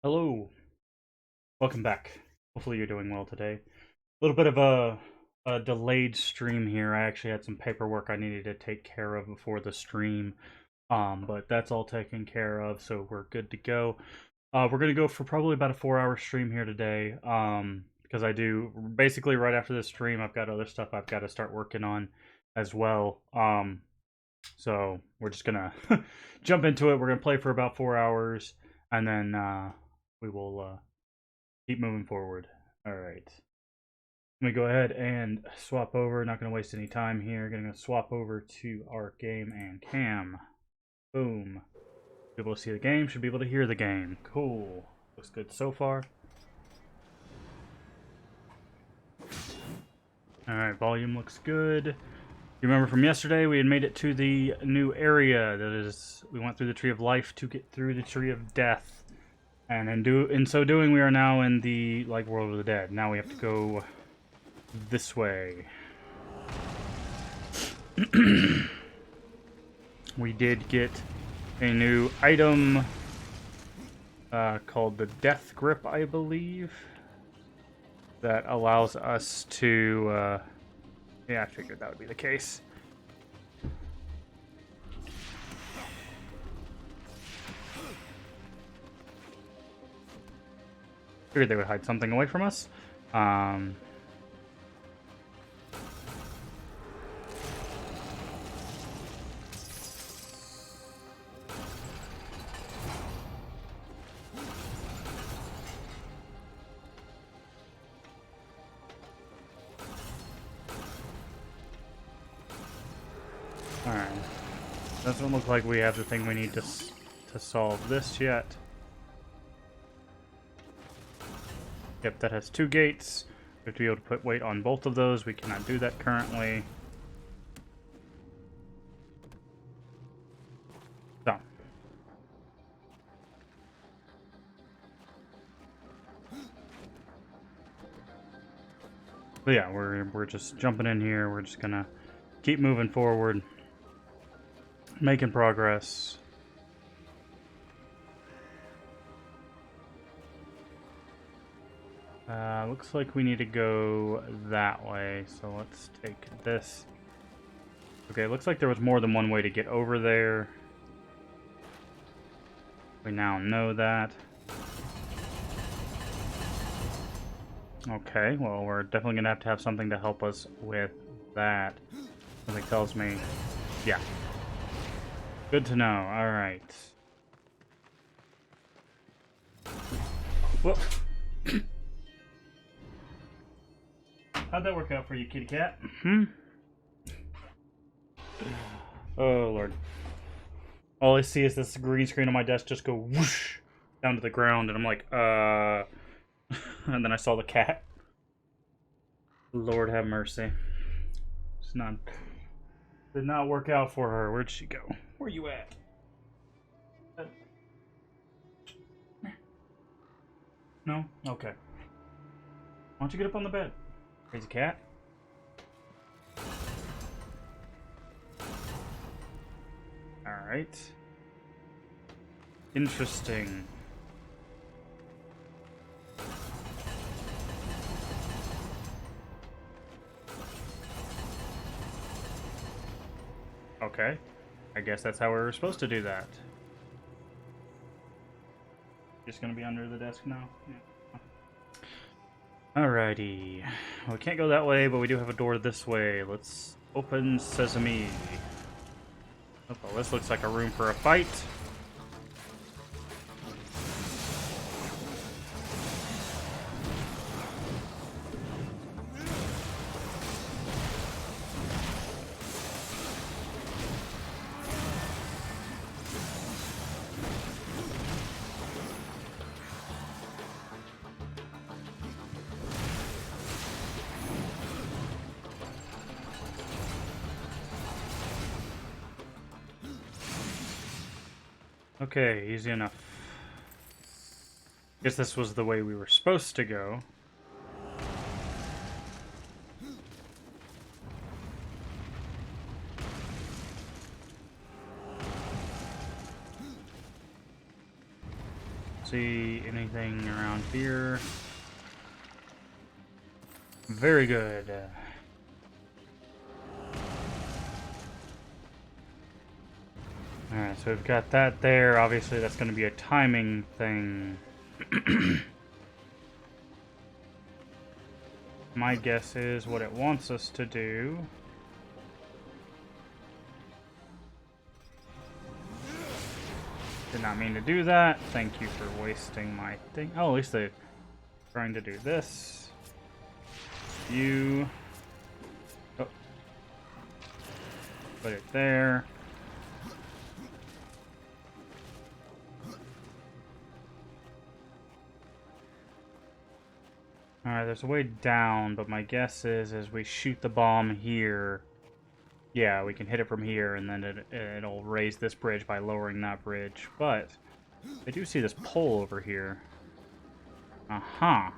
Hello, welcome back. Hopefully you're doing well today. A little bit of a delayed stream here. I actually had some paperwork I needed to take care of before the stream, but that's all taken care of, so we're good to go. We're gonna go for probably about a 4-hour stream here today, because I do basically right after this stream. I've got other stuff I've got to start working on as well. So we're just gonna jump into it. We're gonna play for about 4 hours, and then we will keep moving forward. All right. Let me go ahead and swap over. Not gonna waste any time here. Gonna swap over to our game and cam. Boom. Be able to see the game. Should be able to hear the game. Cool. Looks good so far. All right. Volume looks good. You remember from yesterday, we had made it to the new area. That is, we went through the Tree of Life to get through the Tree of Death, and in so doing, we are now in the World of the Dead. Now we have to go this way. We did get a new item called the Death Grip, I believe, that allows us to. Yeah, I figured that would be the case. Figured they would hide something away from us. Alright. Doesn't look like we have the thing we need to solve this yet. Yep, that has 2 gates. We have to be able to put weight on both of those. We cannot do that currently. So. But yeah, we're just jumping in here. We're just gonna keep moving forward. Making progress. Looks like we need to go that way, so let's take this. Okay, looks like there was more than one way to get over there. We now know that. Okay, well, we're definitely gonna have to have something to help us with that. Something tells me, yeah. Good to know, alright. Whoop. How'd that work out for you, kitty cat? Oh, Lord. All I see is this green screen on my desk just go whoosh down to the ground, and I'm like, and then I saw the cat. Lord have mercy. It's not... Did not work out for her. Where'd she go? Where you at? No? Okay. Why don't you get up on the bed? Crazy cat. Alright. Interesting. Okay. I guess that's how we were supposed to do that. Just gonna be under the desk now? Yeah. Alrighty. Well, we can't go that way, but we do have a door this way. Let's open sesame. Oh, well, this looks like a room for a fight. Okay, easy enough. Guess this was the way we were supposed to go. see anything around here. Very good. Alright, so we've got that there. Obviously, that's going to be a timing thing. My guess is what it wants us to do. Did not mean to do that. Thank you for wasting my thing. Oh, at least they're trying to do this. You. Oh. Put it there. Alright, there's a way down, but my guess is as we shoot the bomb here, yeah, we can hit it from here, and then it'll raise this bridge by lowering that bridge. But I do see this pole over here. Uh-huh.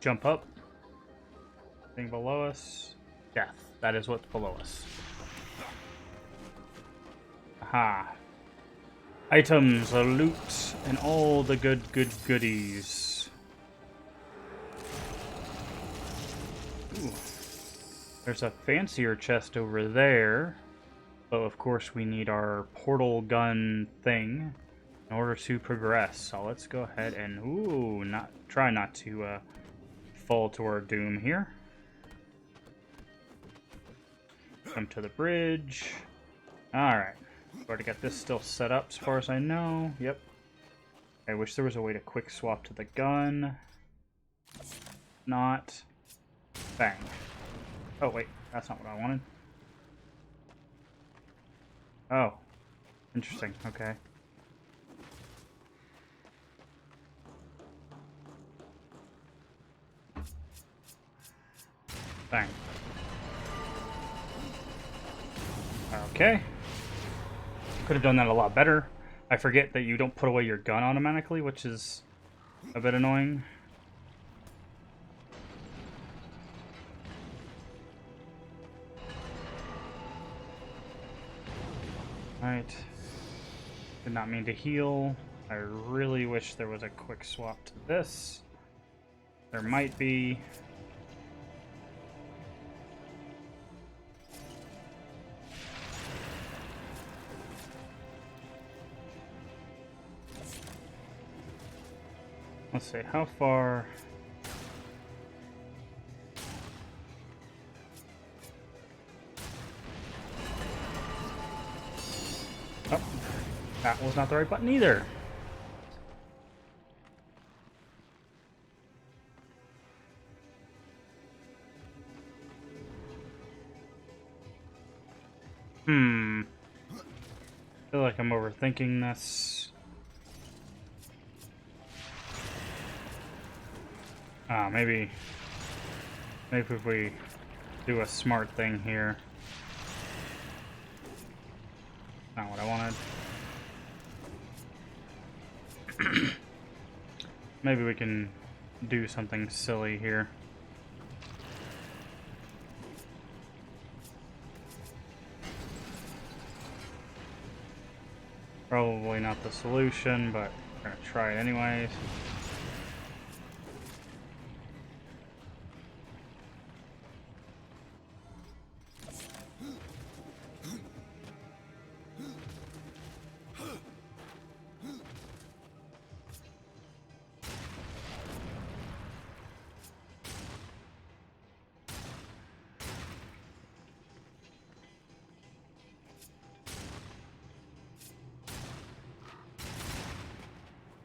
Jump up. Thing below us. Death. That is what's below us. Aha. Items, loot, and all the good goodies. Ooh. There's a fancier chest over there. But of course we need our portal gun thing in order to progress. So let's go ahead and try not to fall to our doom here. Come to the bridge. Alright. Already got this still set up as far as I know. Yep. I wish there was a way to quick swap to the gun. Not. Bang. Oh, wait. That's not what I wanted. Oh. Interesting. Okay. Bang. Okay. Could have done that a lot better. I forget that you don't put away your gun automatically, which is a bit annoying. Alright. Did not mean to heal. I really wish there was a quick swap to this. There might be. Let's see, how far... Oh, that was not the right button either. I feel like I'm overthinking this. Maybe if we do a smart thing here. Not what I wanted. Maybe we can do something silly here. Probably not the solution, but we're gonna try it anyways.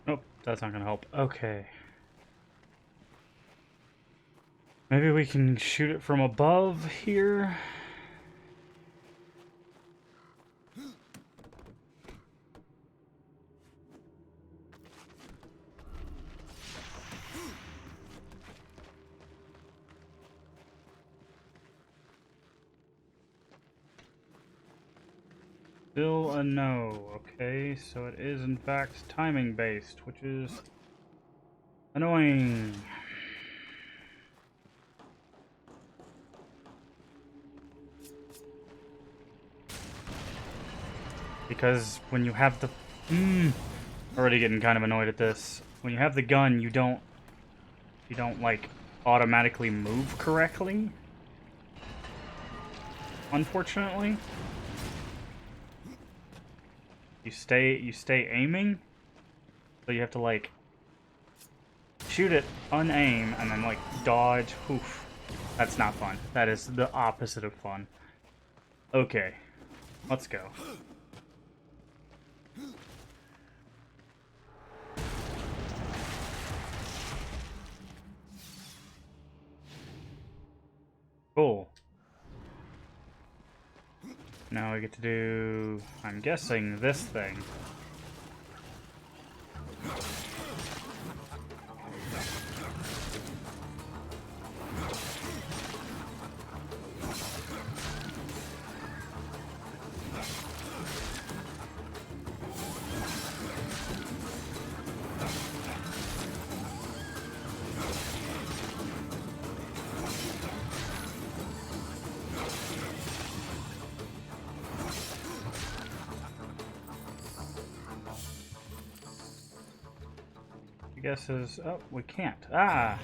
Nope, that's not gonna help. Okay. Maybe we can shoot it from above here. Still a no. Okay, so it is in fact timing based, which is annoying. Because when you have the... already getting kind of annoyed at this. When you have the gun, you don't, like, automatically move correctly. Unfortunately. You stay aiming. So you have to, like, shoot it, unaim, and then, like, dodge. Oof. That's not fun. That is the opposite of fun. Okay. Let's go. Cool. Now we get to do, I'm guessing, this thing. I guess is... Oh, we can't. Ah!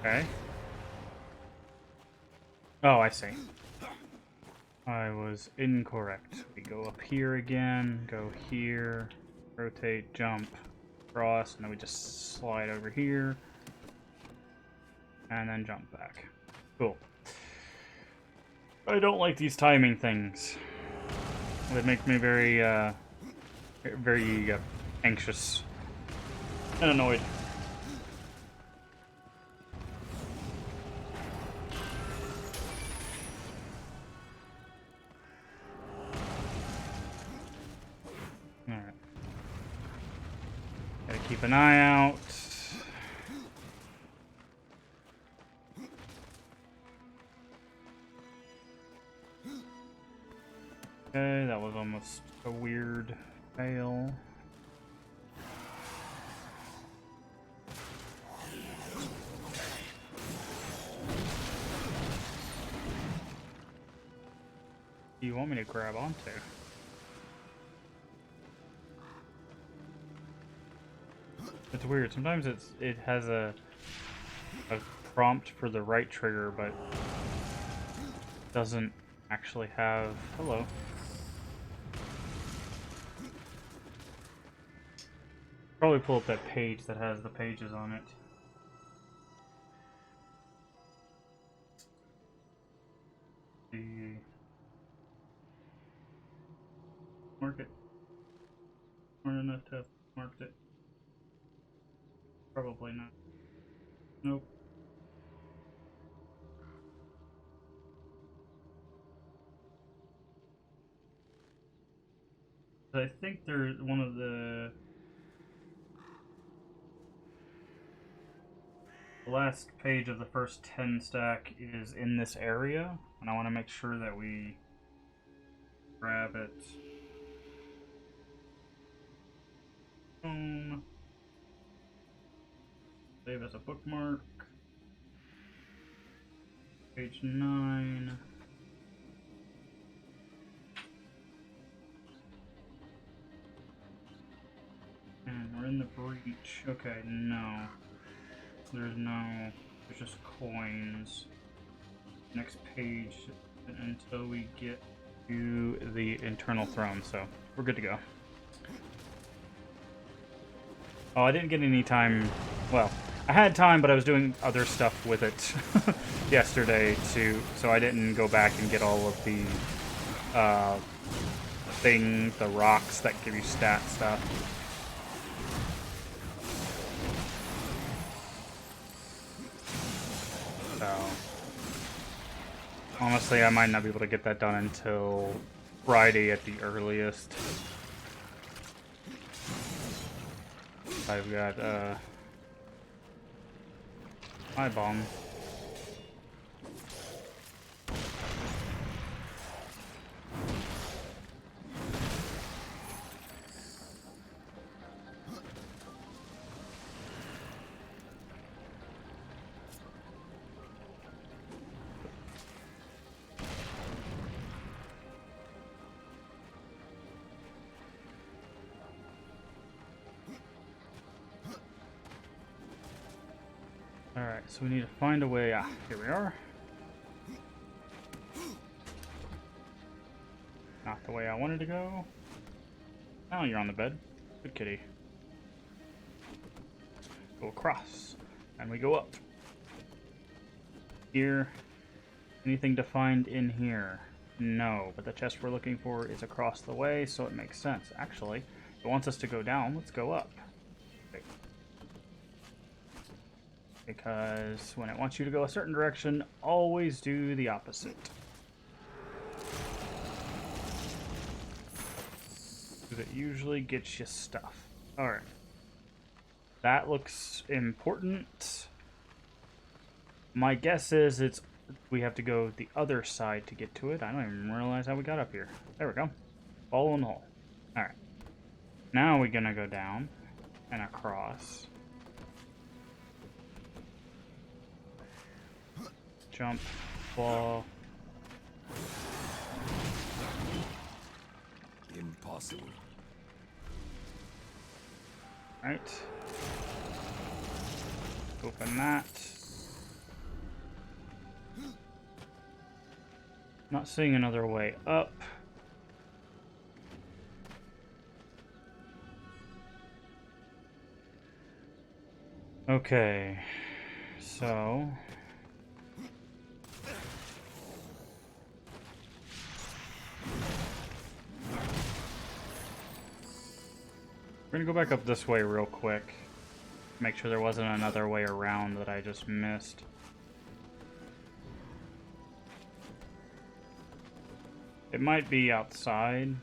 Okay. Oh, I see. I was incorrect. We go up here again, go here, rotate, jump, cross, and then we just slide over here, and then jump back. Cool. I don't like these timing things. They make me very, very anxious and annoyed. Alright. Gotta keep an eye out. Okay, that was almost a weird fail. Do you want me to grab onto? It's weird. Sometimes it has a prompt for the right trigger, but doesn't actually have... Hello. Probably pull up that page that has the pages on it. Mark it. Smart enough to have marked it. Probably not. Nope. I think there's one of the last page of the first 10 stack is in this area, and I want to make sure that we grab it. Home. Save as a bookmark. Page 9. And we're in the breach. Okay, no. There's just coins. Next page until we get to the internal throne, so we're good to go. Oh, I didn't get any time. Well, I had time, but I was doing other stuff with it yesterday too, so I didn't go back and get all of the the rocks that give you stat stuff. So, honestly, I might not be able to get that done until Friday at the earliest. I've got, my bomb. Alright, so we need to find a way. Ah, here we are. Not the way I wanted to go. Oh, you're on the bed. Good kitty. Go across. And we go up. Here. Anything to find in here? No, but the chest we're looking for is across the way, so it makes sense. Actually, if it wants us to go down, let's go up. Okay. Because when it wants you to go a certain direction, always do the opposite. Because it usually gets you stuff. Alright. That looks important. My guess is we have to go the other side to get to it. I don't even realize how we got up here. There we go. Follow in the hole. Alright. Now we're gonna go down and across. Jump. Fall. Impossible. Right. Open that. Not seeing another way up. Okay. So... we're gonna go back up this way real quick. Make sure there wasn't another way around that I just missed. It might be outside.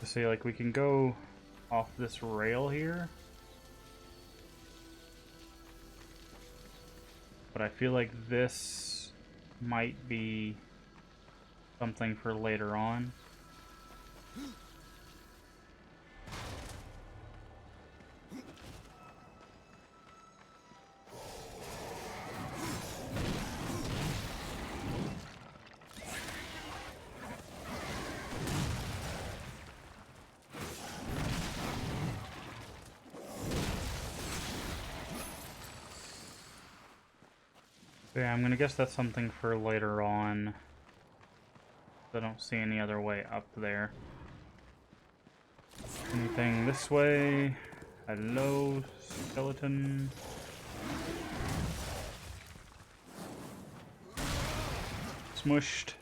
See, like, we can go off this rail here. But I feel like this might be something for later on. Yeah, I'm gonna guess that's something for later on. I don't see any other way up there. Anything this way? Hello, skeleton. Smushed.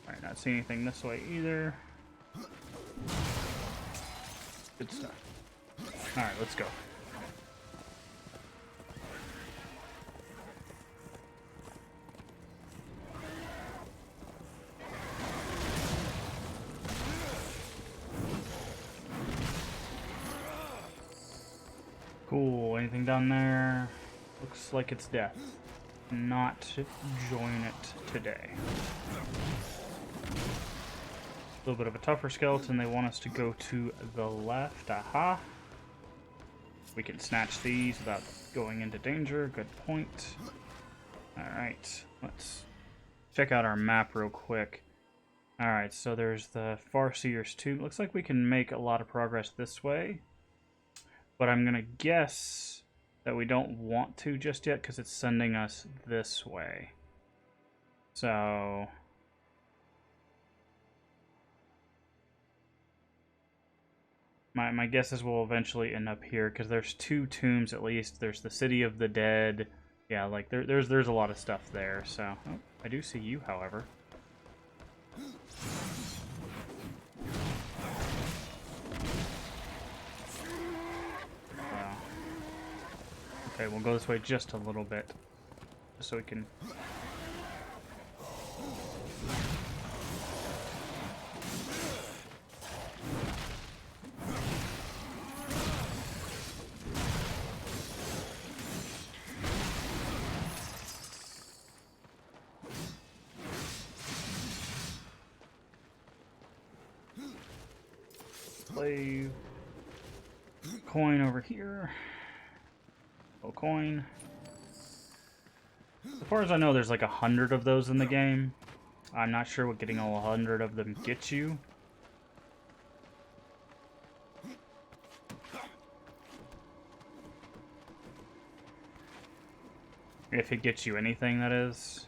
Alright, not seeing anything this way either. Good stuff. Alright, let's go. Cool, anything down there? Looks like it's death. Not join it today. A little bit of a tougher skeleton. They want us to go to the left. Aha. We can snatch these without going into danger. Good point. Alright, let's check out our map real quick. Alright, so there's the Farseer's Tomb. Looks like we can make a lot of progress this way. But I'm going to guess that we don't want to just yet because it's sending us this way. So... My guess is we'll eventually end up here because there's two tombs at least. There's the City of the Dead. Yeah, like there's a lot of stuff there. So oh, I do see you, however. Okay, we'll go this way just a little bit, just so we can. Play coin over here. Little coin. As far as I know, there's like 100 of those in the game. I'm not sure what getting all 100 of them gets you. If it gets you anything, that is.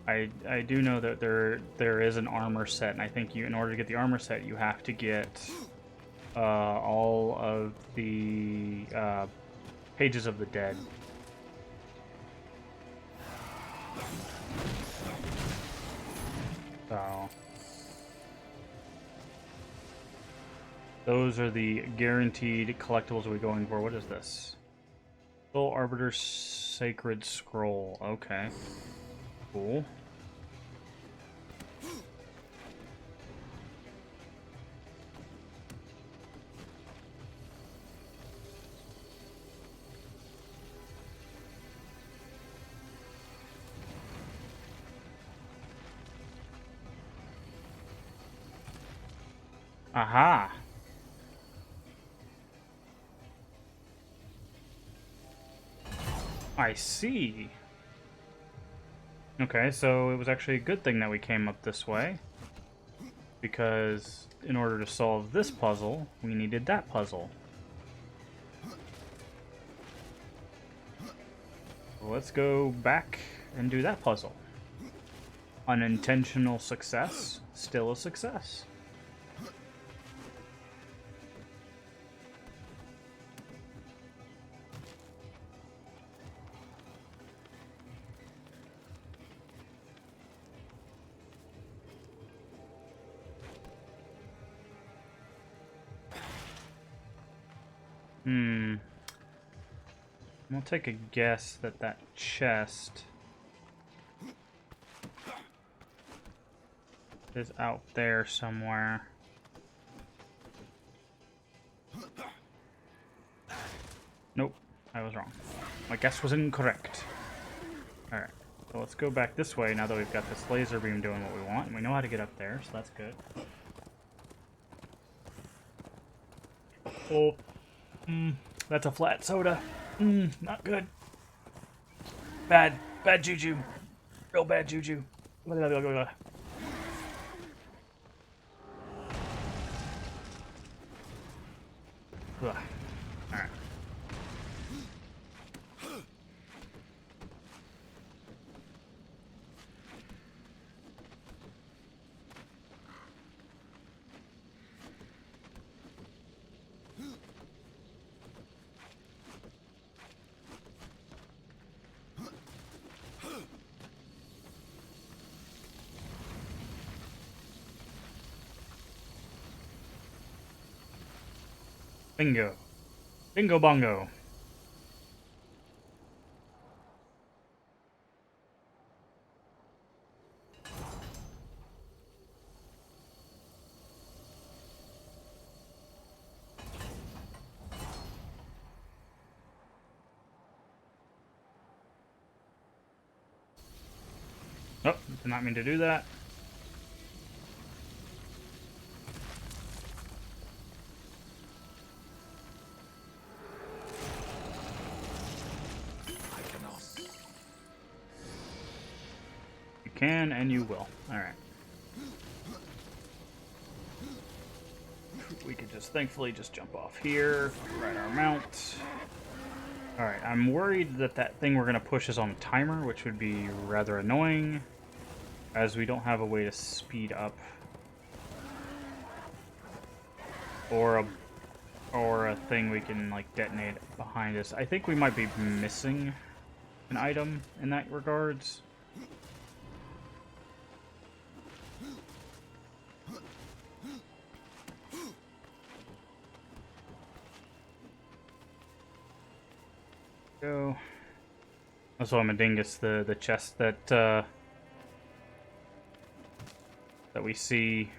I do know that there is an armor set, and I think in order to get the armor set, you have to get all of the pages of the dead. So those are the guaranteed collectibles we're going for. What is this? Soul Arbiter's Sacred Scroll. Okay. Cool. Aha! I see. Okay, so it was actually a good thing that we came up this way. Because in order to solve this puzzle, we needed that puzzle. So let's go back and do that puzzle. Unintentional success, still a success. I'll take a guess that that chest is out there somewhere. Nope, I was wrong. My guess was incorrect. Alright, so let's go back this way now that we've got this laser beam doing what we want, and we know how to get up there, so that's good. Oh, that's a flat soda. Not good. Bad juju. Real bad juju. Ugh. Alright. Bingo. Bingo bongo. Oh, did not mean to do that. You can and you will. Alright. We could just thankfully just jump off here, ride our mount. Alright, I'm worried that that thing we're going to push is on a timer, which would be rather annoying, as we don't have a way to speed up. Or a thing we can, like, detonate behind us. I think we might be missing an item in that regards. Go. Also, I'm a dingus. The chest that we see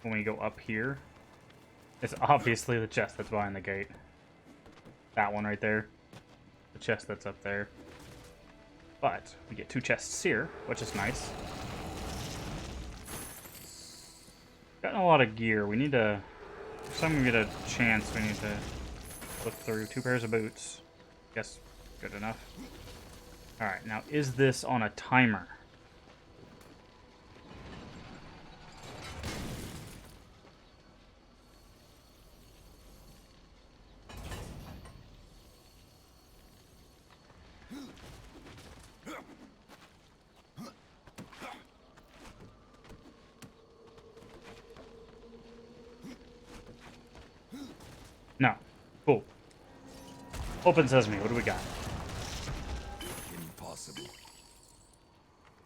when we go up here is obviously the chest that's behind the gate. That one right there. The chest that's up there. But we get two chests here, which is nice. Gotten a lot of gear. We need to... Next time we get a chance, we need to look through. 2 pairs of boots. Guess good enough. Alright, now is this on a timer? No. Cool. Open sesame. What do we got? Impossible.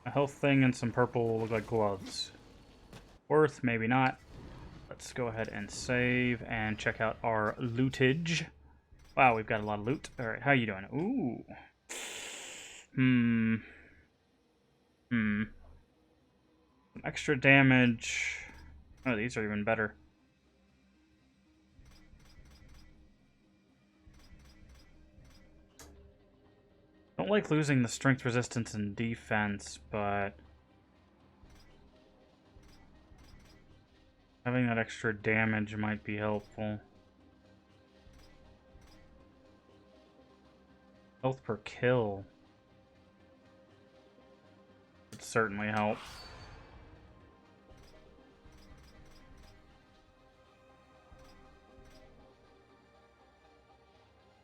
A health thing and some purple look like gloves. Worth, maybe not. Let's go ahead and save and check out our lootage. Wow, we've got a lot of loot. Alright, how you doing? Ooh. Some extra damage. Oh, these are even better. Don't like losing the strength, resistance, and defense, but having that extra damage might be helpful. Health per kill would certainly help.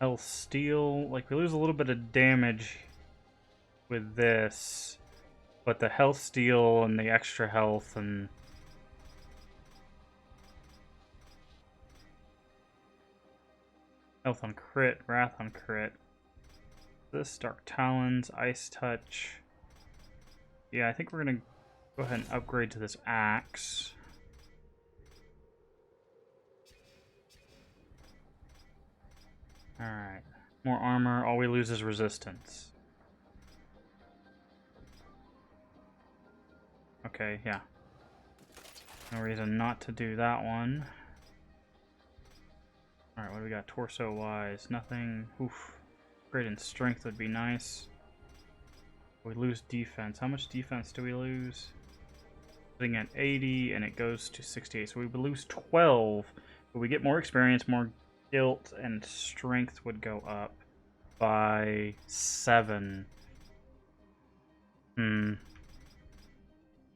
Health steal, like we lose a little bit of damage with this, but the health steal and the extra health and health on crit, wrath on crit. This Dark Talons, Ice Touch. Yeah, I think we're gonna go ahead and upgrade to this axe. Alright. More armor. All we lose is resistance. Okay, yeah. No reason not to do that one. Alright, what do we got torso-wise? Nothing. Oof. Upgrade in strength would be nice. We lose defense. How much defense do we lose? Sitting at 80 and it goes to 68. So we would lose 12, but we get more experience, more guilt, and strength would go up by 7. And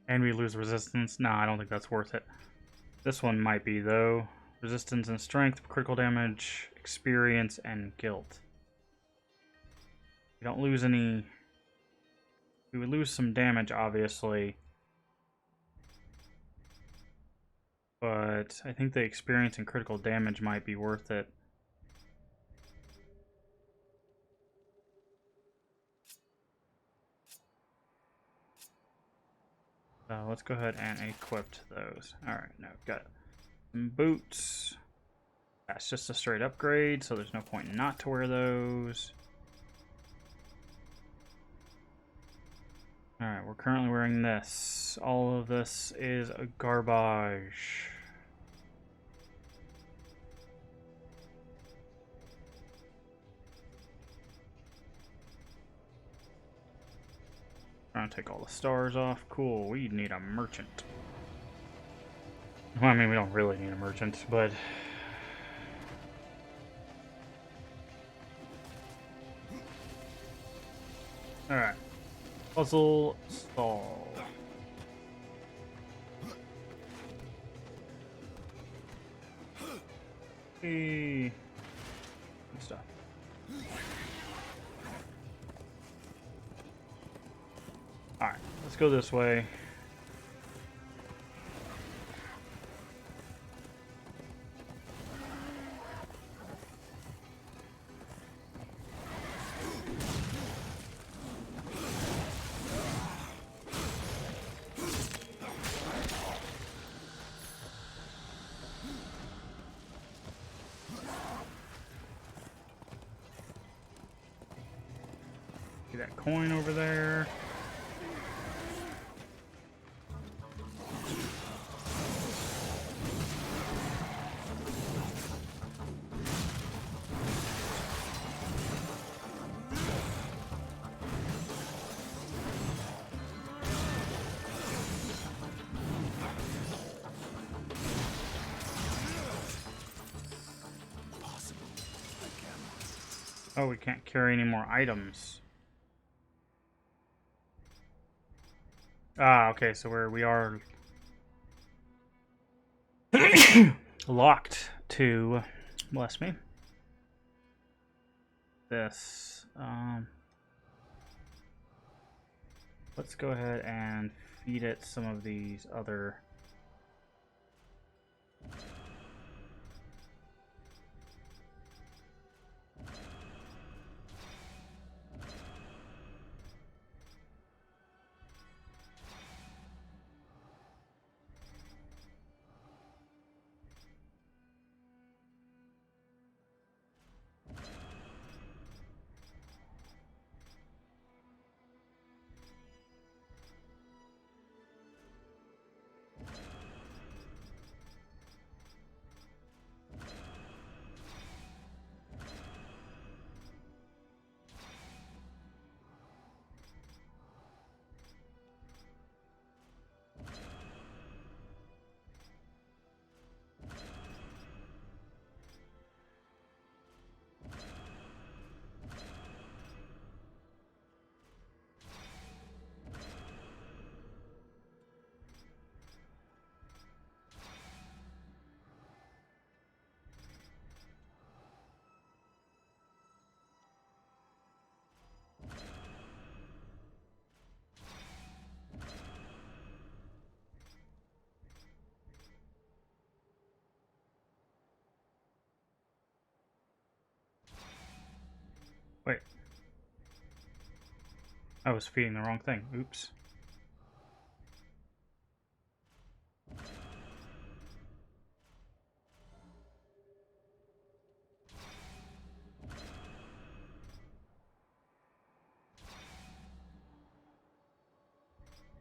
we lose resistance. No, I don't think that's worth it. This one might be, though. Resistance and strength, critical damage, experience, and guilt. We don't lose any... We would lose some damage, obviously. But I think the experience and critical damage might be worth it. So let's go ahead and equip those. Alright, now we've got some boots. That's just a straight upgrade, so there's no point not to wear those. Alright, we're currently wearing this. All of this is a garbage. Trying to take all the stars off. Cool, we need a merchant. Well, I mean, we don't really need a merchant, but... Alright. Puzzle solved. Hey. Good stuff. Alright, let's go this way. See that coin over there? Oh, we can't carry any more items. Ah, okay, so we are locked to, bless me, this. Let's go ahead and feed it some of these other Wait. I was feeding the wrong thing. Oops.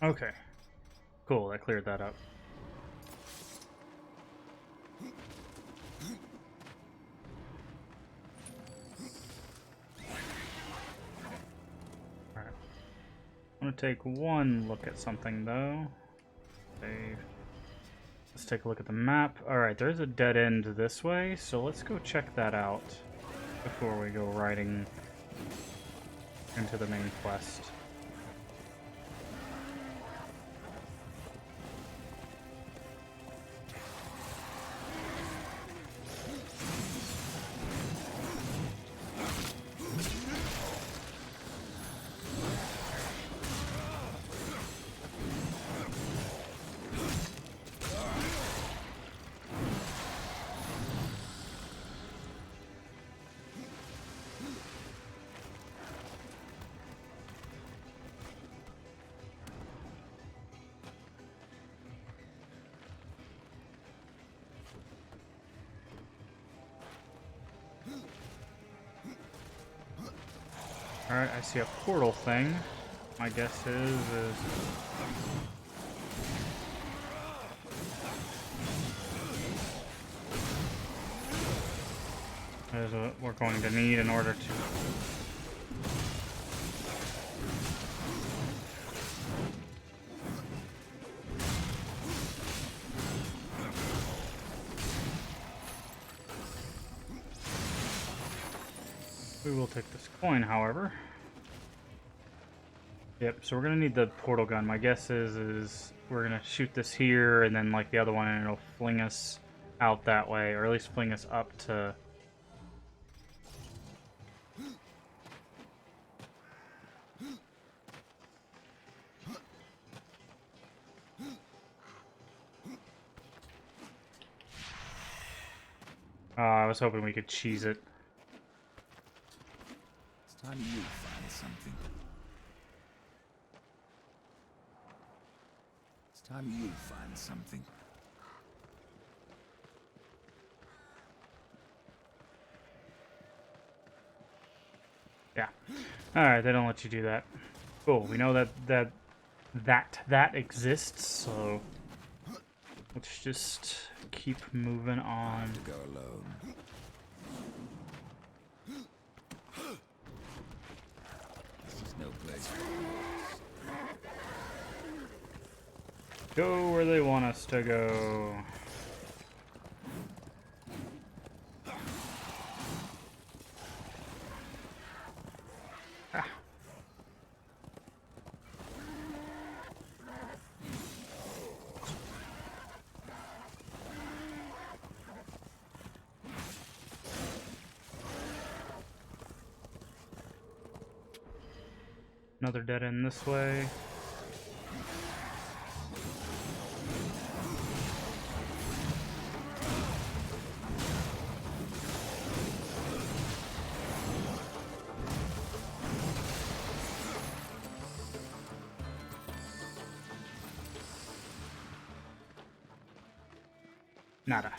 Okay. Cool, that cleared that up. Alright. I'm gonna take one look at something though. Save. Let's take a look at the map. Alright, there's a dead end this way, so let's go check that out before we go riding into the main quest. Alright, I see a portal thing. My guess is what we're going to need in order to... We will take this coin, however. Yep, so we're gonna need the portal gun. My guess is we're gonna shoot this here, and then like the other one, and it'll fling us out that way, or at least fling us up to... I was hoping we could cheese it. It's time you find something. It's time you find something. Yeah. Alright, they don't let you do that. Cool, we know that exists, so let's just keep moving on. To go alone. This is no place for us. Go where they want us to go. Ah. Another dead end this way. Nada.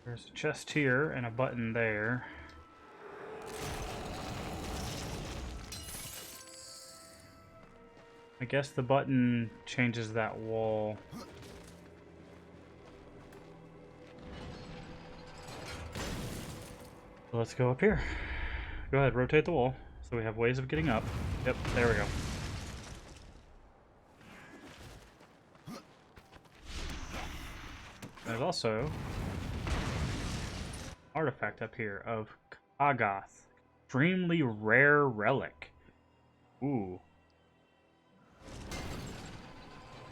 There's a chest here and a button there. I guess the button changes that wall. So let's go up here. Go ahead, rotate the wall so we have ways of getting up. Yep, there we go. There's also artifact up here of Kagath. Extremely rare relic. Ooh.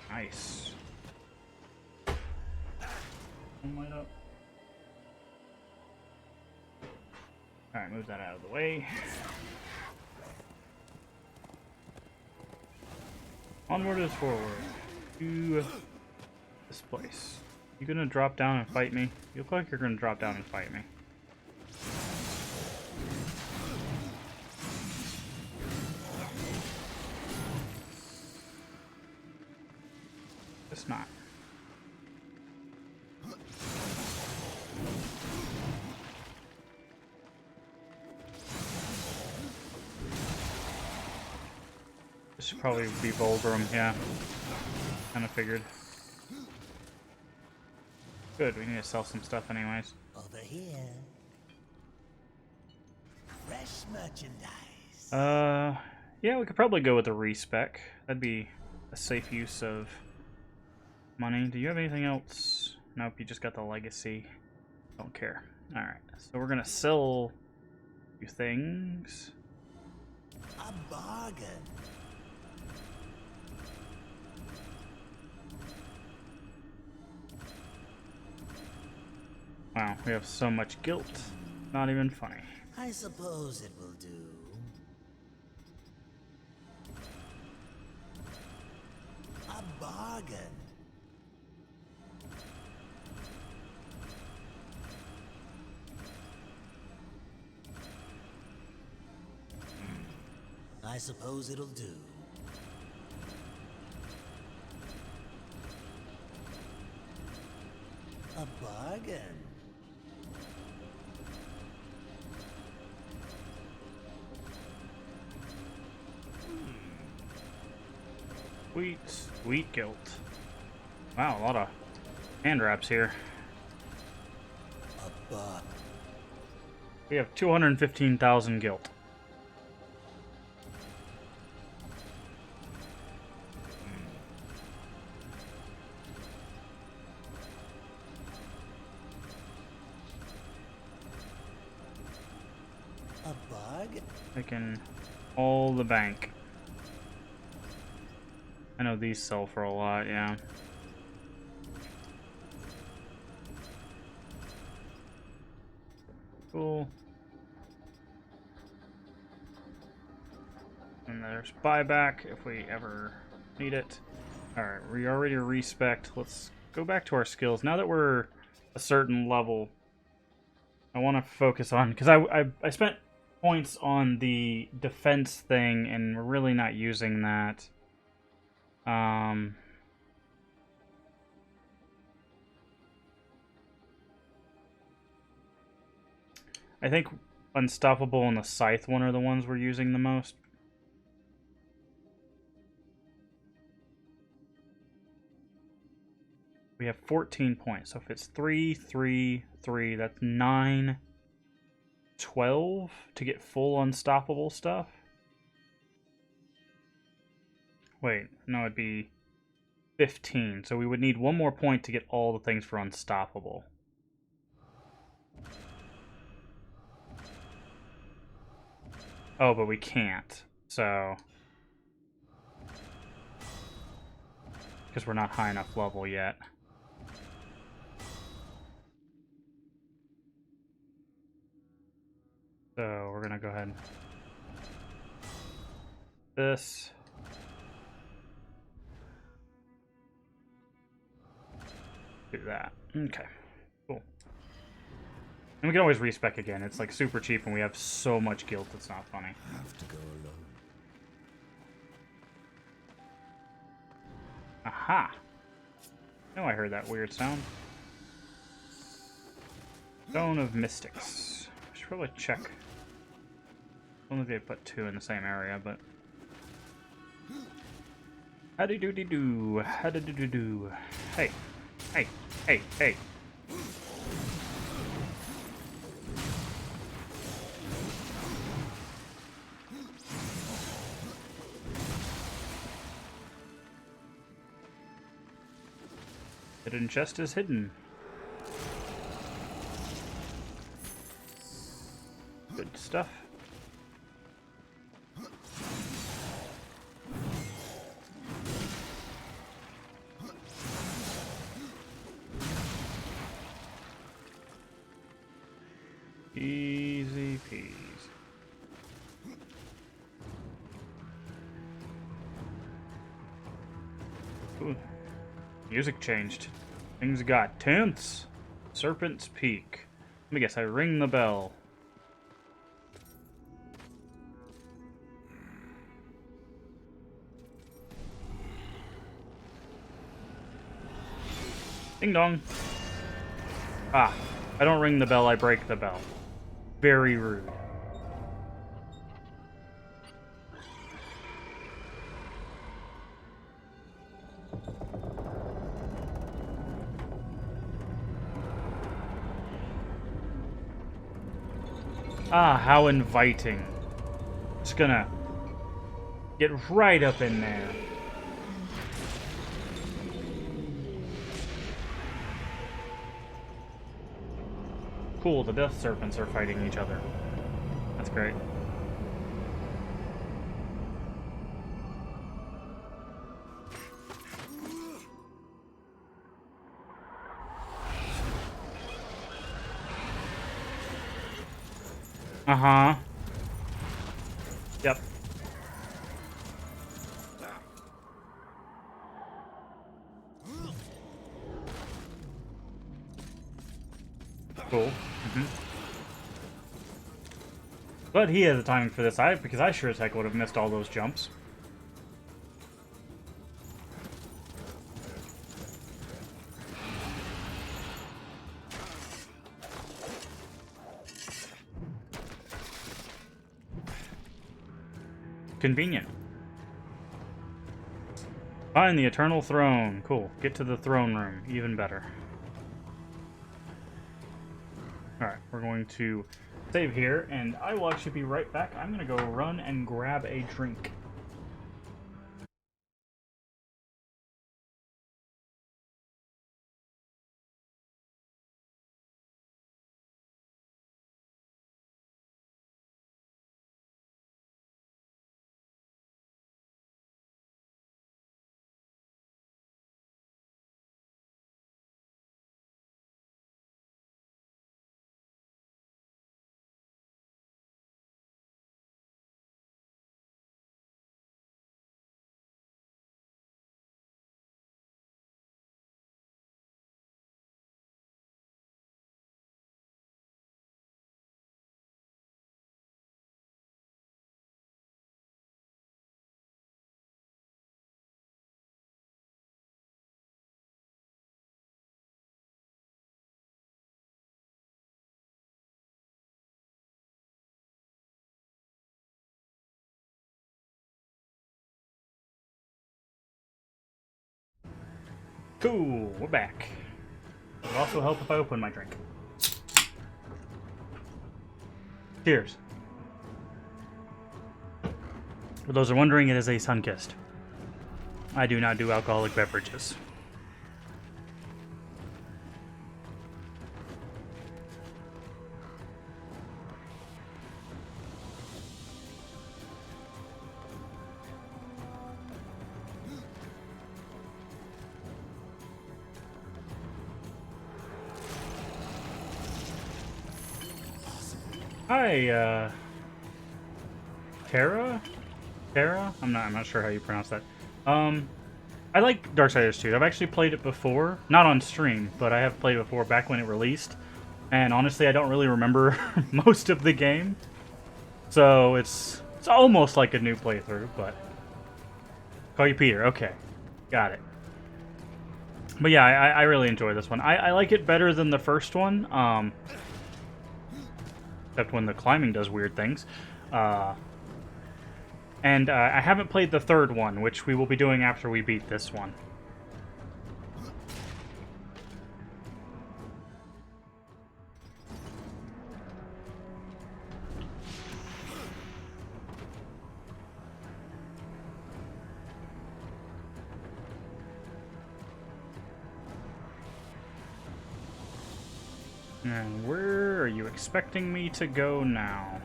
Nice. Light up. Alright, move that out of the way. Onward is forward. To this place. You gonna drop down and fight me? You look like you're gonna drop down and fight me. It's not. This should probably be Volgrim, yeah. Kinda figured. Good, we need to sell some stuff anyways. Over here. Fresh merchandise. Yeah, we could probably go with a respec. That'd be a safe use of money. Do you have anything else? Nope, you just got the legacy. Don't care. Alright, so we're gonna sell a few things. A bargain. Wow, we have so much guilt. Not even funny. I suppose it will do. A bargain. I suppose it'll do. A bargain. Sweet, sweet guilt. Wow, a lot of hand wraps here. A bargain. We have 215,000 guilt. A bargain. Taking all the bank. I know these sell for a lot, yeah. Cool. And there's buyback if we ever need it. Alright, we already respect. Let's go back to our skills. Now that we're a certain level, I want to focus on... Because I spent points on the defense thing, and we're really not using that. I think Unstoppable and the Scythe one are the ones we're using the most. We have 14 points, so if it's 3, 3, 3, that's 9, 12 to get full Unstoppable stuff. Wait, no, it'd be 15. So we would need one more point to get all the things for Unstoppable. Oh, but we can't. So... because we're not high enough level yet. So we're gonna go ahead and... this... do that. Okay, cool. And we can always respec again. It's like super cheap and we have so much guilt it's not funny. I have to go alone. Aha! Oh, I heard that weird sound. Stone of Mystics. I should probably check. Only if they put two in the same area, but... Howdy-doody-doo. Howdy-doody-doo. Hey. Hey. Hey. Hey. Hidden chest is hidden. Good stuff. Easy peasy. Ooh. Music changed. Things got tense. Serpent's Peak. Let me guess, I ring the bell. Ding dong. Ah, I don't ring the bell, I break the bell. Very rude. Ah, how inviting. Just gonna get right up in there. Cool, the Death Serpents are fighting each other. That's great. Uh-huh. Yep. Cool. But he has the timing for this, because I sure as heck would have missed all those jumps. Convenient. Find the Eternal Throne. Cool. Get to the throne room. Even better. Alright, we're going to save here, and I will actually be right back. I'm going to go run and grab a drink. Cool, we're back. It'll also help if I open my drink. Cheers. For those who are wondering, it is a Sunkist. I do not do alcoholic beverages. Hi, Tara? Tara? I'm not sure how you pronounce that. I like Darksiders 2. I've actually played it before. Not on stream, but I have played it before back when it released. And honestly, I don't really remember most of the game. So it's almost like a new playthrough, but... Call you Peter. Okay. Got it. But yeah, I really enjoy this one. I like it better than the first one. Except when the climbing does weird things. And I haven't played the third one, which we will be doing after we beat this one. And where are you expecting me to go now?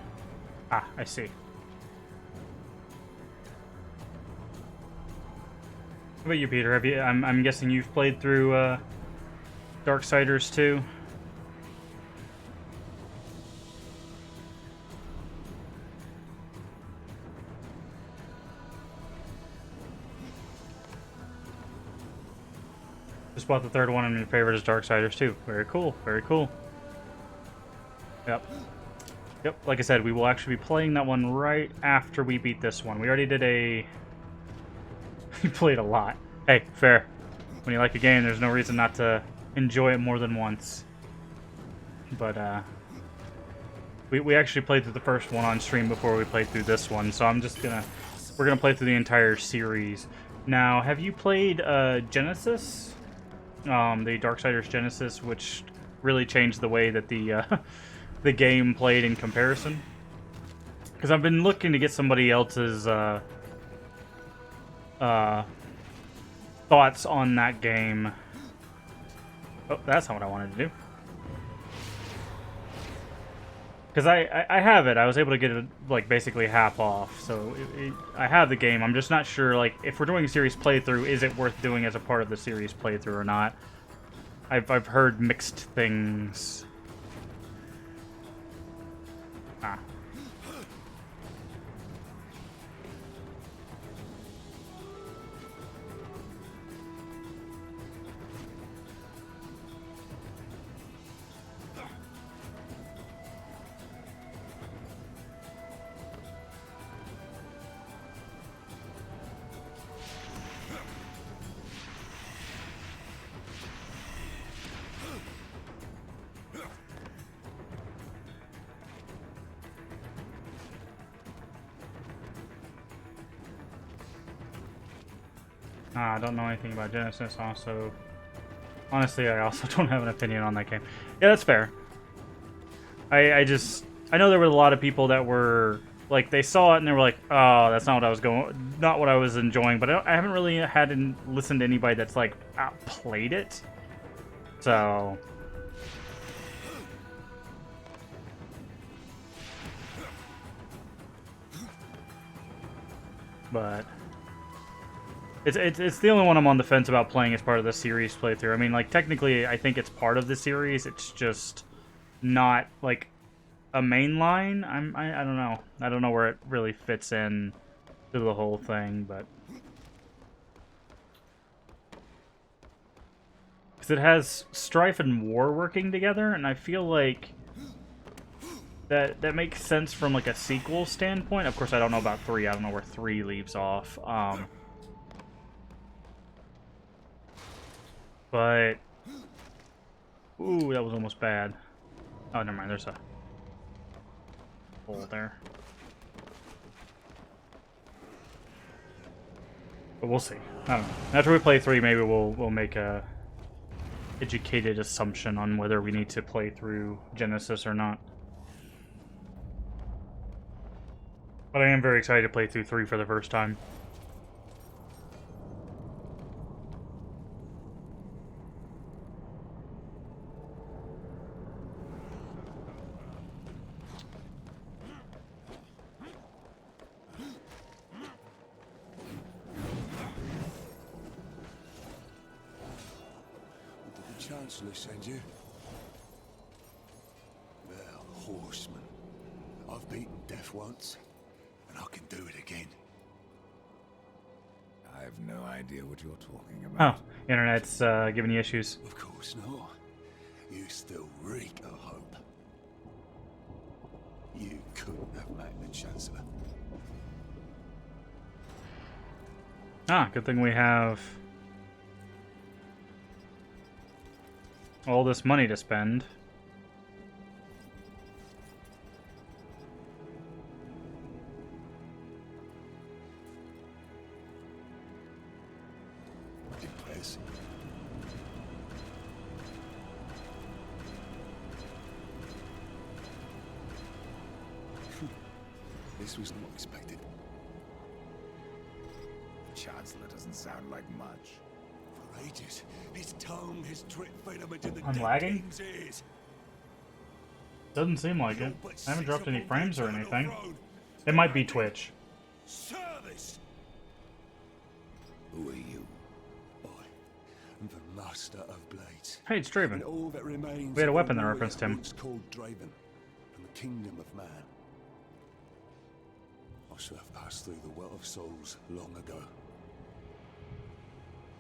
Ah, I see. How about you, Peter? Have you? I'm guessing you've played through Darksiders 2. Just bought the third one, and your favorite is Darksiders 2. Very cool. Very cool. Yep. Yep, like I said, we will actually be playing that one right after we beat this one. We already did a... we played a lot. Hey, fair. When you like a game, there's no reason not to enjoy it more than once. But we actually played through the first one on stream before we played through this one, so we're gonna play through the entire series. Now, have you played Genesis? The Darksiders Genesis, which really changed the way that the the game played in comparison? Because I've been looking to get somebody else's thoughts on that game. Oh, that's not what I wanted to do. Because I have it. I was able to get it, like, basically half off. So I have the game. I'm just not sure, like, if we're doing a series playthrough, is it worth doing as a part of the series playthrough or not? I've heard mixed things. Ah. I don't know anything about Genesis, also. Honestly, I also don't have an opinion on that game. Yeah, that's fair. I know there were a lot of people that were, like, they saw it and they were like, oh, that's not what I was enjoying, but I haven't really listened to anybody that's, like, outplayed it. So... But... It's the only one I'm on the fence about playing as part of the series playthrough. I mean, like, technically, I think it's part of the series. It's just not, like, a main line. I don't know. I don't know where it really fits in to the whole thing, but... Because it has Strife and War working together, and I feel like that makes sense from, like, a sequel standpoint. Of course, I don't know about 3. I don't know where 3 leaves off. But... Ooh, that was almost bad. Oh, never mind. There's a hole there. But we'll see. I don't know. After we play 3, maybe we'll make a educated assumption on whether we need to play through Genesis or not. But I am very excited to play through 3 for the first time. Chancellor send you? Well, horseman. I've beaten death once, and I can do it again. I have no idea what you're talking about. Oh, internet's giving you issues. Of course not. You still reek of hope. You couldn't have met the Chancellor. Ah, good thing we have all this money to spend. Yes. This was not expected. The Chancellor doesn't sound like much. For ages, his tongue has dripped venom into the I'm dead lagging? king's ears. Doesn't seem like it. I haven't dropped any frames or anything. It might be Twitch. Service. Who are you? I am the master of blades. Hey, it's Draven. And all that remains We had a of weapon that warrior referenced him. once called Draven, from the kingdom of man. I should have passed through the well of souls long ago.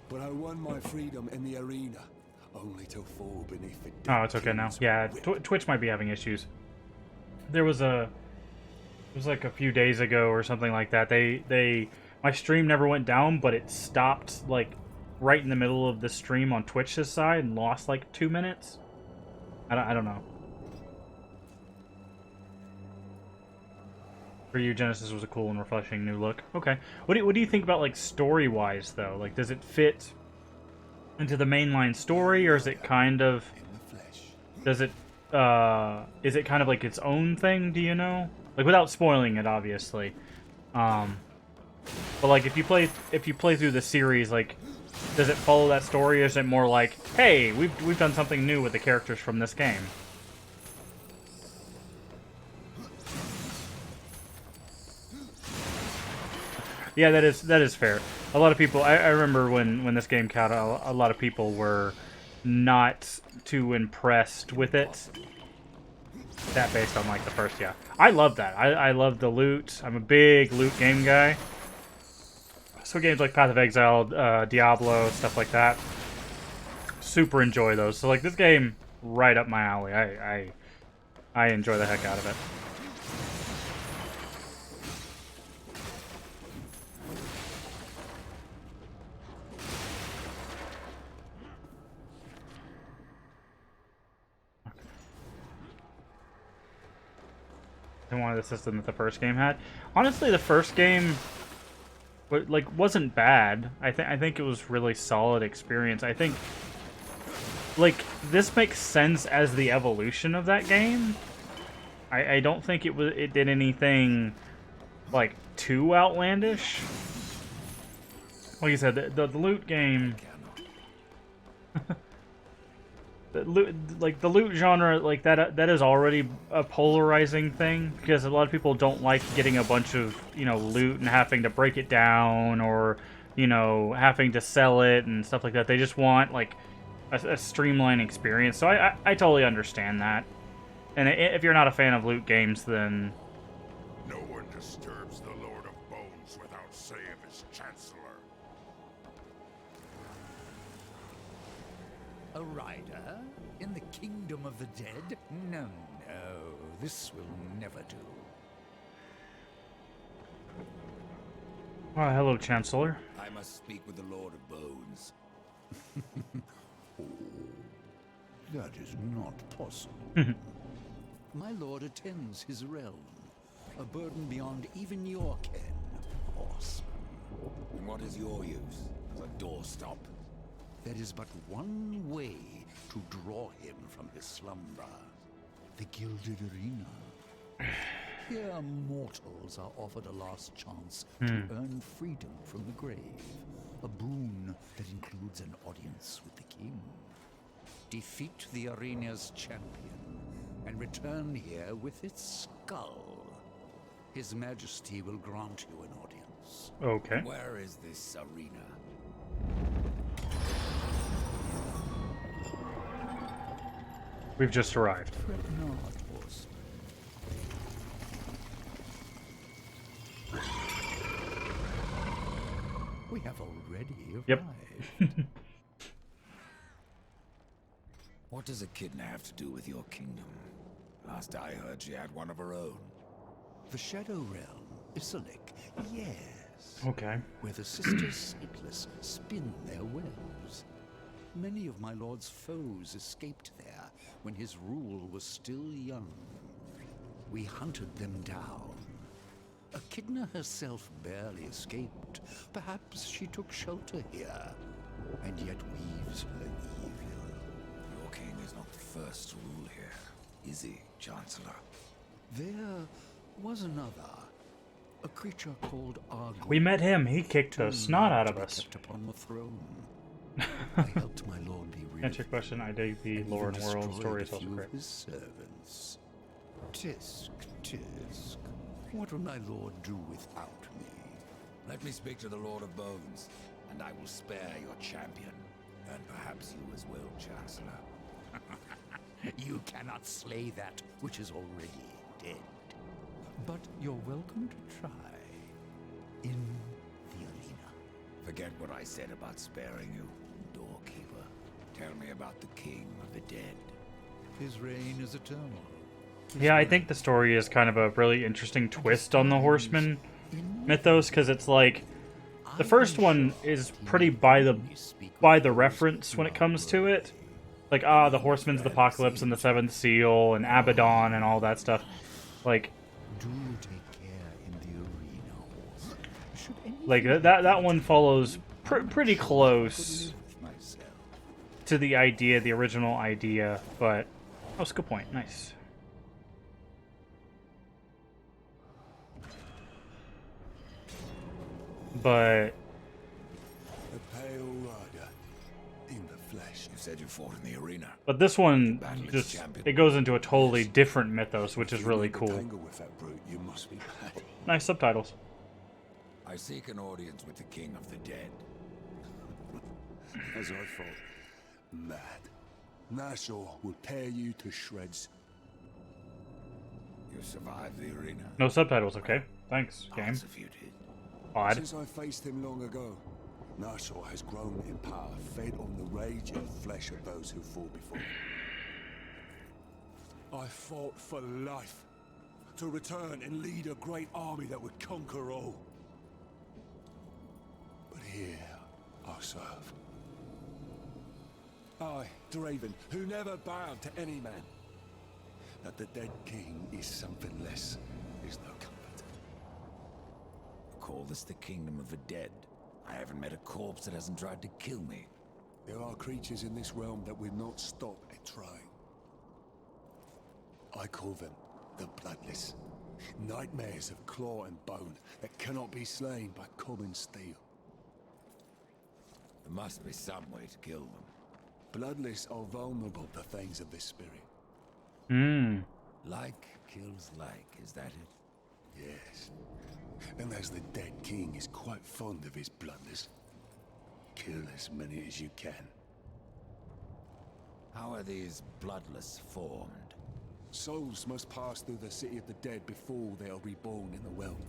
But I won my freedom in the arena, only to fall beneath the dead Oh, it's okay now. king's Yeah, whip. Twitch might be having issues. It was like a few days ago or something like that. My stream never went down, but it stopped, like, right in the middle of the stream on Twitch's side and lost like 2 minutes. I don't know. For you, Genesis was a cool and refreshing new look. Okay. What do you think about, like, story-wise, though? Like, does it fit into the mainline story, or is it kind of... Does it, is it kind of like its own thing, do you know? Like, without spoiling it, obviously. But, like, if you play through the series, like, does it follow that story, or is it more like, hey, we've done something new with the characters from this game? Yeah, that is fair. A lot of people, I remember when this game came out, a lot of people were not too impressed with it. That based on like the first, yeah. I love that. I love the loot. I'm a big loot game guy. So games like Path of Exile, Diablo, stuff like that. Super enjoy those. So like this game, right up my alley. I enjoy the heck out of it. And one of the system that the first game had. Honestly, the first game, wasn't bad. I think it was really solid experience. I think, like, this makes sense as the evolution of that game. I don't think it did anything like too outlandish. Like you said, the loot game. The loot genre, like that is already a polarizing thing, because a lot of people don't like getting a bunch of, loot and having to break it down, or, having to sell it and stuff like that. They just want like a streamlined experience. So I totally understand that. And if you're not a fan of loot games, then No one disturbs the Lord of Bones without say of his Chancellor. A rider in the kingdom of the dead? No, this will never do. hello, Chancellor. I must speak with the Lord of Bones. That is not possible. My lord attends his realm, a burden beyond even your ken, horseman. And what is your use? As a doorstop? There is but one way to draw him from his slumber. The Gilded Arena. Here mortals are offered a last chance to earn freedom from the grave. A boon that includes an audience with the king. Defeat the arena's champion and return here with its skull. His Majesty will grant you an audience. Okay. Where is this arena? We've just arrived. Fret not, horseman. We have already arrived. Yep. What does Echidna have to do with your kingdom? Last I heard, she had one of her own. The Shadow Realm, Isalik, yes. Okay. Where the Sisters Sightless spin their webs. Many of my lord's foes escaped there when his rule was still young. We hunted them down. Echidna herself barely escaped. Perhaps she took shelter here, and yet weaves her evil. Your king is not the first to rule here, is he, Chancellor? There was another, a creature called Argo. We met him. He kicked the snot out of us. Kept upon the throne. I helped my lord be rid Answer your question. I dig the lore and world story is also great. his servants. Tisk, tisk. What will my lord do without me? Let me speak to the Lord of Bones, and I will spare your champion. And perhaps you as well, Chancellor. You cannot slay that which is already dead. But you're welcome to try. In the arena. Forget what I said about sparing you, doorkeeper. Tell me about the king of the dead. His reign is eternal. Yeah, I think the story is kind of a really interesting twist on the Horseman mythos, because it's like, The first one is pretty by the reference when it comes to it. Like, the Horseman's the Apocalypse and the Seventh Seal and Abaddon and all that stuff. Like, Do you take care in the arena, horse? Should any like that one follows pretty close myself? to the idea, the original idea, but that's a good point. Nice. But A pale rider in the flesh. You said you fought in the arena. this one Battling just champion. it goes into a totally different mythos, which is really cool. Tangle with that brute, you must be mad. Nice subtitles. I seek an audience with the king of the dead. As I thought. Mad. Nashor will tear you to shreds. You survived the arena. No subtitles, okay? Thanks, game. Odds if you did. Odd. Since I faced him long ago, Nashor has grown in power, fed on the rage and flesh of those who fought before. I fought for life, to return and lead a great army that would conquer all. But here I serve. I, Draven, who never bowed to any man. That the dead king is something less is no comfort. Call this the kingdom of the dead. I haven't met a corpse that hasn't tried to kill me. There are creatures in this realm that will not stop at trying. I call them the Bloodless. Nightmares of claw and bone that cannot be slain by common steel. There must be some way to kill them. Bloodless are vulnerable to things of this spirit. Hmm. Like kills like, is that it? Yes. And as the dead king is quite fond of his bloodless, kill as many as you can. How are these bloodless formed? Souls must pass through the city of the dead before they are reborn in the realm.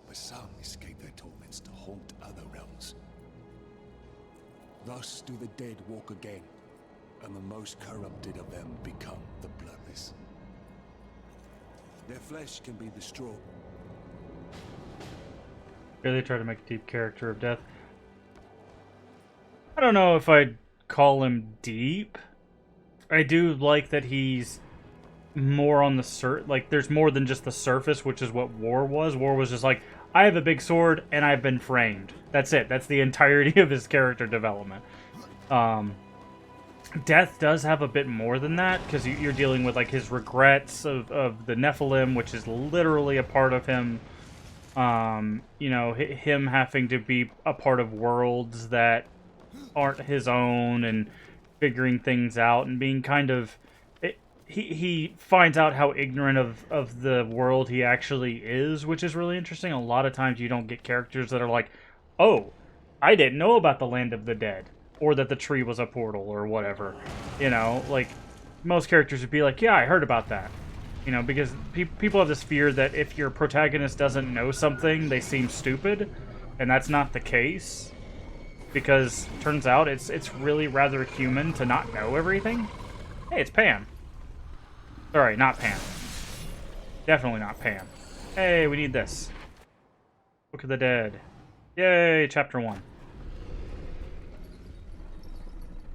But some escape their torments to haunt other realms. Thus do the dead walk again, and the most corrupted of them become the bloodless. Their flesh can be destroyed. Here they try to make a deep character of death. I don't know if I'd call him deep. I do like that he's more on the like there's more than just the surface, which is what War was. War was just like, I have a big sword and I've been framed. That's it. That's the entirety of his character development. Death does have a bit more than that, because you're dealing with like his regrets of the Nephilim, which is literally a part of him. You know, him having to be a part of worlds that aren't his own, and figuring things out, and being kind of... He finds out how ignorant of the world he actually is, which is really interesting. A lot of times you don't get characters that are like, oh, I didn't know about the land of the dead, or that the tree was a portal, or whatever. You know, like, most characters would be like, yeah, I heard about that. You know, because people have this fear that if your protagonist doesn't know something, they seem stupid, and that's not the case. Because, turns out, it's really rather human to not know everything. Hey, it's Pam. Sorry, not Pam. Definitely not Pam. Hey, we need this. Book of the Dead. Yay, chapter 1.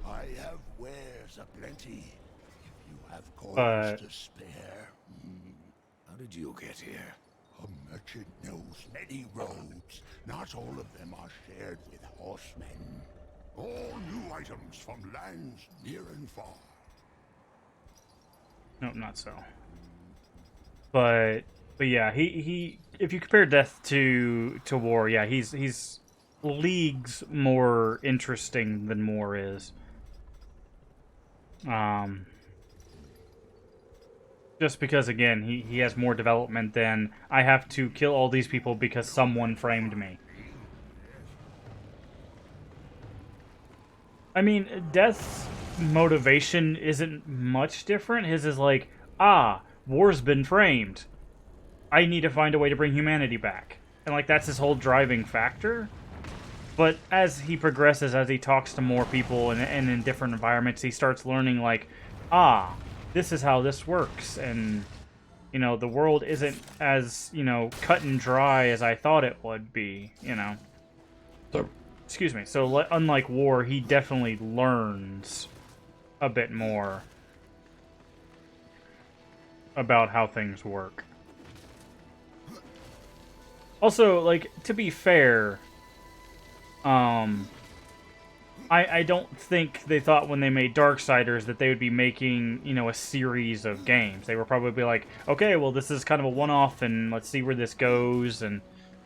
I have wares aplenty. If you have But- coins to spare. How did you get here? A merchant knows many roads. Not all of them are shared with horsemen. All new items from lands near and far. No, not so. But yeah, he if you compare Death to War, yeah, he's leagues more interesting than War is. Just because, again, he has more development than I have to kill all these people because someone framed me. I mean, Death's motivation isn't much different. His is like, War's been framed. I need to find a way to bring humanity back. And, like, that's his whole driving factor. But as he progresses, as he talks to more people and in different environments, he starts learning, like, this is how this works. And, you know, the world isn't as, you know, cut and dry as I thought it would be, you know. So, excuse me. So, unlike War, he definitely learns a bit more about how things work. Also, like, to be fair, I don't think they thought when they made Darksiders that they would be making, you know, a series of games. They were probably like, okay, well, this is kind of a one-off, and let's see where this goes, and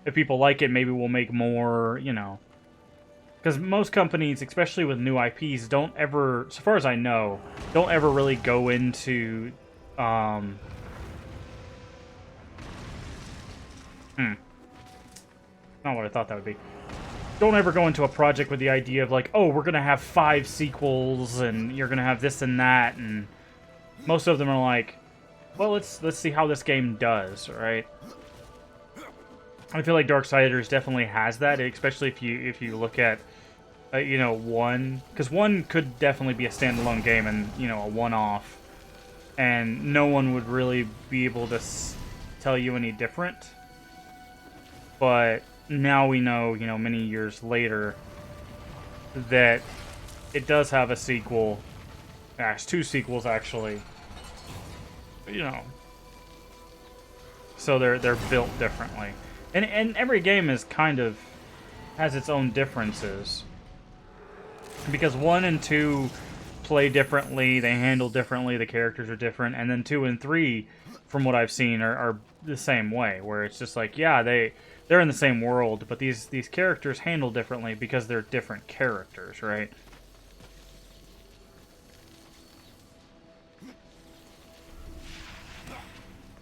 if people like it, maybe we'll make more, you know. Because most companies, especially with new IPs, don't ever, so far as I know, don't ever really go into, not what I thought that would be. Don't ever go into a project with the idea of like, oh, we're gonna have 5 sequels and you're gonna have this and that, and most of them are like, well, let's see how this game does, right? I feel like Darksiders definitely has that, especially if you look at you know, 1, because 1 could definitely be a standalone game and, you know, a one-off, and no one would really be able to tell you any different. But now we know, you know, many years later, that it does have a sequel. It's 2 sequels, actually. You know. So they're built differently. And every game is kind of has its own differences. Because 1 and 2 play differently, they handle differently, the characters are different, and then 2 and 3, from what I've seen, are the same way, where it's just like, yeah, they're in the same world, but these characters handle differently because they're different characters, right?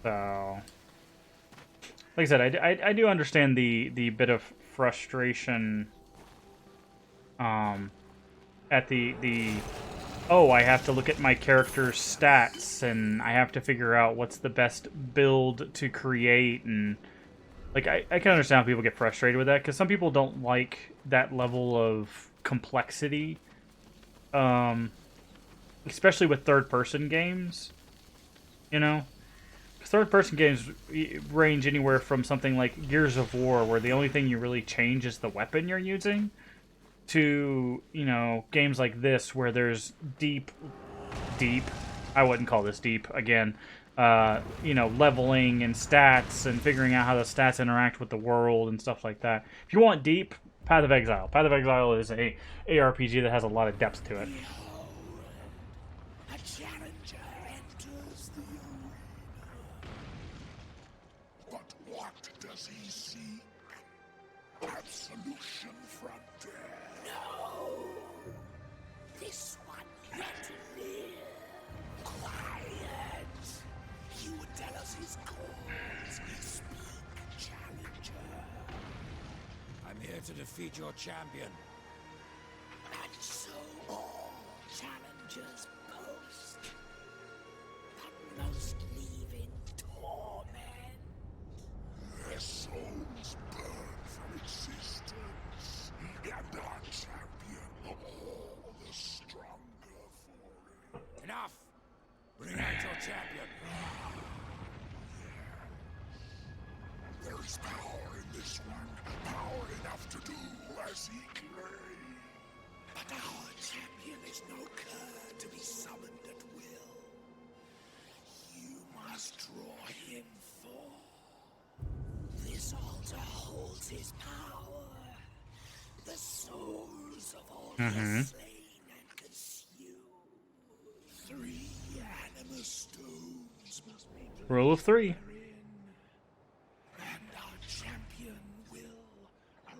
So, like I said, I do understand the bit of frustration at the oh, I have to look at my character's stats and I have to figure out what's the best build to create, and like I can understand how people get frustrated with that, because some people don't like that level of complexity, especially with third-person games, you know? Third-person games range anywhere from something like Gears of War, where the only thing you really change is the weapon you're using, to, you know, games like this, where there's deep, I wouldn't call this deep, again, you know, leveling and stats and figuring out how the stats interact with the world and stuff like that. If you want deep, Path of Exile. Path of Exile is a ARPG that has a lot of depth to it. A challenger enters the arena. But what does he seek? Absolution from death. No! This one yet live. Quiet! He would tell us his cause. Speak, challenger. I'm here to defeat your champion. And so all challengers boast. But most leave in torment. Their souls burn from existence, and our champion all the stronger for it. Enough! Bring out your champion. There is power in this one, power enough to do as he claims. But our champion is no cur to be summoned at will. You must draw him forth. This altar holds his power. The souls of all the slain and consumed. 3 animus stones must be Rule of 3. and our champion will arise.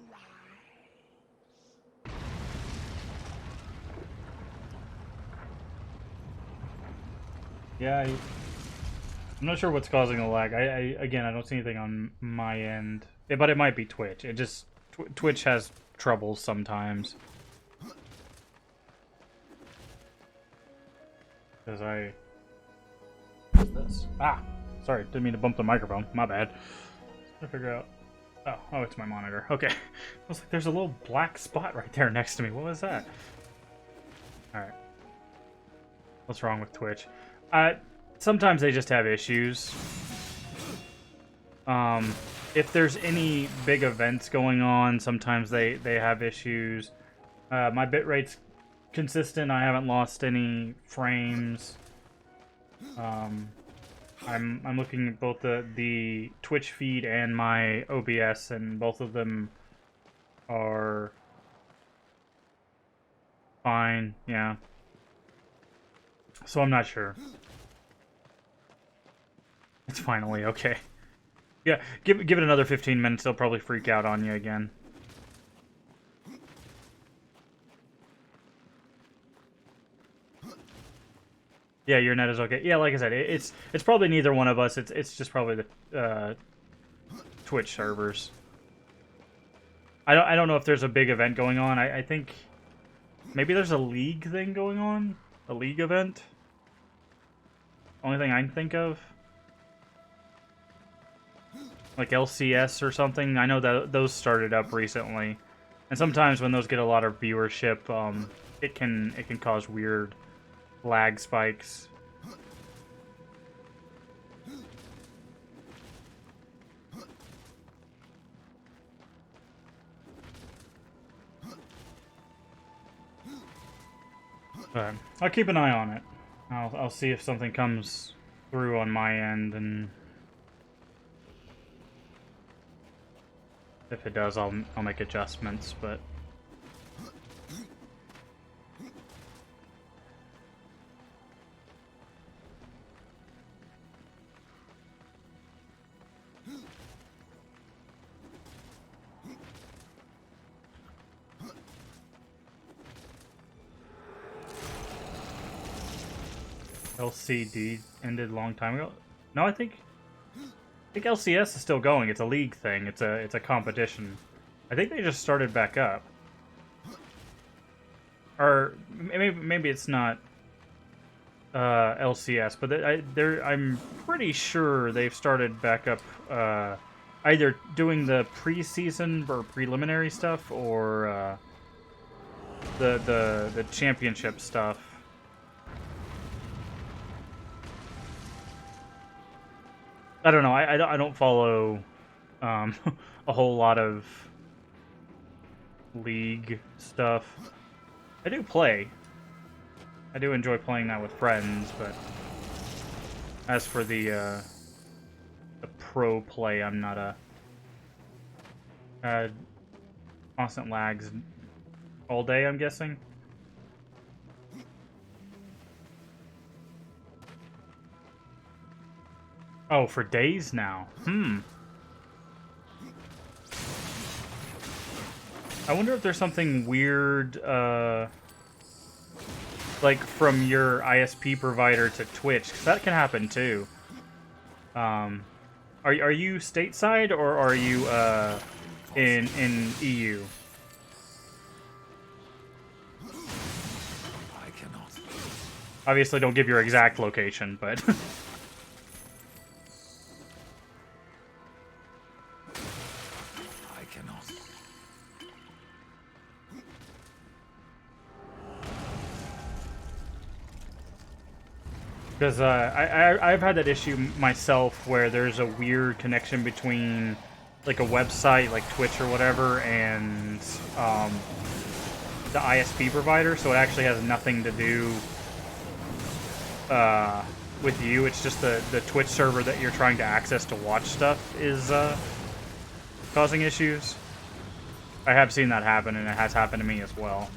Yeah, I'm not sure what's causing the lag. Again, I don't see anything on my end. But it might be Twitch. It just... Twitch has troubles sometimes. Because What's this? Ah! Sorry, didn't mean to bump the microphone. My bad. Trying to figure out... Oh, it's my monitor. Okay. I was like, there's a little black spot right there next to me. What was that? Alright. What's wrong with Twitch? Sometimes they just have issues. If there's any big events going on, sometimes they have issues. My bitrate's consistent. I haven't lost any frames. I'm looking at both the Twitch feed and my OBS, and both of them are fine. Yeah. So I'm not sure. It's finally okay. Yeah, give it another 15 minutes. They'll probably freak out on you again. Yeah, your net is okay. Yeah, like I said, it's probably neither one of us. It's just probably the Twitch servers. I don't know if there's a big event going on. I think maybe there's a league thing going on, a league event. Only thing I can think of, like LCS or something. I know that those started up recently, and sometimes when those get a lot of viewership, it can cause weird lag spikes. But I'll keep an eye on it. I'll see if something comes through on my end, and if it does, I'll make adjustments. But LCD ended a long time ago. No, I think LCS is still going. It's a league thing. It's a competition. I think they just started back up. Or maybe it's not LCS, but I'm pretty sure they've started back up, either doing the preseason or preliminary stuff, or the championship stuff. I don't know. I don't follow a whole lot of League stuff. I do play. I do enjoy playing that with friends, but as for the pro play, I'm not a constant lags all day, I'm guessing. Oh, for days now. I wonder if there's something weird, like from your ISP provider to Twitch, because that can happen too. Are you stateside, or are you in EU? I cannot. Obviously, don't give your exact location, but. Because I've had that issue myself where there's a weird connection between like a website like Twitch or whatever and the ISP provider, so it actually has nothing to do with you. It's just the Twitch server that you're trying to access to watch stuff is causing issues. I have seen that happen, and it has happened to me as well.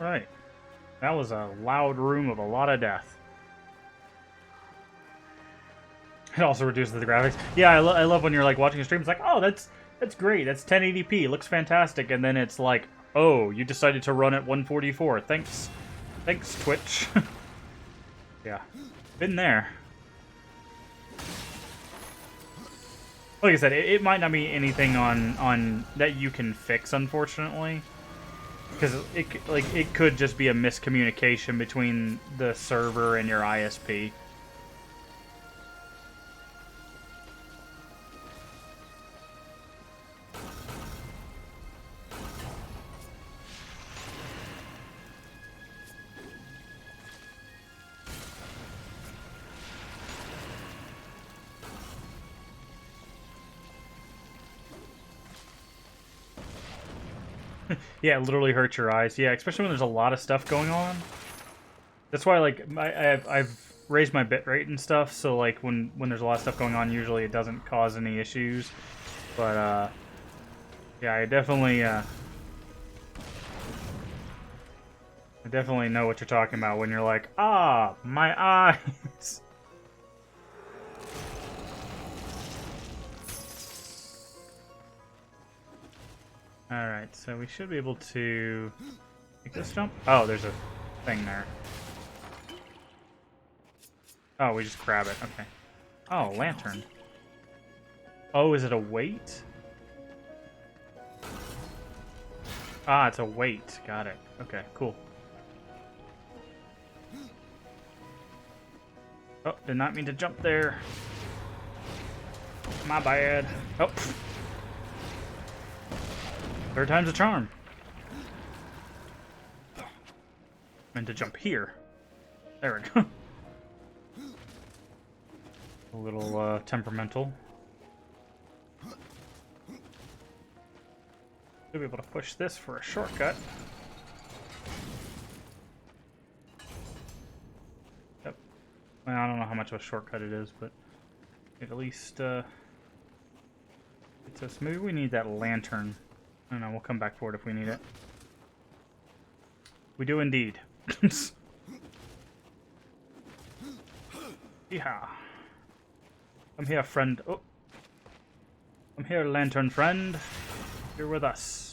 Right. That was a loud room of a lot of death. It also reduces the graphics. Yeah, I love when you're like watching a stream. It's like, oh, that's great. That's 1080p. Looks fantastic. And then it's like, oh, you decided to run at 144. Thanks, Twitch. Yeah, been there. Like I said, it might not be anything on that you can fix, unfortunately, because it could just be a miscommunication between the server and your ISP. Yeah, it literally hurts your eyes. Yeah, especially when there's a lot of stuff going on. That's why, like, I've raised my bitrate and stuff, so, like, when there's a lot of stuff going on, usually it doesn't cause any issues. But, yeah, I definitely know what you're talking about when you're like, ah, my eyes. Alright, so we should be able to make this jump. Oh, there's a thing there. Oh, we just grab it. Okay. Oh, lantern. Oh, is it a weight? Ah, it's a weight. Got it. Okay, cool. Oh, did not mean to jump there. My bad. Oh. Third time's a charm. Meant to jump here. There we go. A little temperamental. Should be able to push this for a shortcut. Yep. Well, I don't know how much of a shortcut it is, but it at least it's us. Maybe we need that lantern. I don't know, we'll come back for it if we need it. We do indeed. Yeah. Come here, friend. Oh. Come here, lantern friend. You're with us.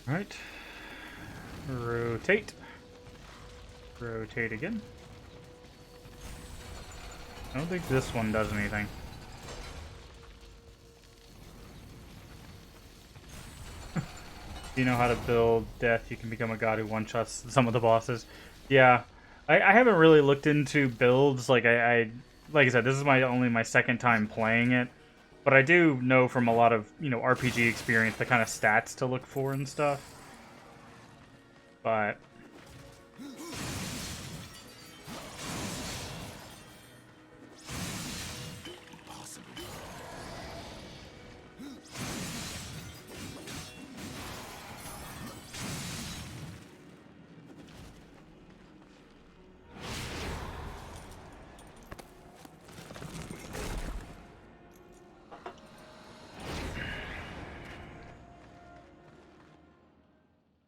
Alright. Rotate. Rotate again. I don't think this one does anything. You know how to build death, you can become a god who one-shots some of the bosses. Yeah. I haven't really looked into builds. Like I said, this is only my second time playing it. But I do know from a lot of, RPG experience the kind of stats to look for and stuff. But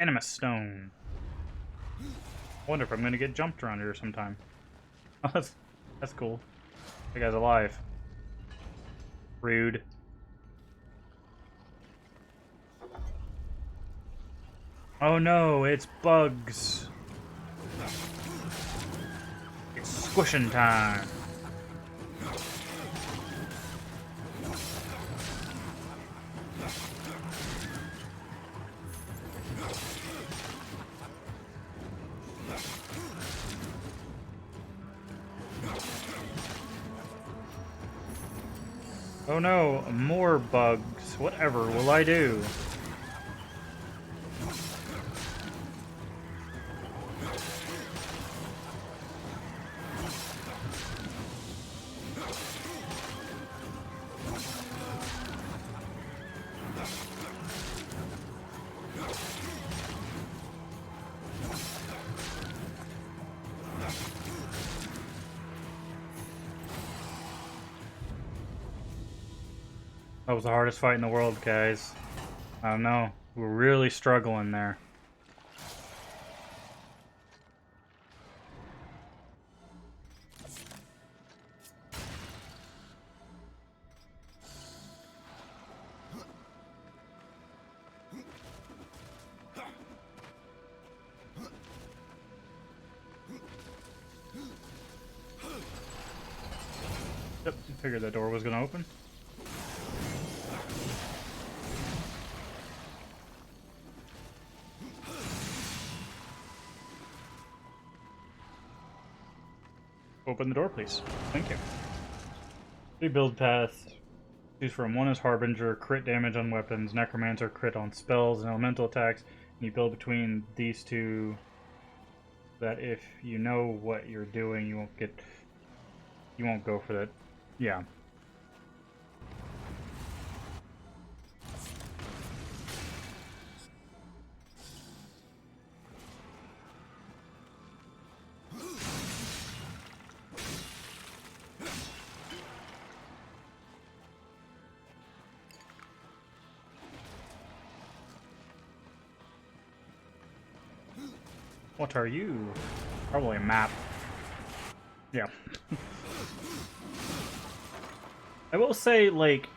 Anima Stone. I wonder if I'm gonna get jumped around here sometime. Oh, that's cool. That guy's alive. Rude. Oh no, it's bugs. It's squishing time. Oh no, more bugs. Whatever will I do? That was the hardest fight in the world, guys. I don't know. We're really struggling there. Yep, figured that door was gonna open. Open the door, please. Thank you. 3 build paths. Choose from. 1 is Harbinger, crit damage on weapons, Necromancer, crit on spells and elemental attacks. And you build between these two. That if you know what you're doing, you won't go for that. Yeah. What are you? Probably a map. Yeah. I will say, like,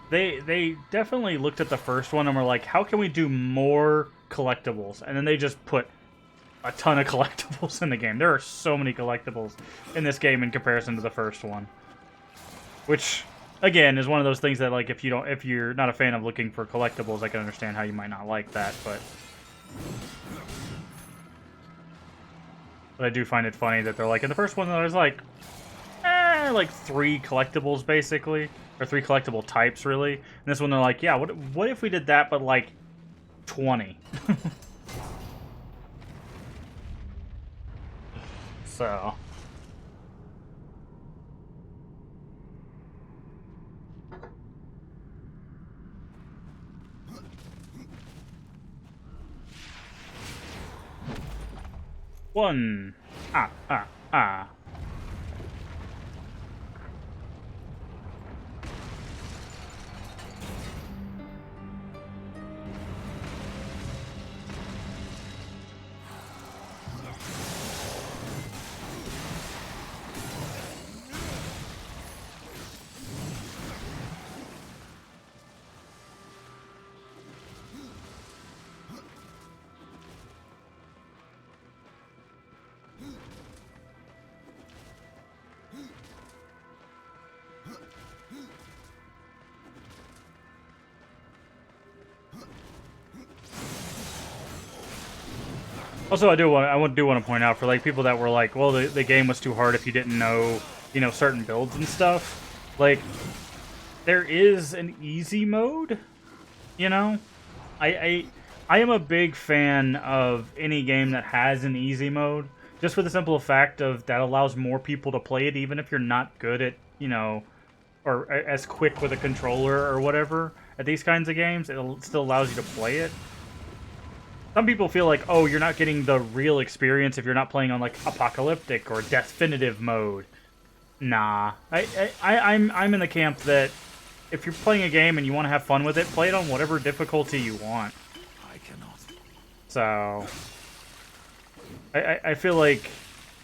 they definitely looked at the first one and were like, how can we do more collectibles? And then they just put a ton of collectibles in the game. There are so many collectibles in this game in comparison to the first one. Which, again, is one of those things that, like, if you're not a fan of looking for collectibles, I can understand how you might not like that, but I do find it funny that they're like, in the first one, there's like 3 collectibles, basically. Or 3 collectible types, really. And this one, they're like, yeah, what if we did that, but like 20? So. One. Ah. Also, I do want to point out for like people that were like, well, the game was too hard if you didn't know, certain builds and stuff. Like, there is an easy mode, I am a big fan of any game that has an easy mode, just for the simple fact of that allows more people to play it, even if you're not good at, or as quick with a controller or whatever at these kinds of games. It still allows you to play it. Some people feel like, oh, you're not getting the real experience if you're not playing on like apocalyptic or definitive mode. Nah, I'm in the camp that if you're playing a game and you want to have fun with it, play it on whatever difficulty you want. I cannot. So, I feel like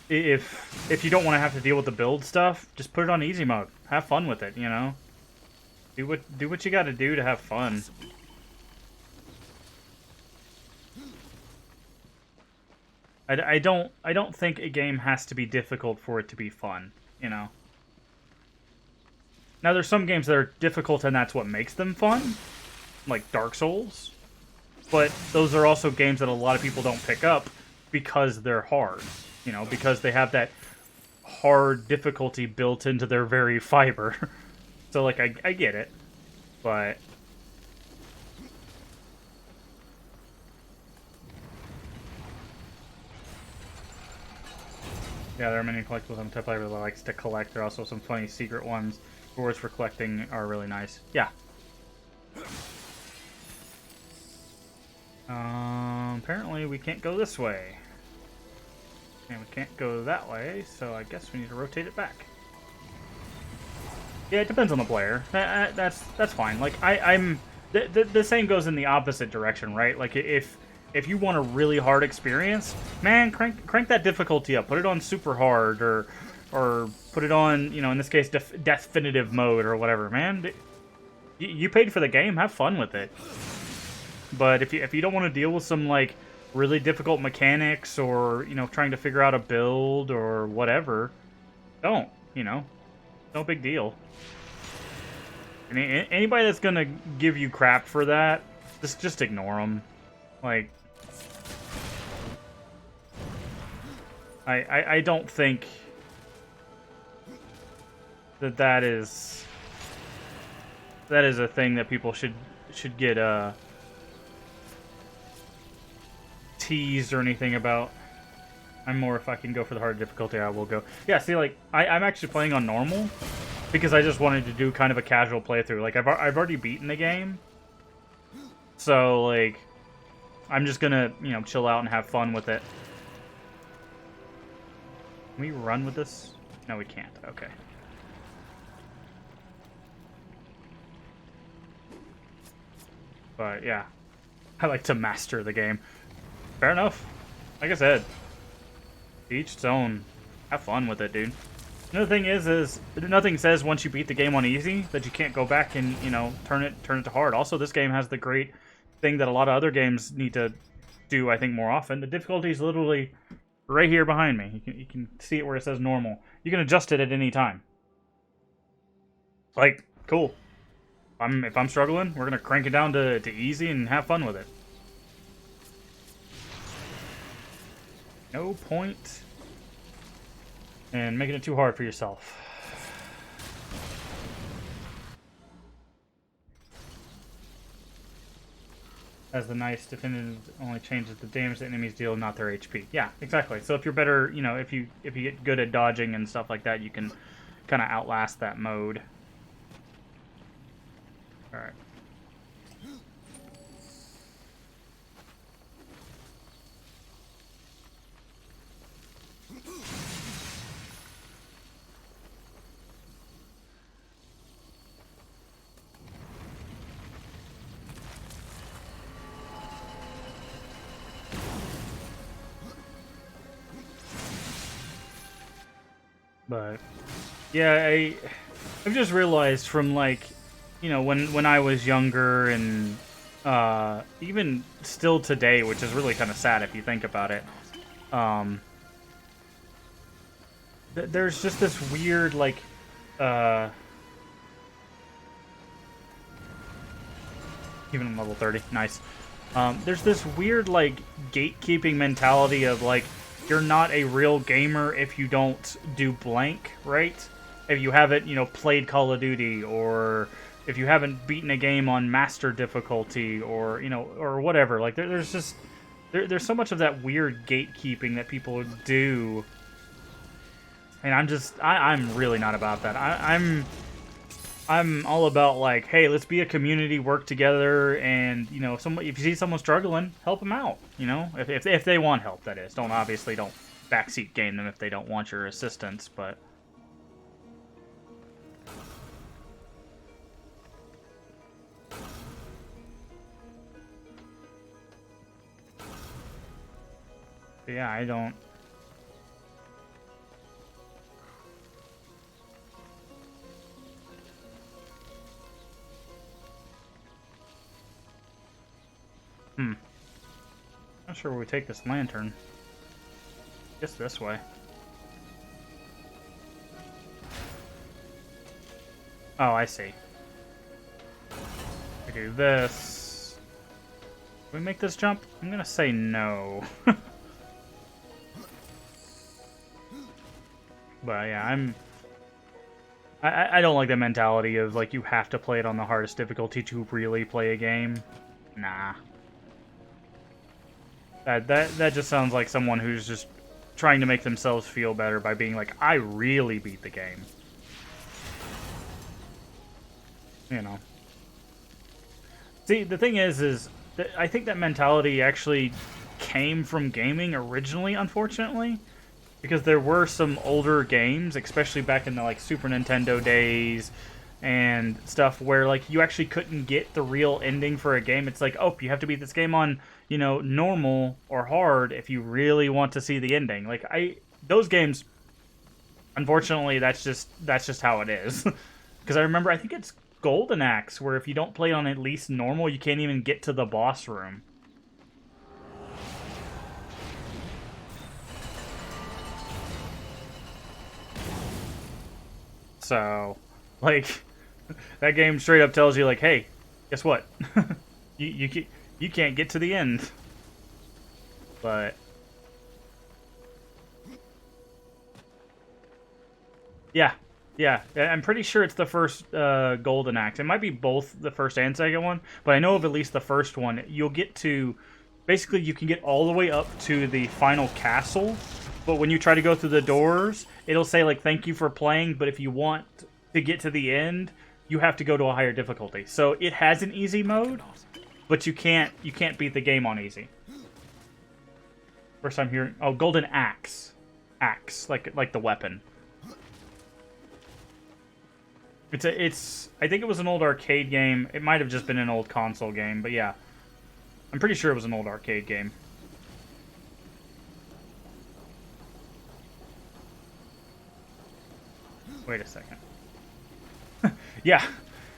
if you don't want to have to deal with the build stuff, just put it on easy mode. Have fun with it, Do what you got to do to have fun. I don't think a game has to be difficult for it to be fun, Now, there's some games that are difficult and that's what makes them fun, like Dark Souls. But those are also games that a lot of people don't pick up because they're hard, because they have that hard difficulty built into their very fiber. So, like, I get it, but... Yeah, there are many collectibles on the type I really likes to collect. There are also some funny secret ones. Rewards for collecting are really nice. Yeah. Apparently we can't go this way. And we can't go that way, so I guess we need to rotate it back. Yeah, it depends on the player. That's fine. Like I'm the same goes in the opposite direction, right? Like if you want a really hard experience, man, crank that difficulty up. Put it on super hard or put it on, in this case, definitive mode or whatever, man. You paid for the game. Have fun with it. But if you don't want to deal with some like really difficult mechanics or trying to figure out a build or whatever, don't. No big deal. And anybody that's gonna give you crap for that, just ignore them. Like, I don't think that is a thing that people should get teased or anything about. I'm more, if I can go for the hard difficulty, I will go. Yeah, see, like, I'm actually playing on normal because I just wanted to do kind of a casual playthrough. Like, I've already beaten the game, so, like, I'm just gonna, chill out and have fun with it. Can we run with this? No, we can't. Okay. But, yeah. I like to master the game. Fair enough. Like I said, each its own. Have fun with it, dude. Another thing is nothing says once you beat the game on easy that you can't go back and, turn it to hard. Also, this game has the great thing that a lot of other games need to do, I think, more often. The difficulty is literally right here behind me. You can see it where it says normal. You can adjust it at any time. Like, cool. If I'm struggling, we're gonna crank it down to easy and have fun with it. No point in making it too hard for yourself. As the nice definitive only changes the damage the enemies deal, not their HP. Yeah, exactly. So if you're better, if you get good at dodging and stuff like that, you can kind of outlast that mode. All right. But yeah, I've just realized from like, when I was younger and even still today, which is really kind of sad if you think about it. There's just this weird like even on level 30, nice. There's this weird like gatekeeping mentality of like, you're not a real gamer if you don't do blank, right? If you haven't, played Call of Duty, or if you haven't beaten a game on master difficulty, or, or whatever. Like, there's just... There's so much of that weird gatekeeping that people do. And I'm really not about that. I'm all about, like, hey, let's be a community, work together, and, if you see someone struggling, help them out, if they want help, that is. Don't backseat game them if they don't want your assistance, but... But yeah, I don't... Not sure where we take this lantern. Guess this way. Oh, I see. We do this. Can we make this jump? I'm gonna say no. But yeah, I don't like the mentality of like you have to play it on the hardest difficulty to really play a game. Nah. That just sounds like someone who's just trying to make themselves feel better by being like, I really beat the game. See, the thing is that I think that mentality actually came from gaming originally, unfortunately. Because there were some older games, especially back in the like Super Nintendo days, and stuff where like you actually couldn't get the real ending for a game. It's like, oh, you have to beat this game on, you know, normal or hard if you really want to see the ending. Like those games, unfortunately, that's just how it is. Because I remember, I think it's Golden Axe, where if you don't play on at least normal, you can't even get to the boss room. So, like, that game straight up tells you, like, hey, guess what? you can't get to the end. But yeah, I'm pretty sure it's the first Golden Axe. It might be both the first and second one, but I know of at least the first one. You'll get to, basically, you can get all the way up to the final castle, but when you try to go through the doors, it'll say, like, thank you for playing, but if you want to get to the end, you have to go to a higher difficulty. So it has an easy mode, but you can't beat the game on easy. First time hearing, oh, Golden Axe. Axe, like the weapon. It's I think it was an old arcade game. It might have just been an old console game, but yeah. I'm pretty sure it was an old arcade game. Wait a second. Yeah.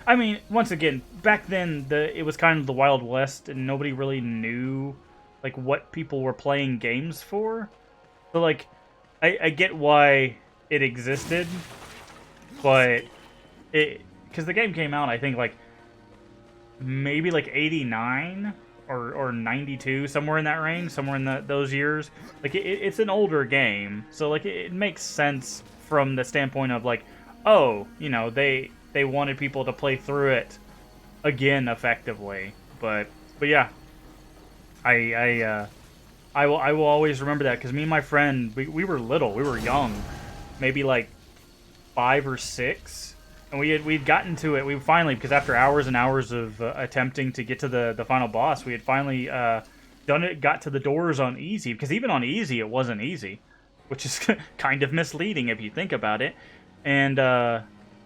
I mean, once again, back then it was kind of the Wild West and nobody really knew like what people were playing games for. So like I get why it existed, but because the game came out, I think, like, maybe, like, 89 or 92, somewhere in that range, somewhere in those years. Like, it's an older game, so, like, it makes sense from the standpoint of, like, oh, you know, they wanted people to play through it again effectively. But yeah, I will always remember that, because me and my friend, we were little, we were young, maybe, like, 5 or 6. And we'd gotten to it. We finally, because after hours and hours of attempting to get to the final boss, we had finally done it. Got to the doors on easy, because even on easy, it wasn't easy, which is kind of misleading if you think about it. And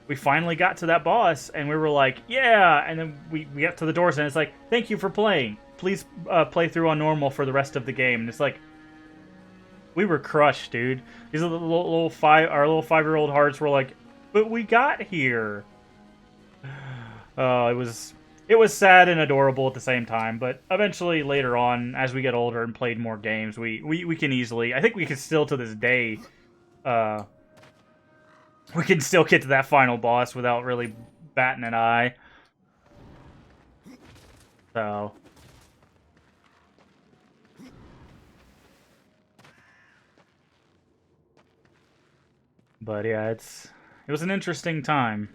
we finally got to that boss, and we were like, yeah. And then we got to the doors, and it's like, thank you for playing. Please play through on normal for the rest of the game. And it's like, we were crushed, dude. These are the little 5-year-old hearts were like, but we got here. It was sad and adorable at the same time. But eventually, later on, as we get older and played more games, we can easily. I think we can still, to this day, we can still get to that final boss without really batting an eye. So. But yeah, it was an interesting time.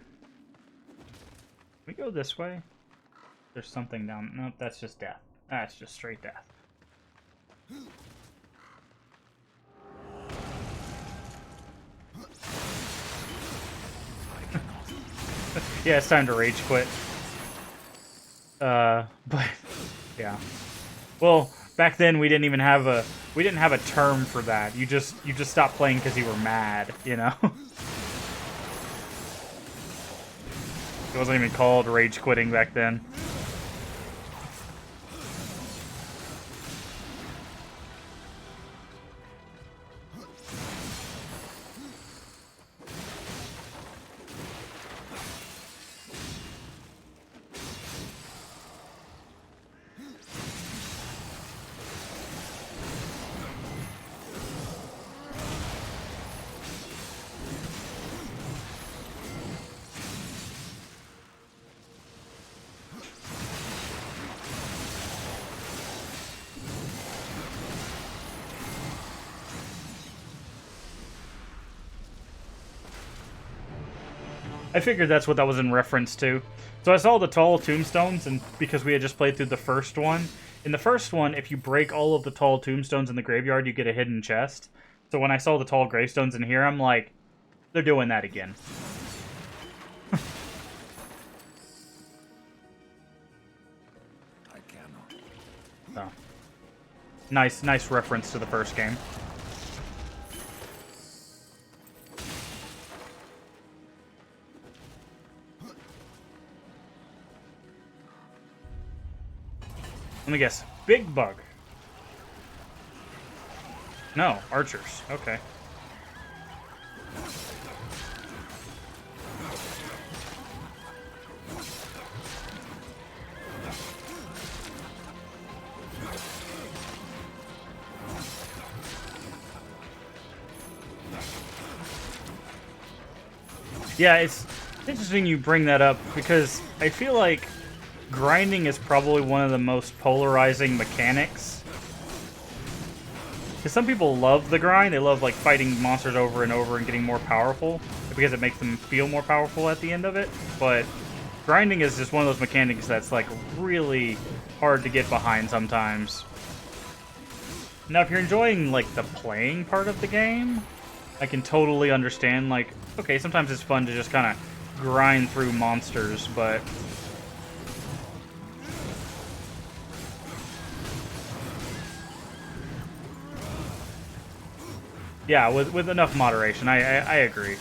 Can we go this way? There's something down. Nope, that's just death. That's just straight death. Yeah, it's time to rage quit. But yeah. Well, back then we didn't have a term for that. You just stopped playing because you were mad, you know? It wasn't even called rage quitting back then. I figured that's what that was in reference to. So I saw the tall tombstones, and because we had just played through the first one. In the first one, if you break all of the tall tombstones in the graveyard, you get a hidden chest. So when I saw the tall gravestones in here, I'm like, they're doing that again. I cannot. So, nice reference to the first game. Let me guess. Big bug. No, archers. Okay. Yeah, it's interesting you bring that up because I feel like grinding is probably one of the most polarizing mechanics. Because some people love the grind, they love like fighting monsters over and over and getting more powerful because it makes them feel more powerful at the end of it. But grinding is just one of those mechanics that's like really hard to get behind sometimes. Now, if you're enjoying like the playing part of the game, I can totally understand, like, okay, sometimes it's fun to just kind of grind through monsters, but... yeah, with enough moderation, I agree.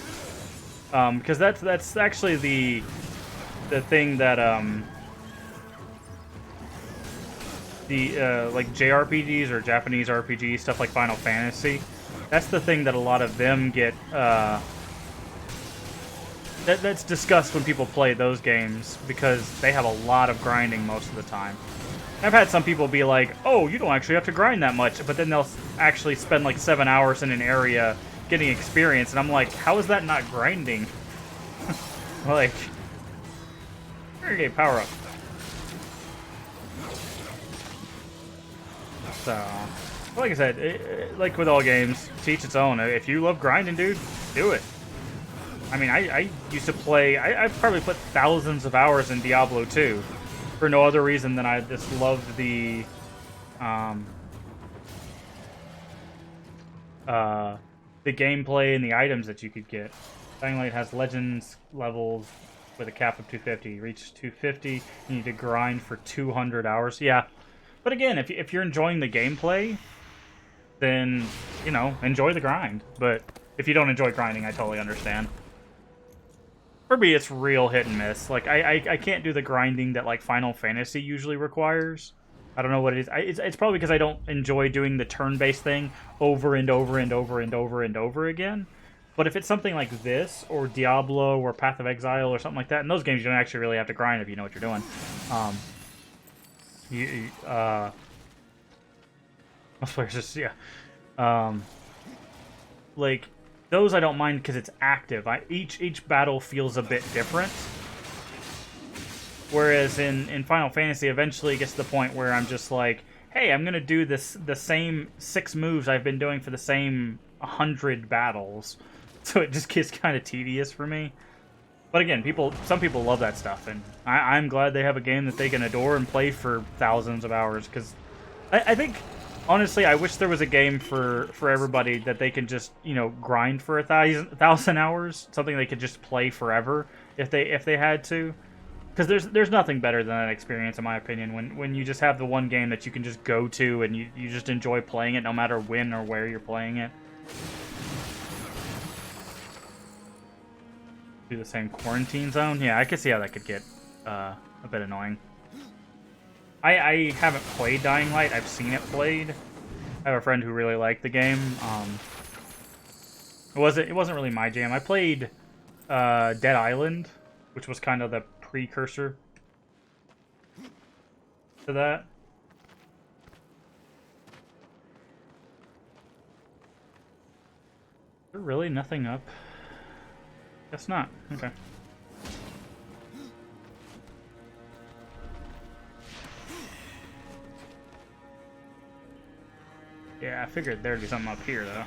Because that's actually the thing that, like JRPGs or Japanese RPGs, stuff like Final Fantasy, that's the thing that a lot of them get, that's discussed when people play those games, because they have a lot of grinding most of the time. I've had some people be like, oh, you don't actually have to grind that much, but then they'll actually spend like 7 hours in an area getting experience, and I'm like, how is that not grinding? Like, okay, power up. So, like I said, like with all games, to each its own. If you love grinding, dude, do it. I mean, I used to play, I've probably put thousands of hours in Diablo 2 for no other reason than I just loved the gameplay and the items that you could get. Dying Light has Legends levels with a cap of 250. Reach 250, you need to grind for 200 hours. Yeah. But again, if you're enjoying the gameplay, then, you know, enjoy the grind. But if you don't enjoy grinding, I totally understand. For me, it's real hit and miss. Like, I can't do the grinding that, like, Final Fantasy usually requires. I don't know what it is. It's probably because I don't enjoy doing the turn-based thing over and over and over and over and over again. But if it's something like this, or Diablo, or Path of Exile, or something like that, in those games you don't actually really have to grind if you know what you're doing. Most players just, yeah. Like, those I don't mind because it's active. Each battle feels a bit different. Whereas in Final Fantasy, eventually it gets to the point where I'm just like, hey, I'm going to do the same 6 moves I've been doing for the same 100 battles. So it just gets kind of tedious for me. But again, some people love that stuff, and I'm glad they have a game that they can adore and play for thousands of hours, because I think, honestly, I wish there was a game for everybody that they can just, you know, grind for 1,000 hours, something they could just play forever if they had to. Because there's nothing better than that experience, in my opinion, when you just have the one game that you can just go to and you just enjoy playing it no matter when or where you're playing it. Do the same quarantine zone? Yeah, I could see how that could get a bit annoying. I haven't played Dying Light. I've seen it played. I have a friend who really liked the game. It wasn't really my jam. I played Dead Island, which was kind of the precursor to that. Is there really nothing up? Guess not. Okay. Yeah, I figured there'd be something up here, though.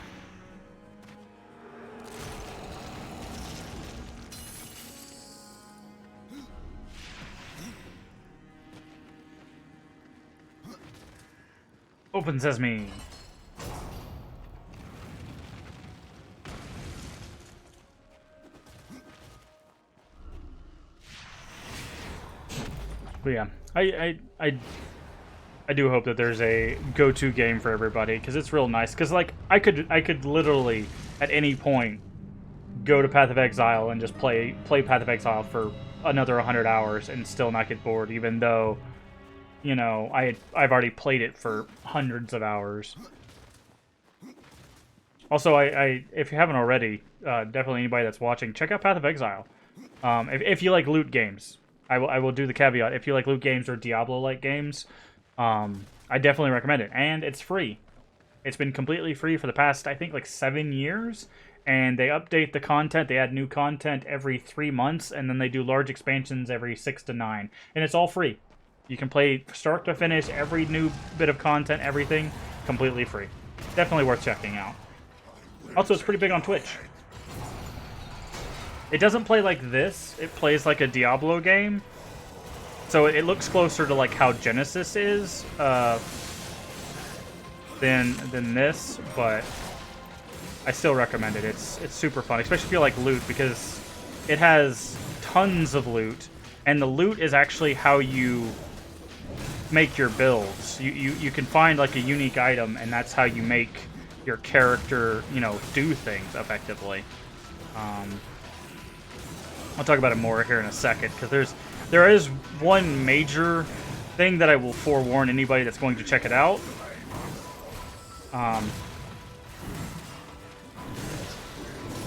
Open sesame. But yeah, I do hope that there's a go-to game for everybody, because it's real nice. Because like I could literally at any point go to Path of Exile and just play Path of Exile for another 100 hours and still not get bored, even though, you know, I've already played it for hundreds of hours. Also, if you haven't already, definitely anybody that's watching, check out Path of Exile. If you like loot games, I will do the caveat. If you like loot games or Diablo-like games, I definitely recommend it. And it's free. It's been completely free for the past, I think, like 7 years. And they update the content. They add new content every 3 months. And then they do large expansions every 6 to 9. And it's all free. You can play start to finish, every new bit of content, everything, completely free. Definitely worth checking out. Also, it's pretty big on Twitch. It doesn't play like this. It plays like a Diablo game. So it looks closer to like how Genesis is than this, but I still recommend it. It's super fun, especially if you like loot, because it has tons of loot, and the loot is actually how you make your builds. You can find like a unique item, and that's how you make your character, you know, do things effectively. I'll talk about it more here in a second, because there is one major thing that I will forewarn anybody that's going to check it out.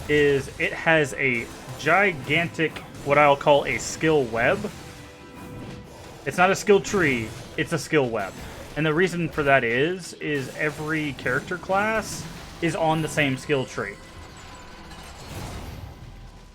Is it has a gigantic, what I'll call a skill web. It's not a skill tree, it's a skill web. And the reason for that is every character class is on the same skill tree.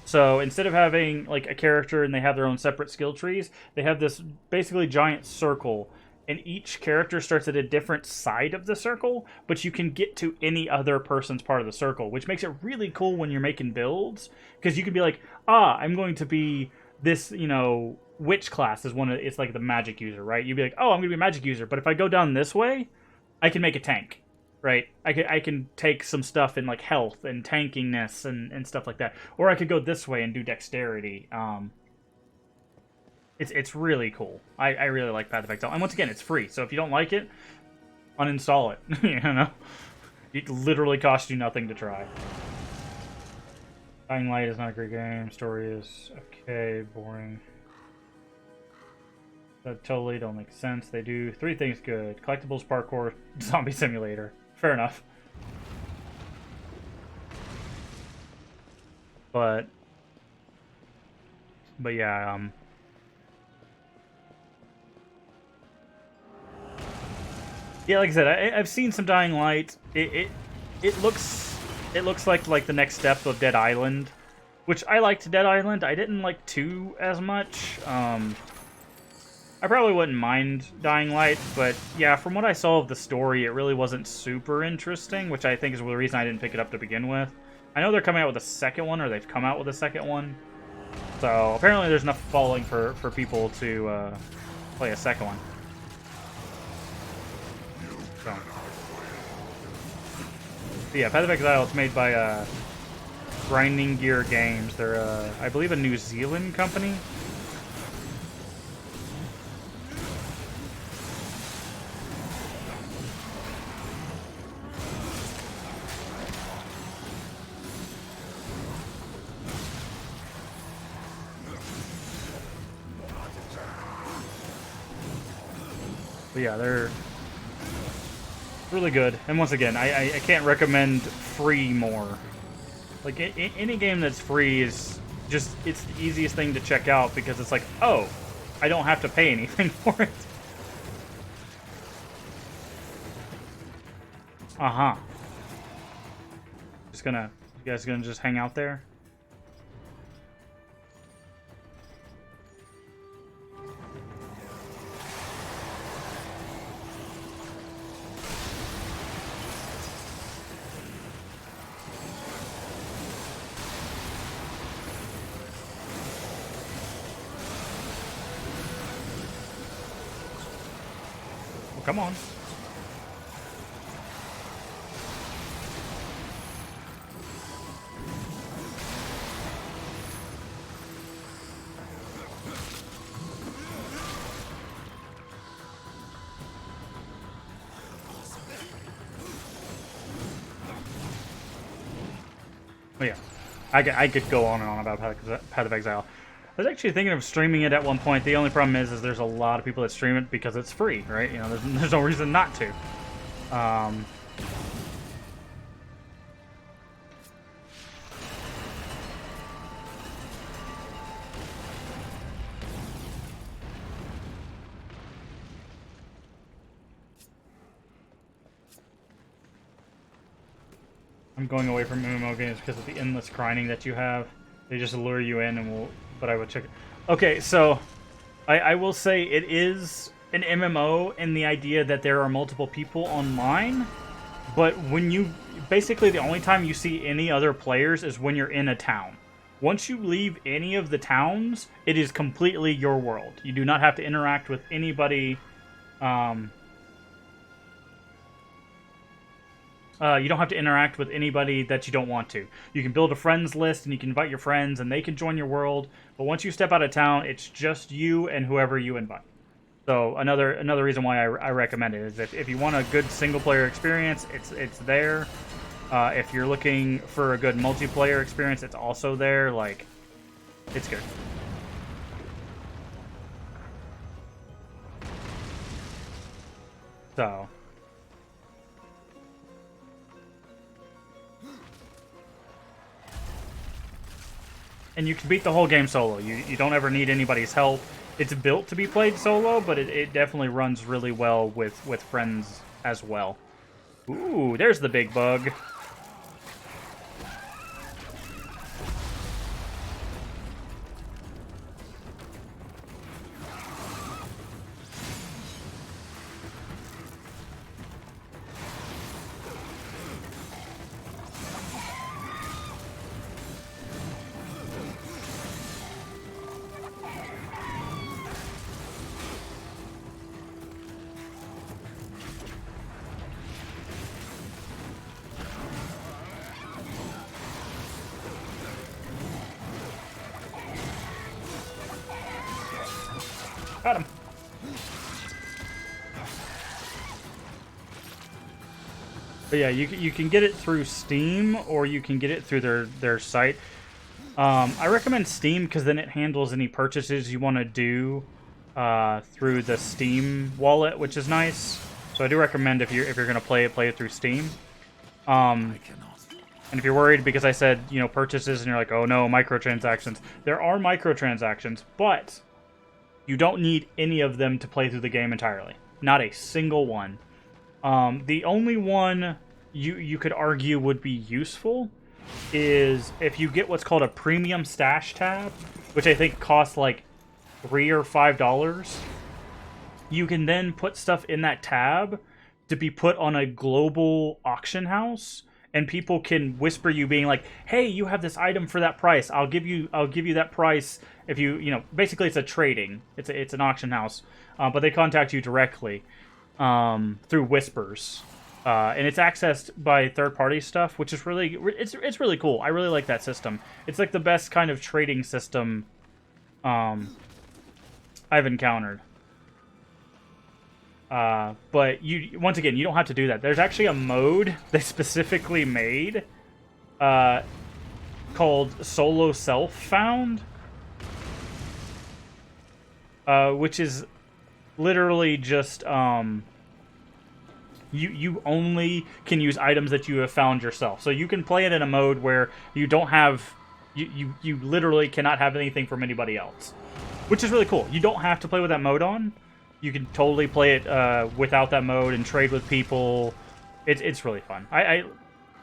So instead of having like a character and they have their own separate skill trees, they have this basically giant circle, and each character starts at a different side of the circle, but you can get to any other person's part of the circle, which makes it really cool when you're making builds, because you can be like, I'm going to be this, you know, witch class is it's like the magic user, right? You'd be like, I'm going to be a magic user, but if I go down this way, I can make a tank. Right, I can take some stuff in like health and tankiness and stuff like that, or I could go this way and do dexterity. It's really cool. I really like Path of Exile, and once again, it's free. So if you don't like it, uninstall it. You know, it literally costs you nothing to try. Dying Light is not a great game. Story is okay, boring. That totally don't make sense. They do 3 things good: collectibles, parkour, zombie simulator. Fair enough. But yeah, yeah, like I said, I've seen some Dying Light. It looks like the next step of Dead Island, which I liked Dead Island. I didn't like 2 as much. I probably wouldn't mind Dying Light, but yeah, from what I saw of the story, it really wasn't super interesting, which I think is the reason I didn't pick it up to begin with. I know they're coming out with a second one, or they've come out with a second one. So apparently there's enough following for people to play a second one. So yeah, Path of Exile, it's made by Grinding Gear Games. They're, I believe, a New Zealand company. But yeah, they're really good. And once again, I can't recommend free more. Like, any game that's free is just, it's the easiest thing to check out, because it's like, oh, I don't have to pay anything for it. You guys gonna just hang out there? Come on. Oh yeah, I could go on and on about Path of Exile. was actually thinking of streaming it at one point. The only problem is there's a lot of people that stream it because it's free, right? You know, there's no reason not to. I'm going away from MMO games because of the endless grinding that you have. They just lure you in, and but I would check it. Okay, so I will say it is an MMO in the idea that there are multiple people online, but when you basically the only time you see any other players is when you're in a town. Once you leave any of the towns, it is completely your world. You do not have to interact with anybody. You don't have to interact with anybody that you don't want to. You can build a friends list, and you can invite your friends, and they can join your world. But once you step out of town, it's just you and whoever you invite. So another reason why I recommend it is if you want a good single-player experience, it's there. If you're looking for a good multiplayer experience, it's also there. Like, it's good. So... And you can beat the whole game solo. You don't ever need anybody's help. It's built to be played solo, but it definitely runs really well with friends as well. Ooh, there's the big bug. Got him. But yeah, you can get it through Steam, or you can get it through their site. I recommend Steam because then it handles any purchases you want to do through the Steam wallet, which is nice. So I do recommend if you're gonna play it through Steam. And if you're worried because I said purchases and you're like, oh no, microtransactions, there are microtransactions, but you don't need any of them to play through the game entirely. Not a single one. The only one you could argue would be useful is if you get what's called a premium stash tab, which I think costs like $3 or $5. You can then put stuff in that tab to be put on a global auction house, and people can whisper you being like, hey, you have this item for that price. I'll give you that price if basically it's a trading. It's an auction house. But they contact you directly through whispers. And it's accessed by third-party stuff, which is it's really cool. I really like that system. It's like the best kind of trading system I've encountered. But once again, you don't have to do that. There's actually a mode they specifically made called Solo Self-Found, which is literally just you only can use items that you have found yourself. So you can play it in a mode where you don't have you literally cannot have anything from anybody else, which is really cool. You don't have to play with that mode on. You can totally play it without that mode and trade with people. It's really fun. I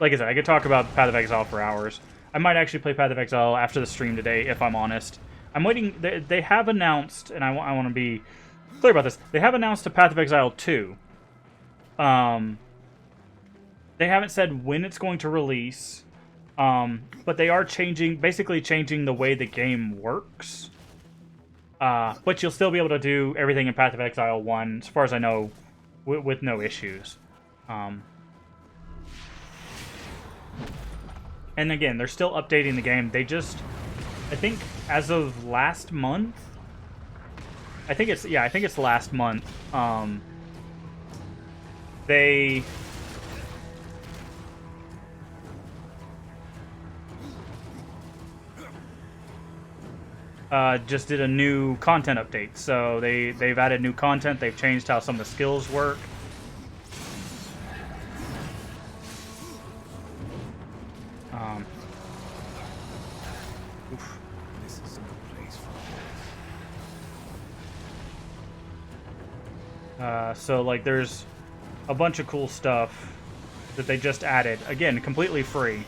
like I said, I could talk about Path of Exile for hours. I might actually play Path of Exile after the stream today, if I'm honest. I'm waiting. They have announced, and I want to be clear about this. They have announced a Path of Exile 2. They haven't said when it's going to release, but they are basically changing the way the game works. But you'll still be able to do everything in Path of Exile 1, as far as I know, with no issues. And again, they're still updating the game. They just, I think, as of last month, I think it's last month, they just did a new content update. So they've added new content. They've changed how some of the skills work. Oof. This is a good place for So like there's a bunch of cool stuff that they just added. Again, completely free.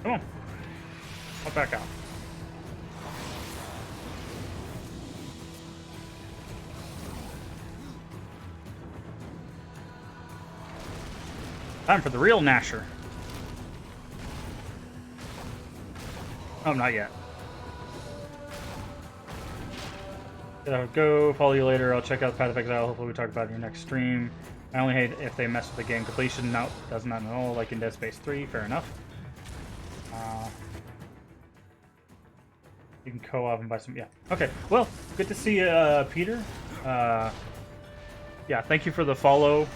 Come on. Hop back out. Time for the real Nasher. Oh, not yet. Go, follow you later. I'll check out Path of Exile. Hopefully we talk about it in your next stream. I only hate if they mess with the game completion. No, does not at all, like in Dead Space 3. Fair enough. You can co-op and buy some... Yeah. Okay. Well, good to see you, Peter. Yeah, thank you for the follow.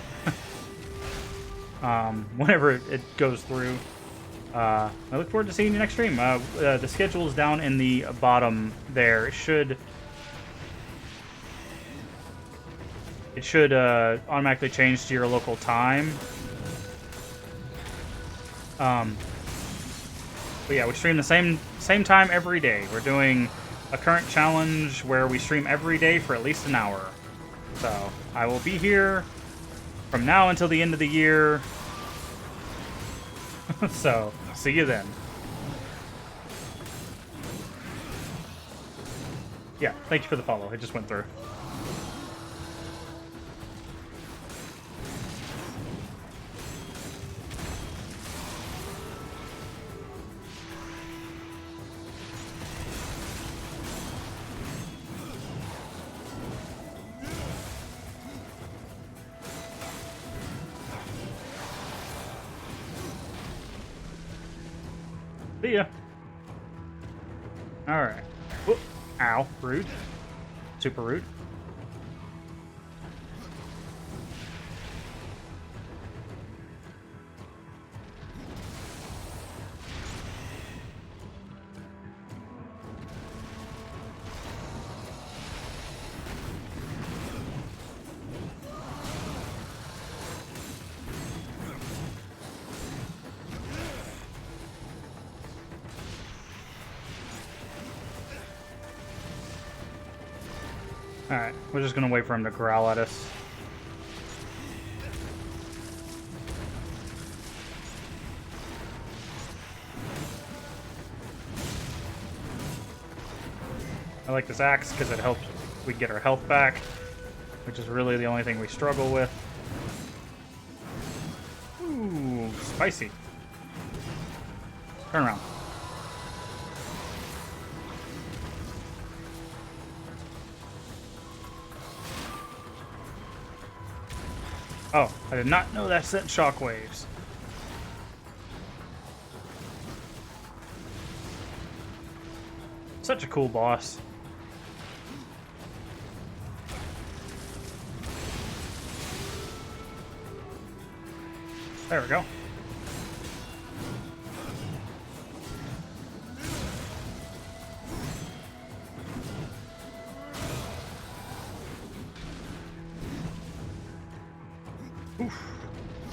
Whenever it goes through. I look forward to seeing you next stream. The schedule is down in the bottom there. It should automatically change to your local time. But yeah, we stream the same time every day. We're doing a current challenge where we stream every day for at least an hour. So I will be here from now until the end of the year. So see you then. Yeah, thank you for the follow. It just went through. See ya. Alright. Ow. Rude. Super rude. Alright, we're just gonna wait for him to growl at us. I like this axe because it helps we get our health back, which is really the only thing we struggle with. Ooh, spicy. Turn around. Oh, I did not know that sent shockwaves. Such a cool boss. There we go.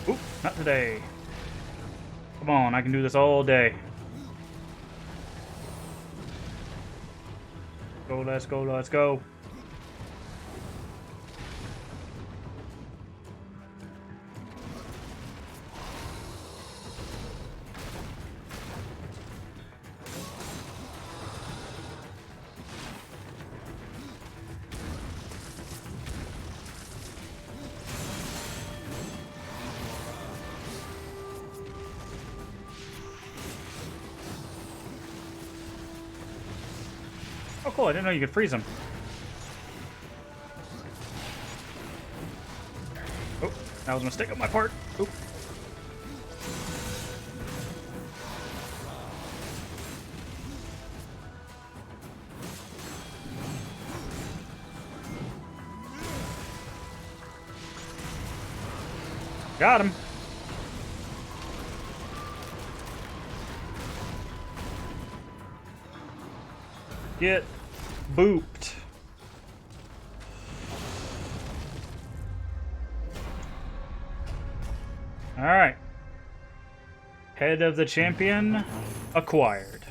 Oof, not today. Come on, I can do this all day. Go, let's go, let's go. Oh, cool. I didn't know you could freeze them. Oh, that was a mistake on my part. Oop. Got him. Get booped. Alright. Head of the champion acquired.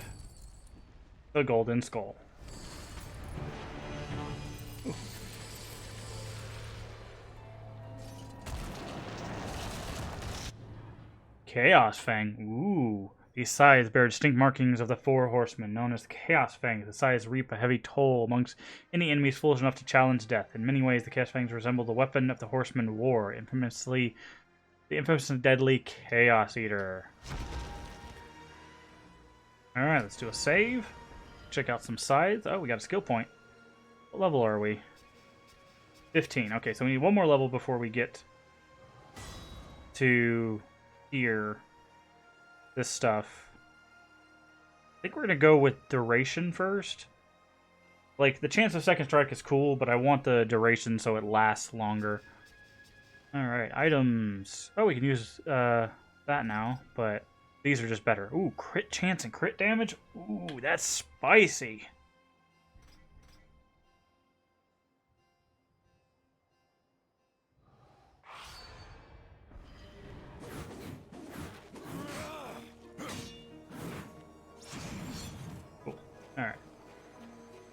The golden skull. Ooh. Chaos Fang. Ooh. These scythes bear distinct markings of the four horsemen, known as the Chaos Fangs. The scythes reap a heavy toll amongst any enemies foolish enough to challenge death. In many ways, the Chaos Fangs resemble the weapon of the Horseman War, the infamous and deadly Chaos Eater. Alright, let's do a save. Check out some scythes. Oh, we got a skill point. What level are we? 15. Okay, so we need one more level before we get to here. This stuff. I think we're going to go with duration first. Like, the chance of second strike is cool, but I want the duration so it lasts longer. Alright, items. Oh, we can use that now, but these are just better. Ooh, crit chance and crit damage? Ooh, that's spicy. Alright.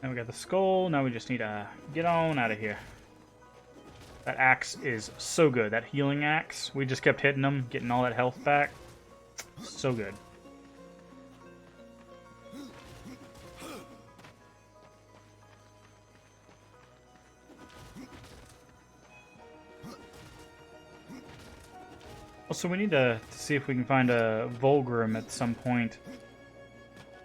Now we got the skull. Now we just need to get on out of here. That axe is so good. That healing axe. We just kept hitting them, getting all that health back. So good. Also, we need to see if we can find a Volgrim at some point.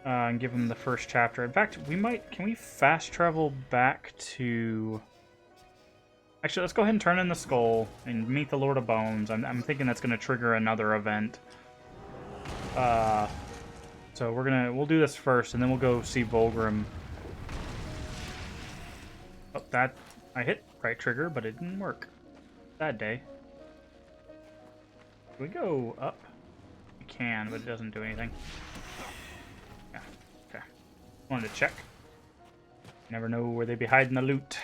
And give him the first chapter. In fact, we might... Can we fast travel back to... Actually, let's go ahead and turn in the skull and meet the Lord of Bones. I'm thinking that's going to trigger another event. So we'll do this first, and then we'll go see Volgrim. Oh, that... I hit right trigger, but it didn't work. Bad day. Can we go up? We can, but it doesn't do anything. Wanted to check. Never know where they'd be hiding the loot.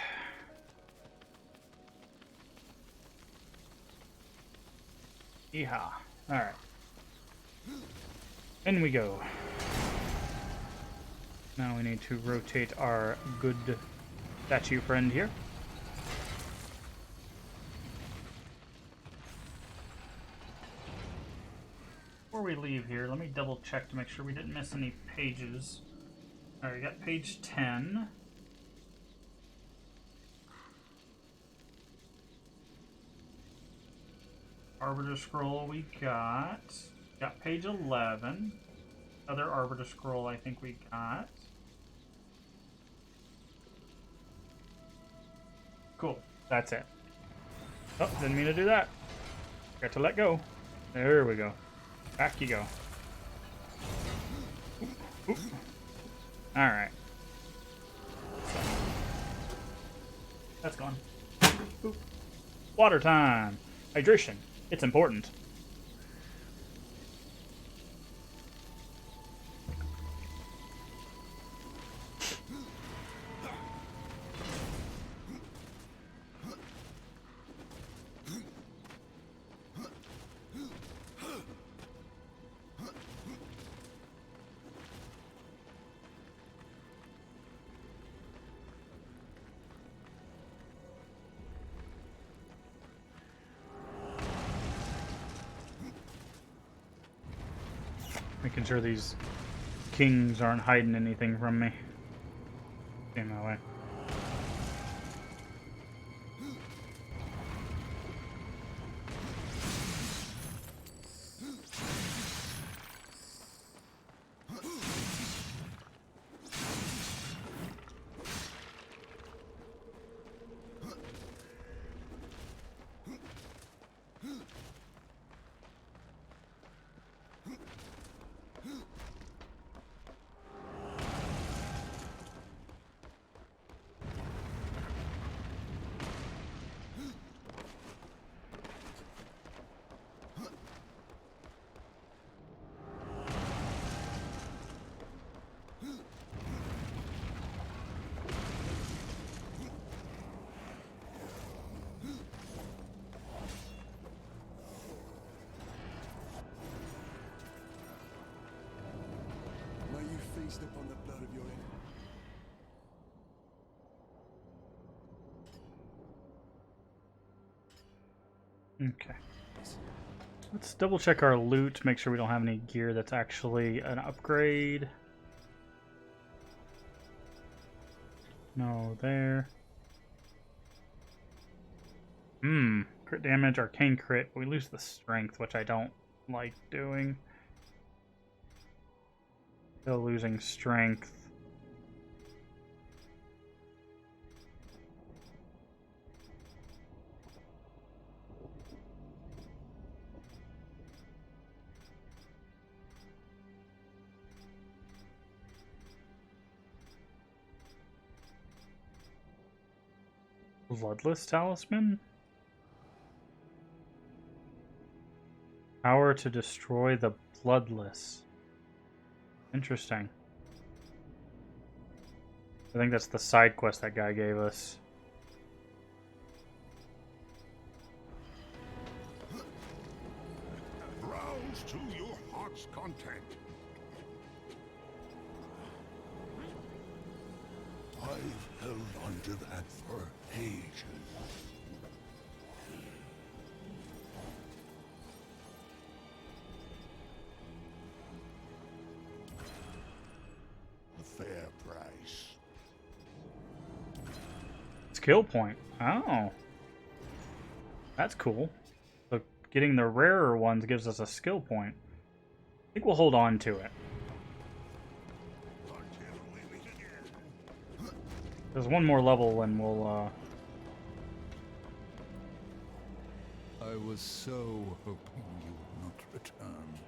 Yeehaw. Alright. In we go. Now we need to rotate our good statue friend here. Before we leave here, let me double check to make sure we didn't miss any pages. Alright, we got page 10. Arbiter Scroll we got. Got page 11. Other Arbiter Scroll I think we got. Cool. That's it. Oh, didn't mean to do that. Got to let go. There we go. Back you go. Oop, oop. Alright. That's gone. Boop. Water time! Hydration. It's important. Making sure these kings aren't hiding anything from me. Stay my way. Okay. Let's double check our loot, make sure we don't have any gear that's actually an upgrade. No, there. Crit damage, arcane crit. We lose the strength, which I don't like doing. Still losing strength. Bloodless Talisman? Power to destroy the Bloodless. Interesting. I think that's the side quest that guy gave us. Browse to your heart's content. I've held onto that for ages. A fair price. Skill point. Oh. That's cool. So getting the rarer ones gives us a skill point. I think we'll hold on to it. There's one more level and we'll, I was so hoping you would not return.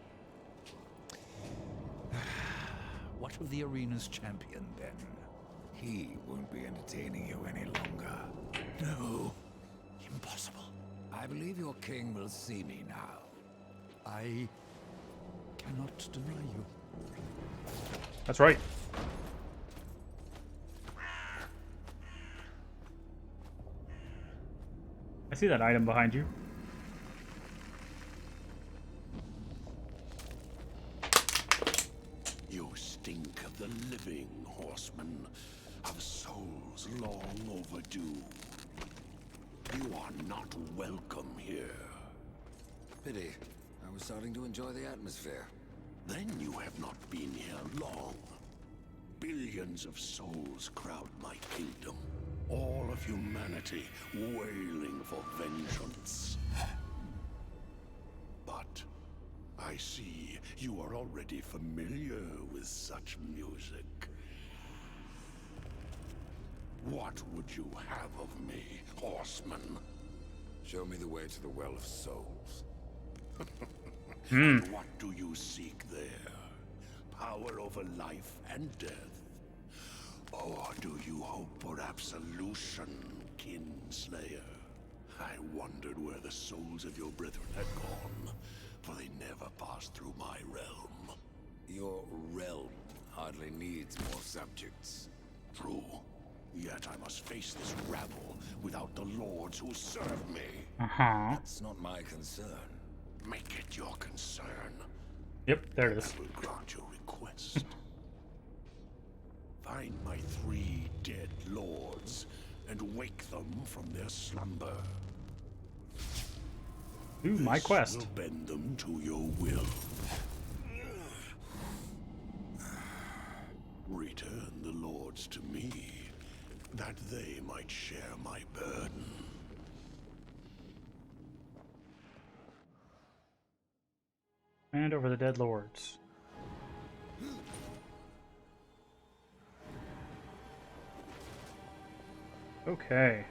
What of the arena's champion, then? He won't be entertaining you any longer. No. Impossible. I believe your king will see me now. I cannot deny you. That's right. I see that item behind you. You stink of the living, horseman, of souls long overdue. You are not welcome here. Pity. I was starting to enjoy the atmosphere. Then you have not been here long. Billions of souls crowd my kingdom. All of humanity wailing for vengeance. But I see you are already familiar with such music. What would you have of me, horseman? Show me the way to the Well of Souls. And what do you seek there? Power over life and death? Or do you hope for absolution, Kinslayer? I wondered where the souls of your brethren had gone, for they never passed through my realm. Your realm hardly needs more subjects. True. Yet I must face this rabble without the lords who serve me. Uh-huh. That's not my concern. Make it your concern. Yep, there it is. I will grant your request. Find my 3 dead lords and wake them from their slumber. Ooh, my This quest. will bend them to your will. Return the lords to me, that they might share my burden. Hand over the dead lords. Okay.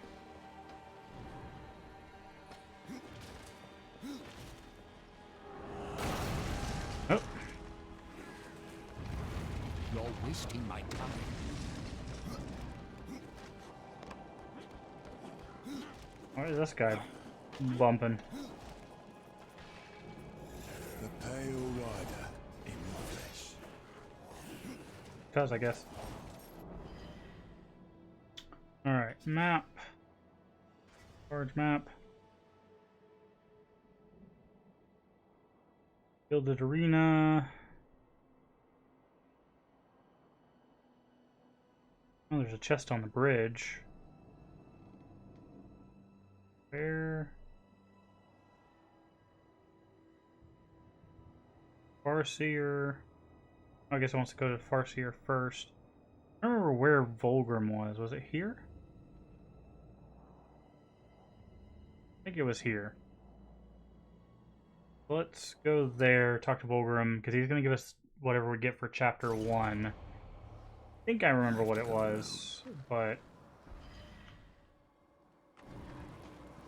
Oh, You're wasting my time. why is this guy bumping? The Pale Rider in the flesh. Because, I guess. Alright, map. Large map. Gilded Arena. Oh, there's a chest on the bridge. Where? Farseer. I guess I want to go to Farseer first. I don't remember where Volgrim was. Was it here? I think it was here. Let's go there, talk to Volgrim, because he's going to give us whatever we get for Chapter 1. I think I remember what it was, but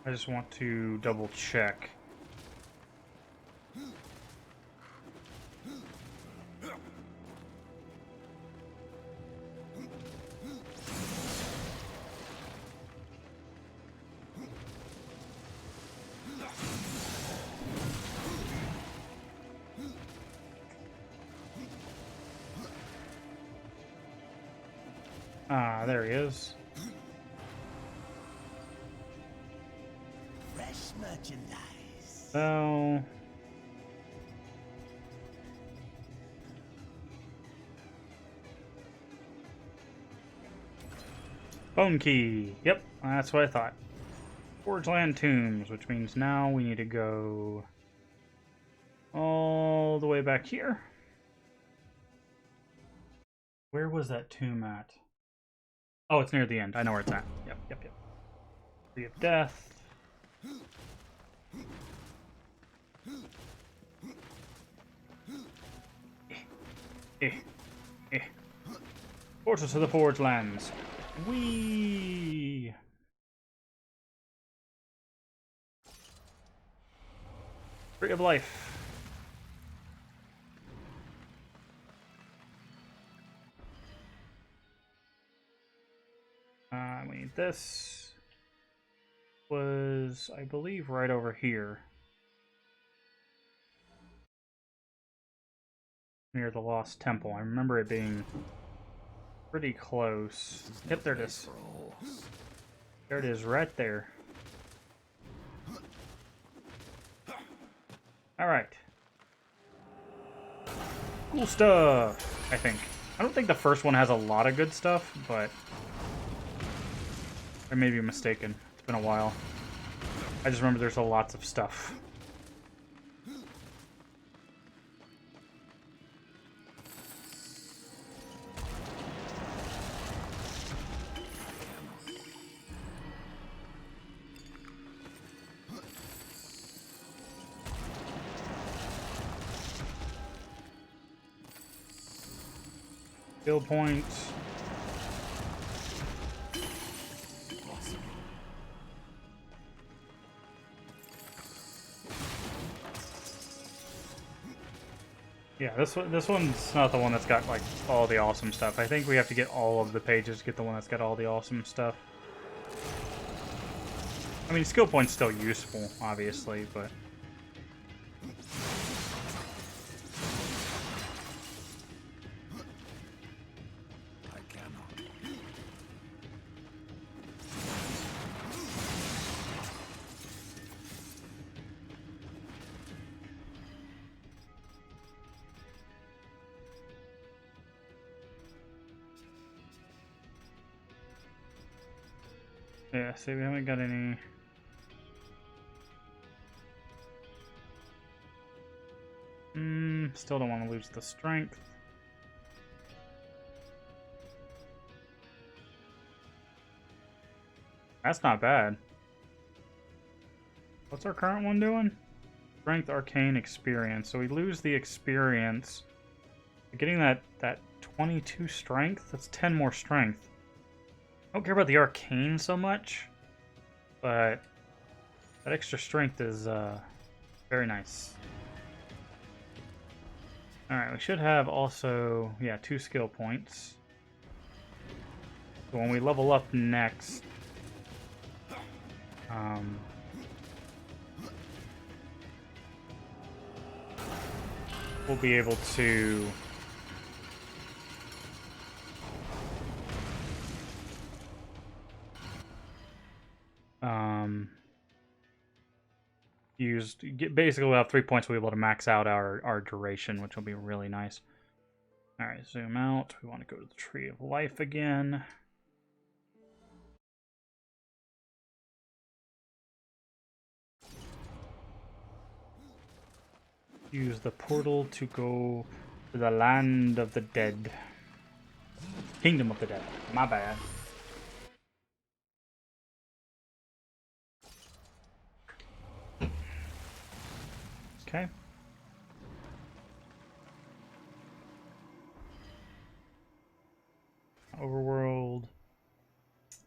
I just want to double check. Ah, there he is. Fresh merchandise. So... Bone key. Yep, that's what I thought. Forgeland Tombs, which means now we need to go all the way back here. Where was that tomb at? Oh, it's near the end. I know where it's at. Yep. Tree of Death. Fortress of the Forge Lands. Whee! Tree of Life. We need this. Was, I believe, right over here. Near the Lost Temple. I remember it being pretty close. Yep, there it is. There it is, right there. Alright. Cool stuff, I think. I don't think the first one has a lot of good stuff, but I may be mistaken. It's been a while. I just remember there's lots of stuff. Skill points. Yeah, this one's not the one that's got like all the awesome stuff. I think we have to get all of the pages to get the one that's got all the awesome stuff. I mean, skill points still useful, obviously, but yeah, see, we haven't got any. Still don't want to lose the strength. That's not bad. What's our current one doing? Strength, Arcane, Experience. So we lose the Experience. Getting that 22 strength? That's 10 more strength. I don't care about the Arcane so much, but that extra strength is very nice. Alright, we should have also, yeah, 2 skill points. So when we level up next, we'll be able to basically we'll have 3 points, we'll be able to max out our duration, which will be really nice. Alright, zoom out. We want to go to the Tree of Life again. use the portal to go to the land of the dead. Kingdom of the dead. My bad. Okay. Overworld.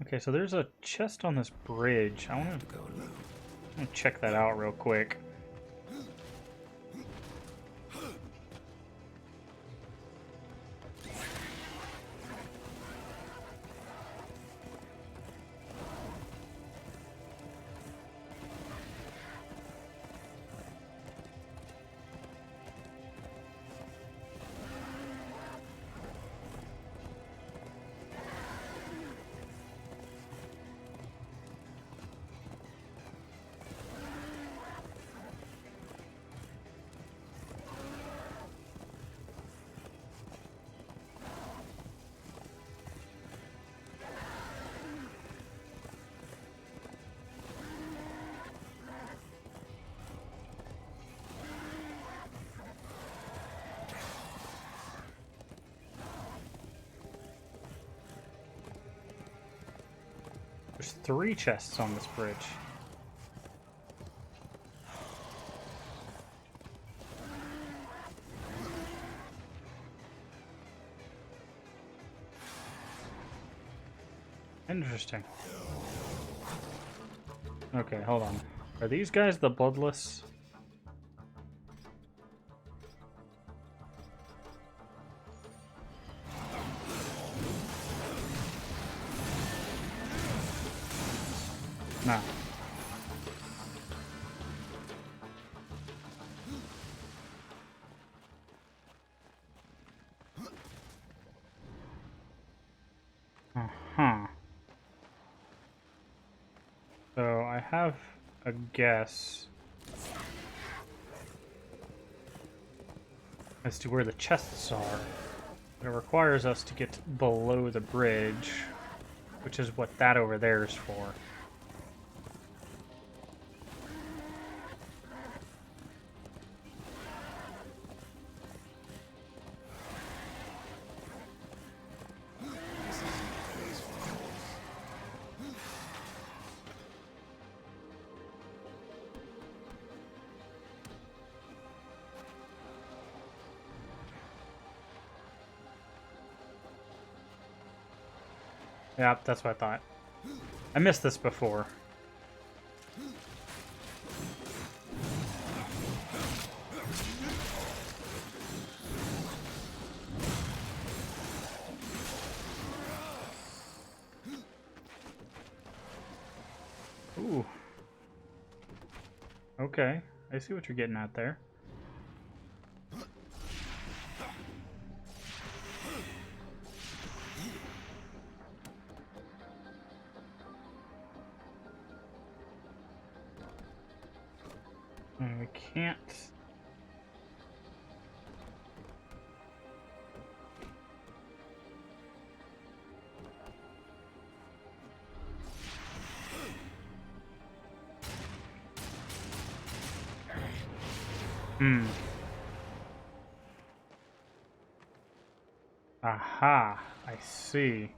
Okay, so there's a chest on this bridge. I want to check that out real quick. There's 3 chests on this bridge. Interesting. Okay, hold on. Are these guys the bloodless? Nah. Uh-huh. So I have a guess as to where the chests are. But it requires us to get below the bridge, which is what that over there is for. Yeah, that's what I thought. I missed this before. Ooh. Okay, I see what you're getting at there. And we can't... Aha, I see.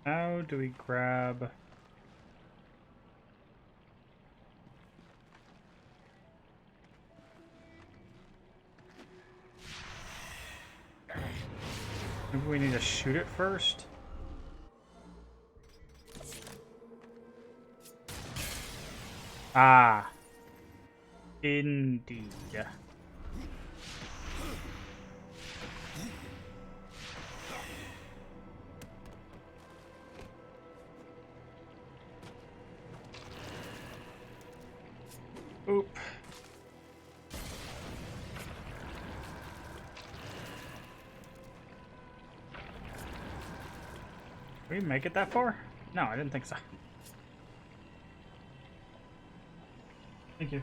How do we grab... Maybe we need to shoot it first? Ah. Indeed. Oop. Did we make it that far? No, I didn't think so. Thank you.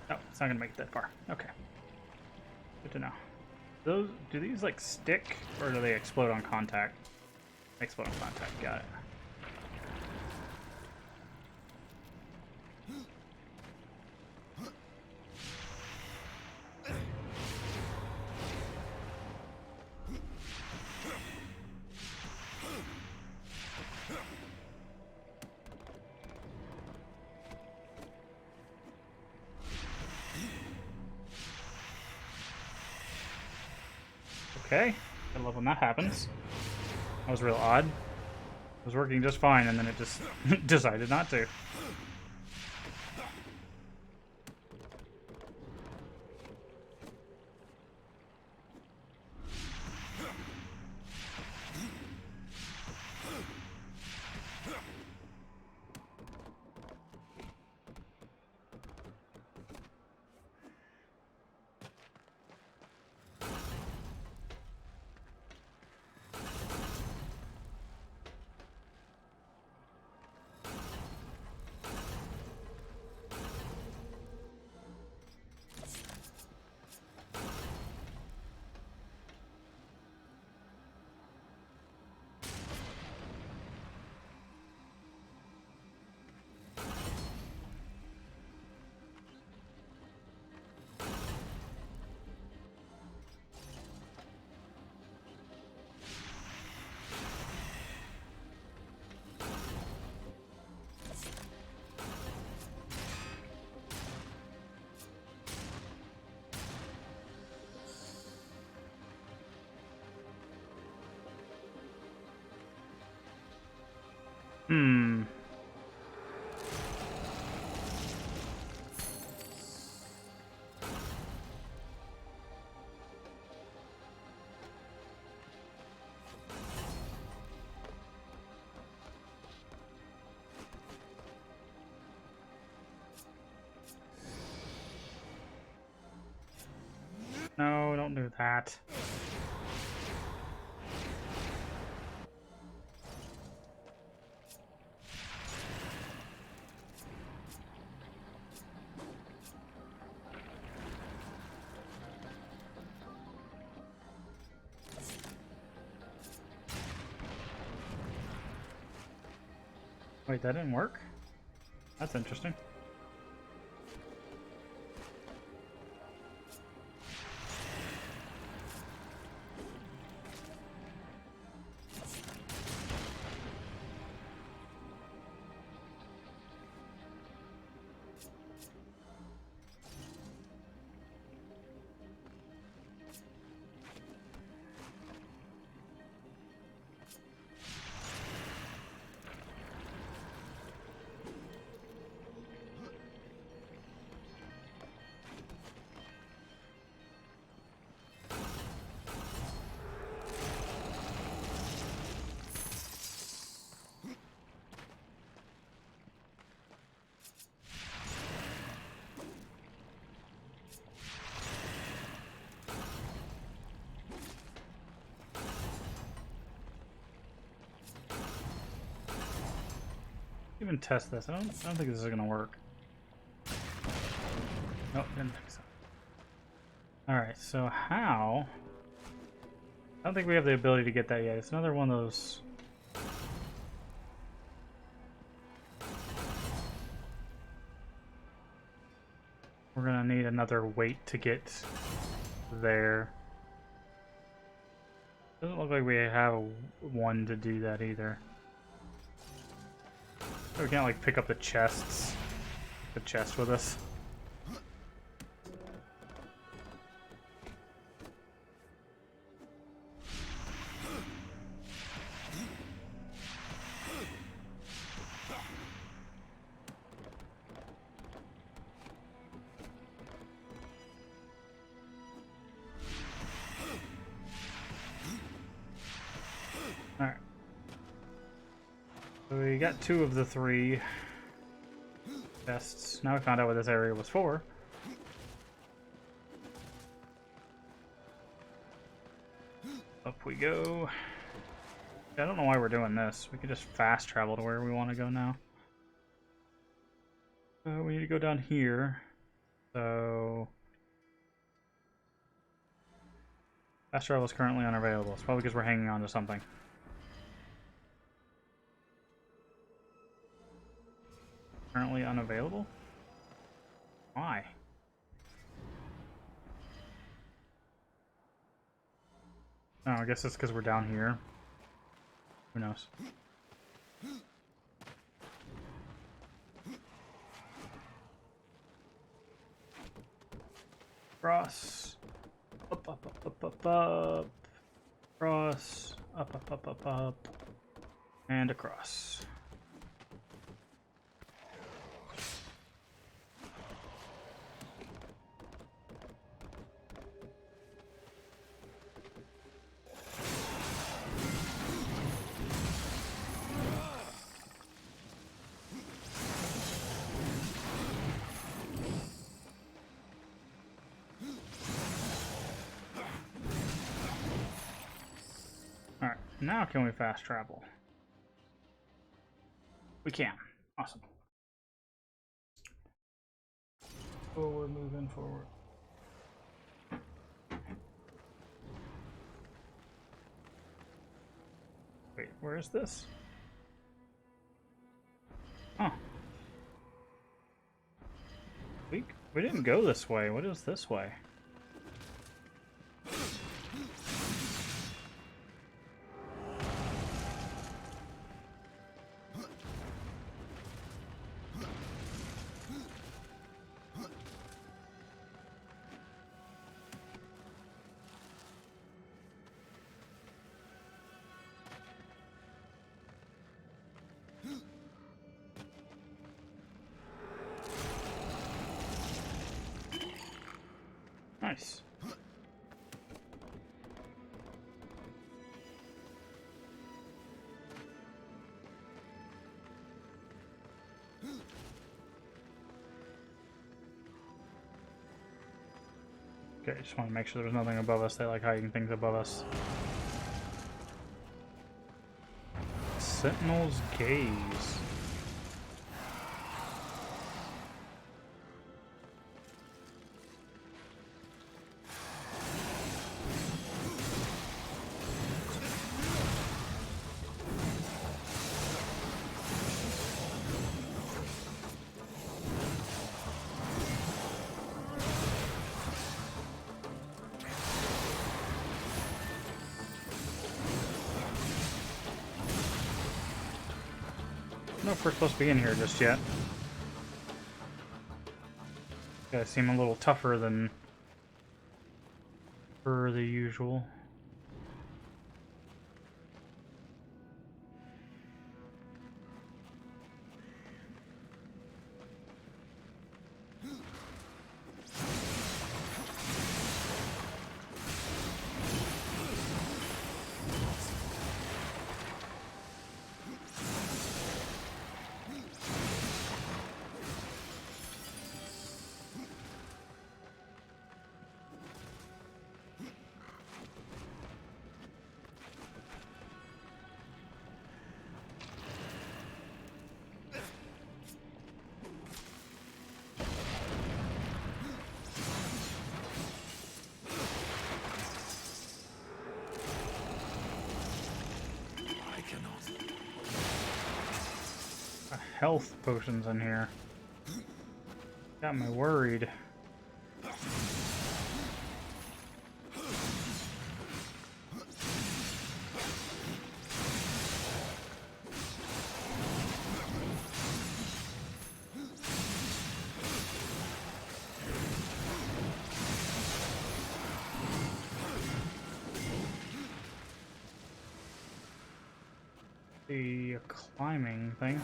Oh, it's not gonna make it that far. Okay. Good to know. Do these like stick or do they explode on contact? Explode on contact, got it. Okay, I love when that happens. That was real odd. It was working just fine, and then it just decided not to. Hmm. No, don't do that. Wait, that didn't work? That's interesting. Even test this. I don't think this is gonna work. Nope, didn't think so. Alright, so how? I don't think we have the ability to get that yet. It's another one of those. We're gonna need another weight to get there. Doesn't look like we have one to do that either. We can't like pick up the chest with us. Alright. So we got 2 of the 3. Chests. Now we found out what this area was for. Up we go. I don't know why we're doing this. We could just fast travel to where we want to go now. We need to go down here. So... fast travel is currently unavailable. It's probably because we're hanging on to something. Currently unavailable? Why? Oh, I guess it's because we're down here. Who knows? Cross. Up, up, up, up, up, up. Cross. Up, up, up, up, up. And across. Alright, now can we fast travel? We can. Awesome. Oh, we're moving forward. Wait, where is this? Oh. We didn't go this way. What is this way? Nice. Okay, just want to make sure there's nothing above us. They like hiding things above us. Sentinel's Gaze. I don't know if we're supposed to be in here just yet. Guys seem a little tougher than per the usual. Health potions in here. Got me worried. The climbing thing.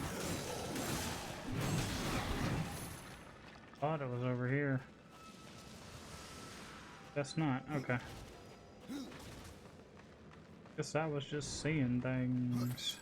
Thought it was over here. Guess not. Okay. Guess I was just seeing things.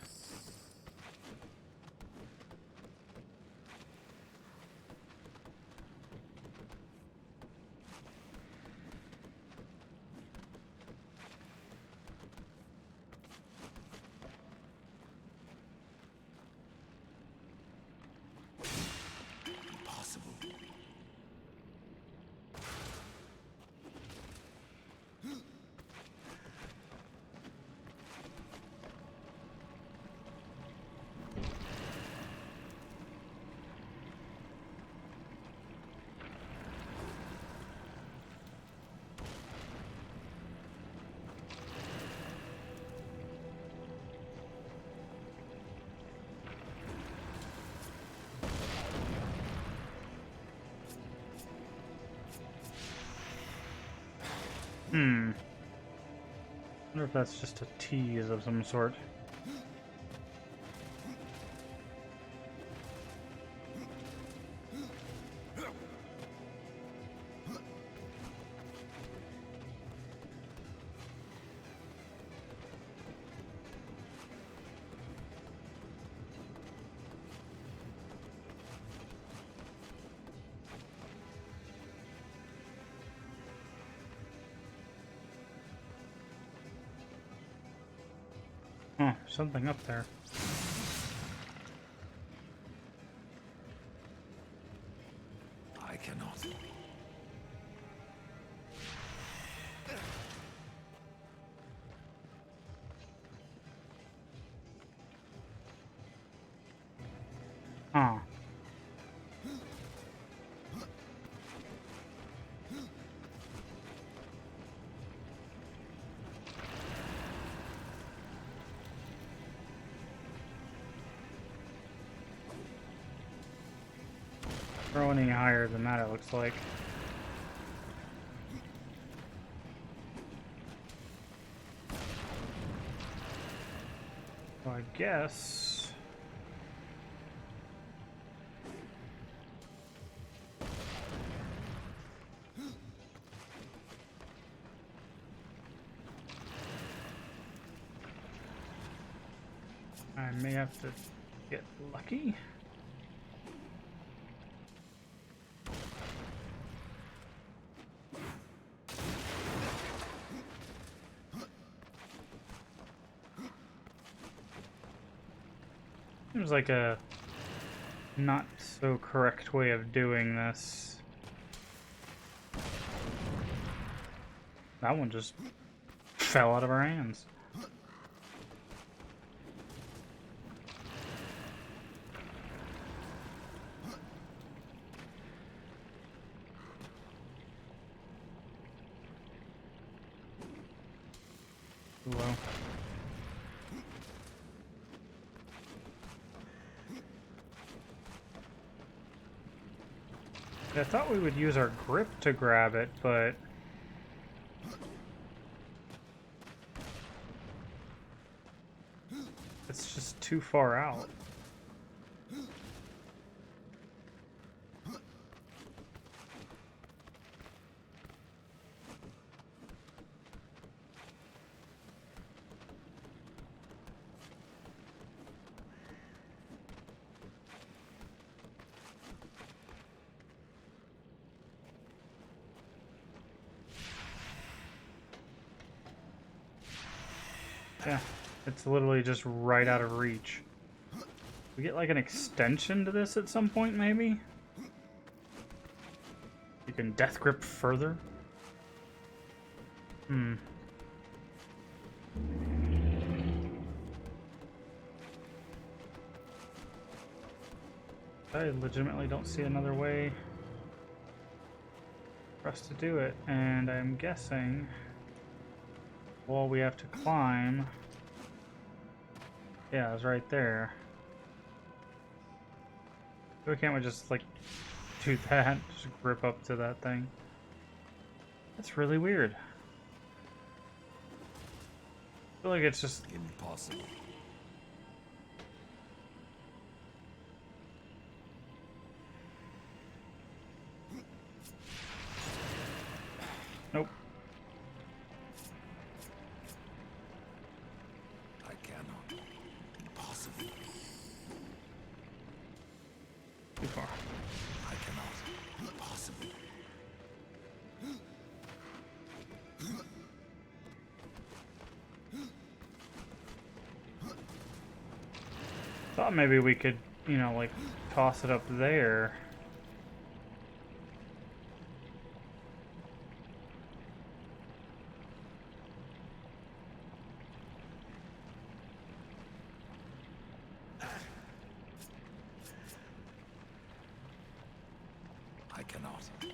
Hmm. Wonder if that's just a tease of some sort. Oh, something up there. I cannot. Huh. Throw any higher than that, it looks like. So I guess... I may have to get lucky. Seems like a not so correct way of doing this. That one just fell out of our hands. Too low. I thought we would use our grip to grab it, but... it's just too far out. Yeah, it's literally just right out of reach. We get like an extension to this at some point, maybe? You can death grip further? Hmm. I legitimately don't see another way for us to do it, and I'm guessing wall we have to climb. Yeah, it's right there. Why can't we just like do that? Just grip up to that thing. That's really weird. I feel like it's just Impossible. nope. I cannot. Impossible. Too far. I cannot. Impossible. Thought maybe we could, you know, like toss it up there. I cannot. Oh,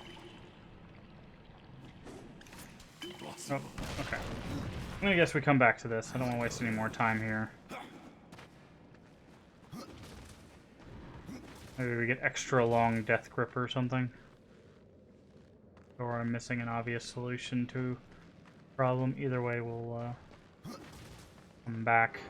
Impossible. okay. I'm gonna guess we come back to this. I don't want to waste any more time here. Maybe we get extra long death grip or something. Or I'm missing an obvious solution to problem. Either way, we'll come back.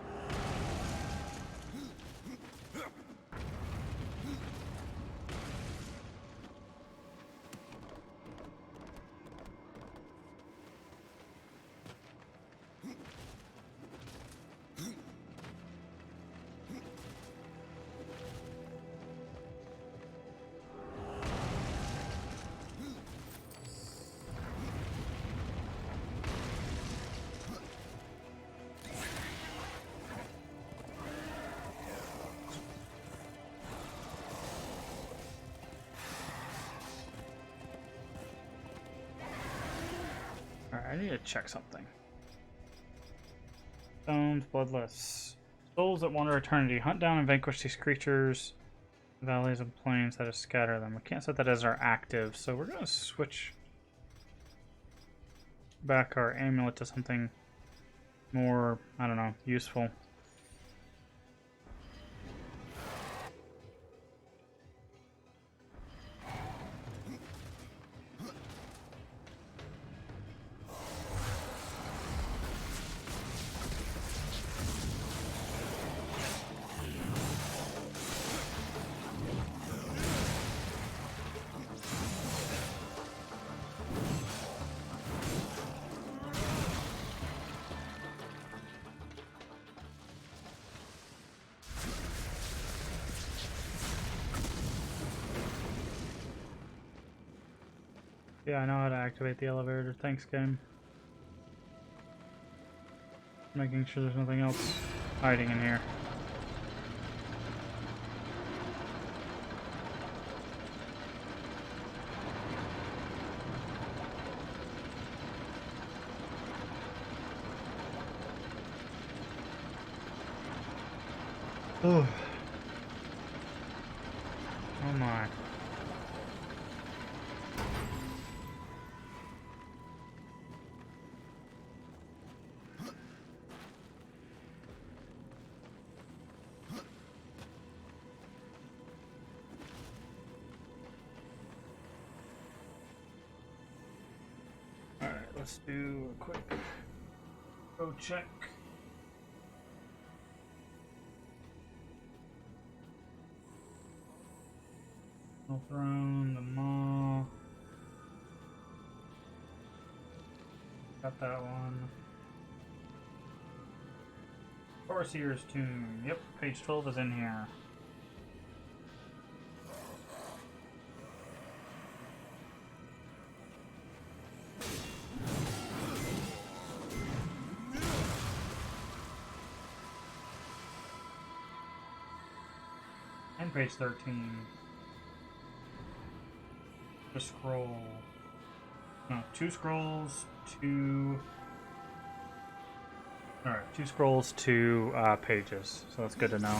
Alright, I need to check something. Stones, bloodless. Souls that wander eternity. Hunt down and vanquish these creatures. Valleys and plains that scatter them. We can't set that as our active, so we're gonna switch back our amulet to something more, I don't know, useful. Yeah, I know how to activate the elevator. Thanks, game. Making sure there's nothing else hiding in here. Oh. Oh my. Alright, let's do a quick go check. No throne, the maw. Got that one. Overseer's Tomb. Yep, page 12 is in here. And page 13. The scroll. No, 2 scrolls, 2... Alright, 2 scrolls, 2 pages. So that's good to know.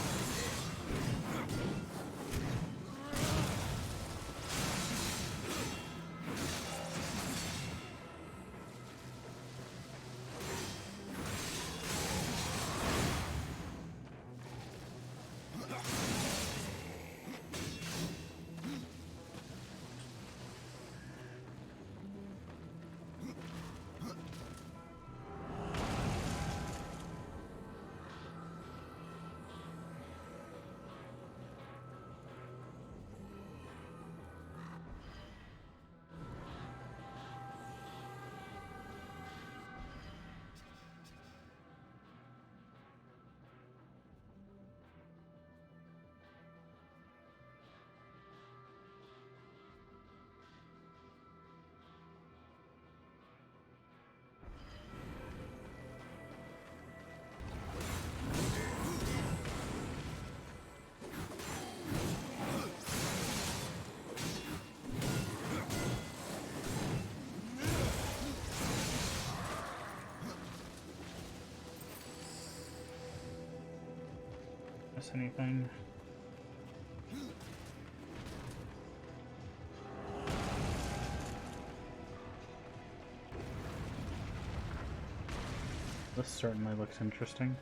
Miss anything? This certainly looks interesting.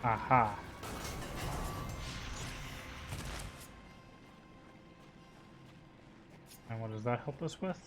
Aha. And what does that help us with?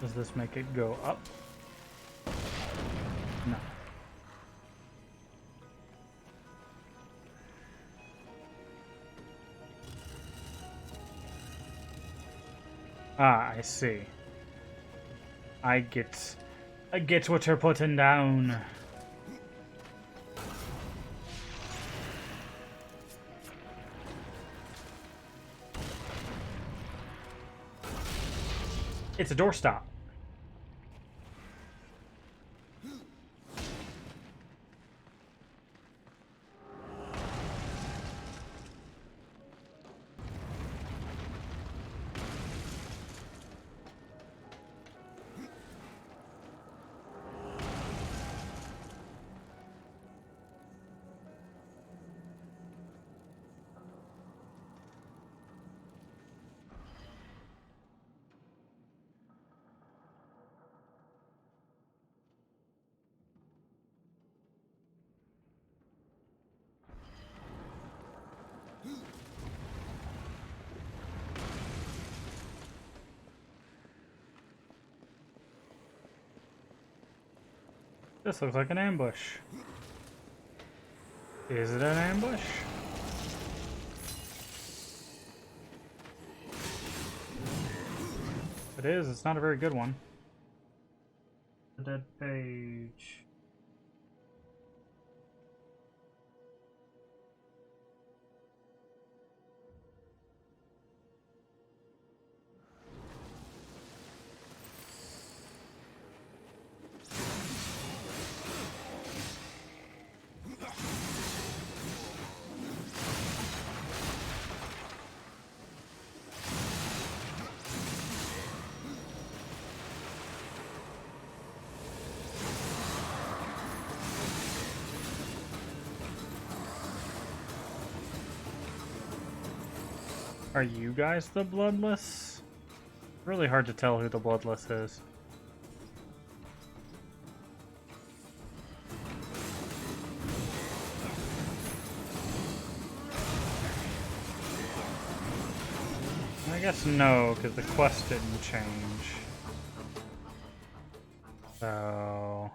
Does this make it go up? No. Ah, I see. I get what you're putting down. It's a doorstop. This looks like an ambush. Is it an ambush? If it is, it's not a very good one. The dead page. Are you guys the Bloodless? Really hard to tell who the Bloodless is. I guess no, because the quest didn't change. So...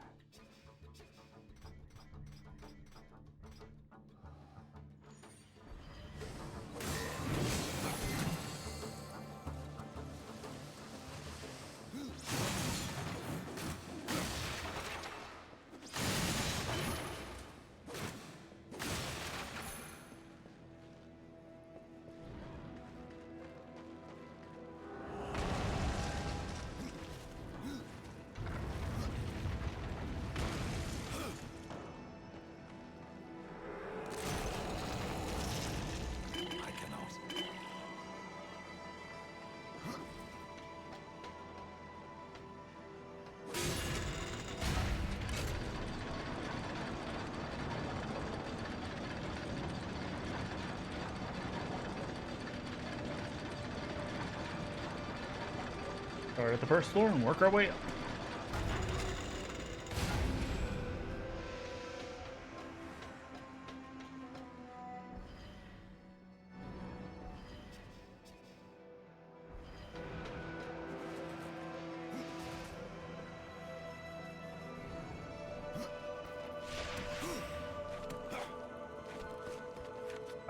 Start at the first floor and work our way up.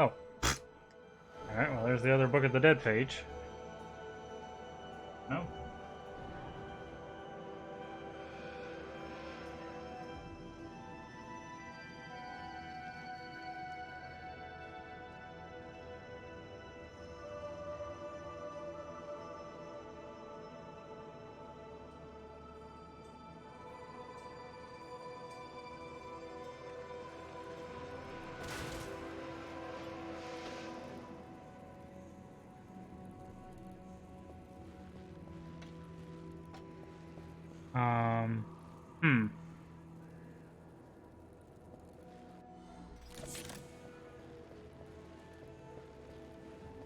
Oh. Alright, well there's the other Book of the Dead page. No? Hmm.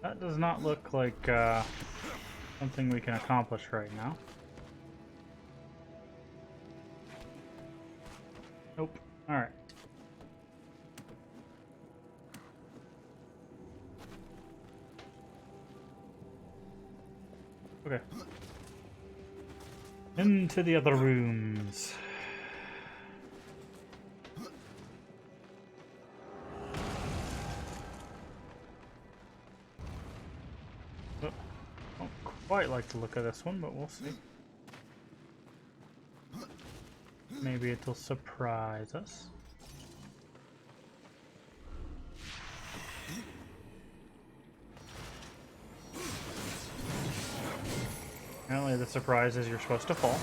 That does not look like something we can accomplish right now. Nope. Alright. Okay. Into the other rooms. Oh, don't quite like the look of this one, but we'll see. Maybe it'll surprise us. Apparently the surprise is you're supposed to fall.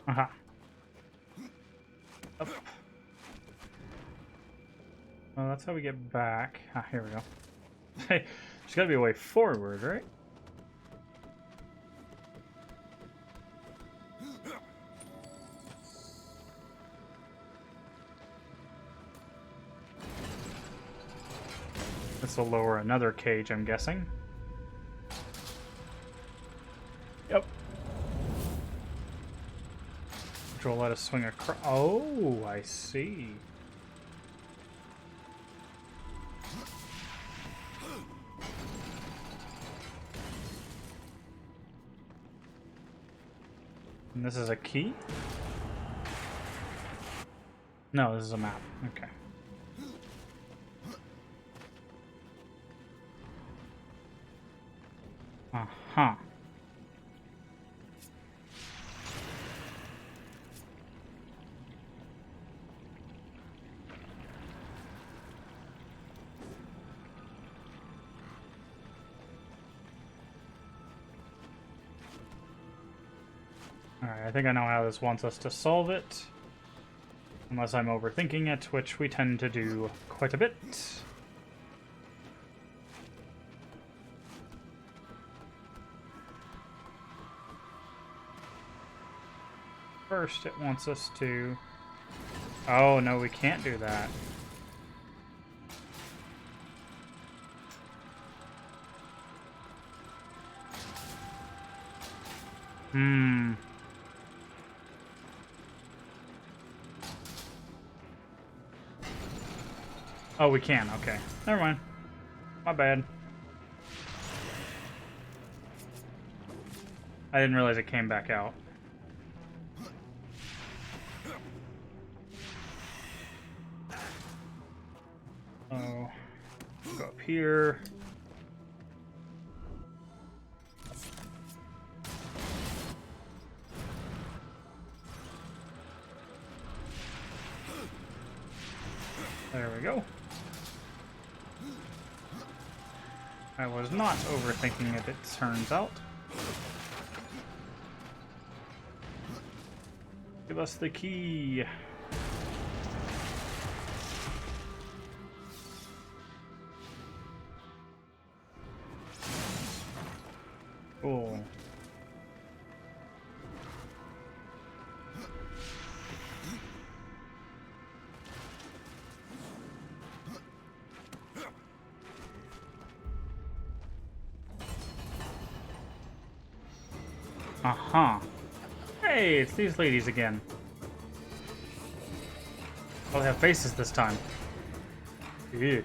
Aha. Up. Well, that's how we get back. Ah, here we go. Hey, there's gotta be a way forward, right? This will lower another cage, I'm guessing. Yep. Which will let us swing across. Oh, I see. And this is a key? No, this is a map. Okay. Uh-huh. Alright, I think I know how this wants us to solve it. Unless I'm overthinking it, which we tend to do quite a bit. First, it wants us to... Oh, no, we can't do that. Hmm. Oh, we can. Okay. Never mind. My bad. I didn't realize it came back out. Oh. Go up here. There we go. I was not overthinking it, it turns out. Give us the key. Cool. Uh-huh. Hey, it's these ladies again. Oh, they have faces this time. Ew.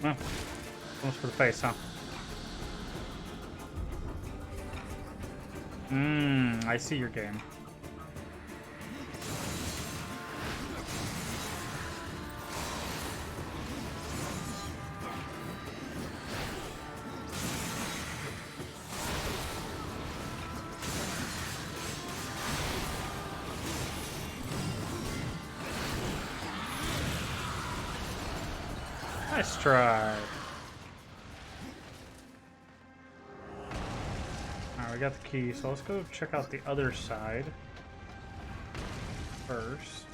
Well, almost for the face, huh? I see your game. Nice try. Alright, we got the key, so let's go check out the other side first.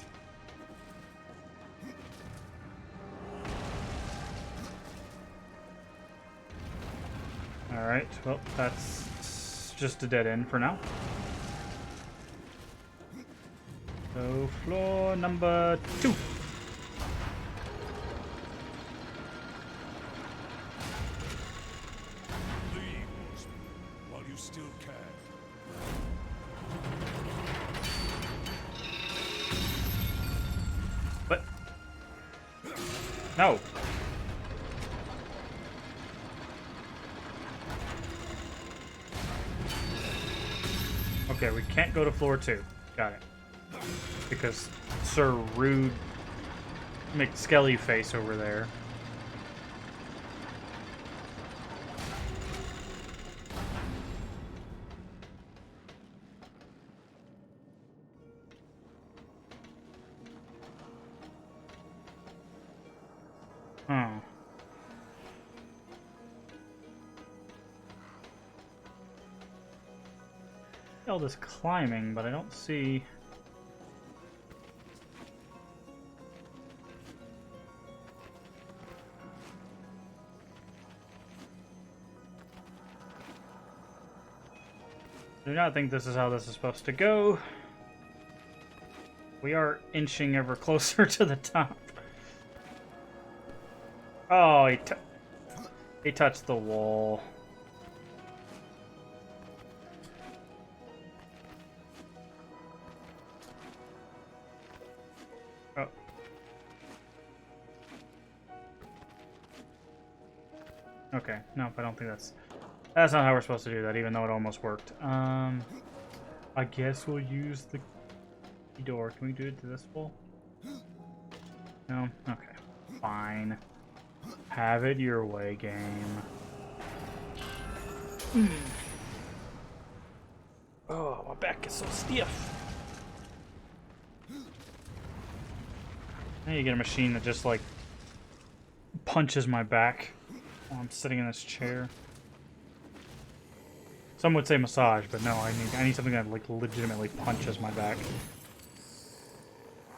Alright, well, that's just a dead end for now. So, floor number 2. Leave while you still can. What? No. Okay, we can't go to floor 2. Got it. Because Sir Rude McSkelly face over there. Huh. All this climbing, but I don't see. Do not think this is how this is supposed to go. We are inching ever closer to the top. Oh, he touched the wall. Oh. Okay, no, I don't think that's not how we're supposed to do that, even though it almost worked. I guess we'll use the door. Can we do it to this wall? No? Okay. Fine. Have it your way, game. Oh, my back is so stiff. Now you get a machine that just, like, punches my back while I'm sitting in this chair. Some would say massage, but no, I need something that, like, legitimately punches my back.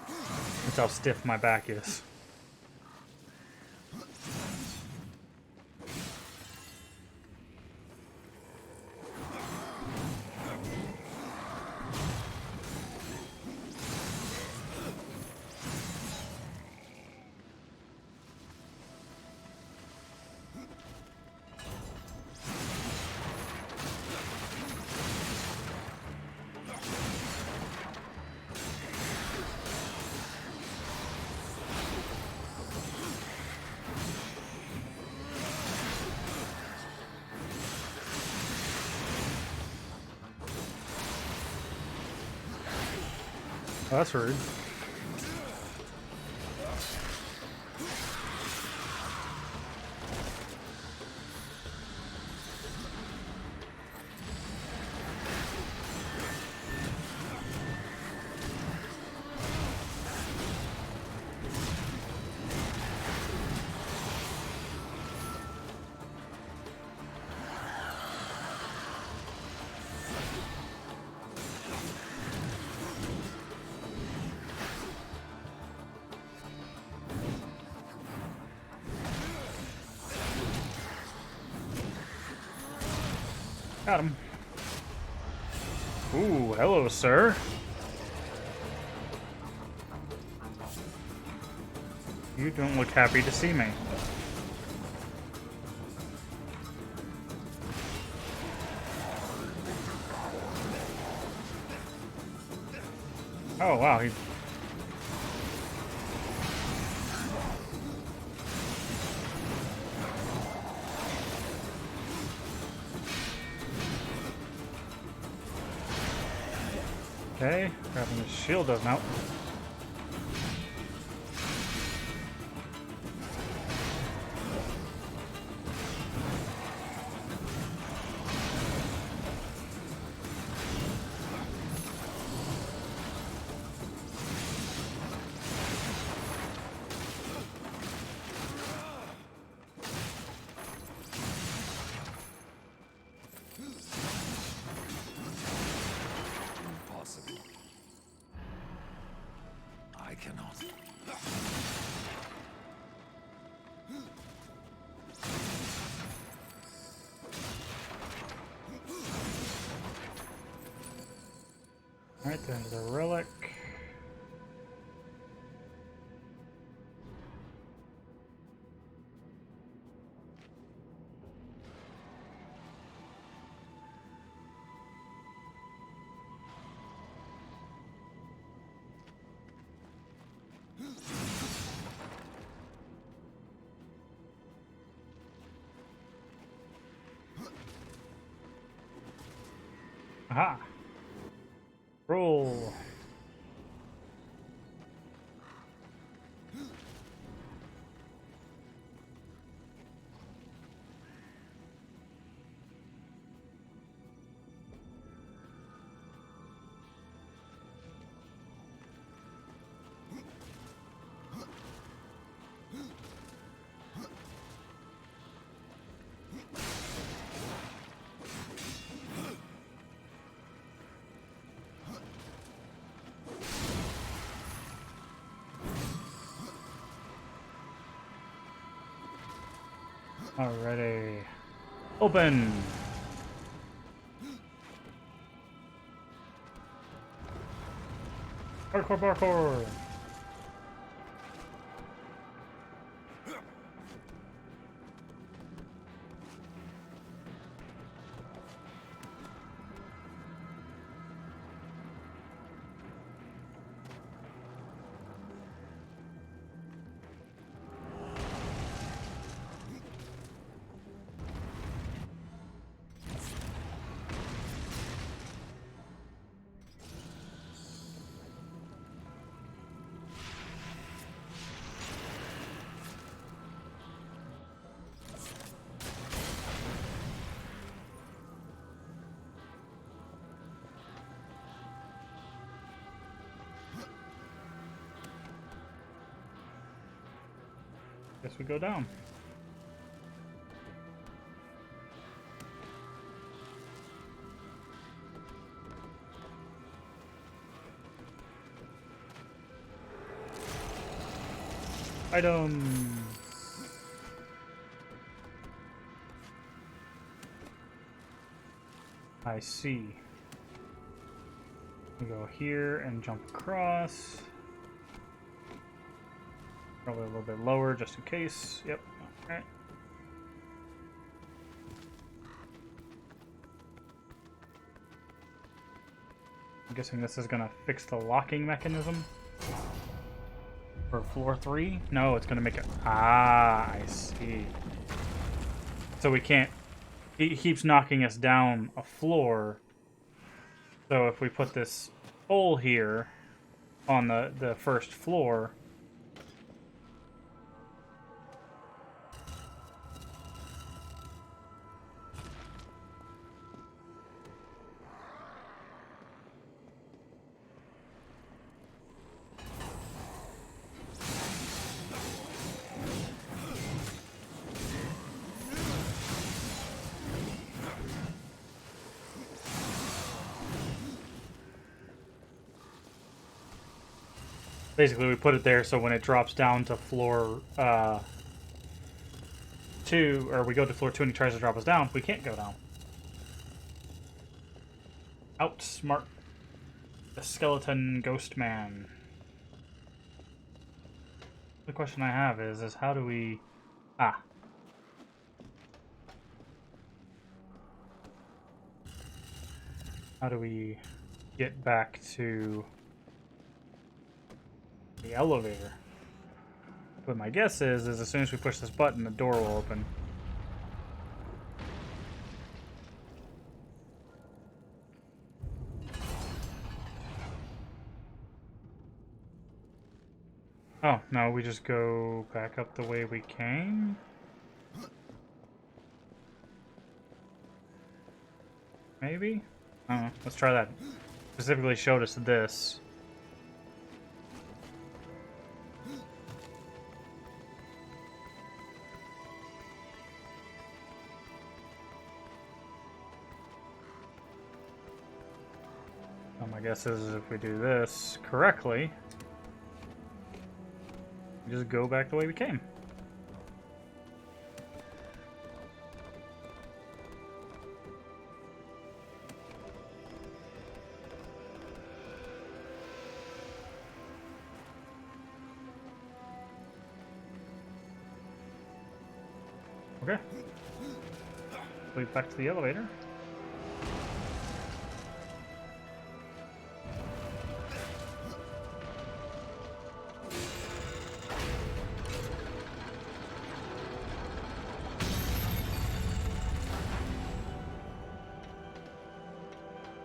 That's how stiff my back is. Oh, that's rude. Got him. Ooh, hello, sir. You don't look happy to see me. Oh, wow. Okay, grabbing his shield doesn't help. cannot. Alright, then the relic. Aha! Roll! Alrighty. Open! Parkour, parkour! Guess we go down. Item! I see. We go here and jump across. Probably a little bit lower just in case. Yep. Alright. I'm guessing this is gonna fix the locking mechanism. For floor 3? No, it's gonna make it. Ah, I see. So we can't. He keeps knocking us down a floor. So if we put this hole here on the first floor. Basically, we put it there so when it drops down to floor 2, or we go to floor 2 and he tries to drop us down, we can't go down. Outsmart the skeleton ghost man. The question I have is how do we... Ah. How do we get back to the elevator? But my guess is as soon as we push this button, the door will open. Oh, no, we just go back up the way we came? Maybe? I don't know. Let's try that. Specifically showed us this. My guess is if we do this correctly, Just go back the way we came. Okay. Lead back to the elevator.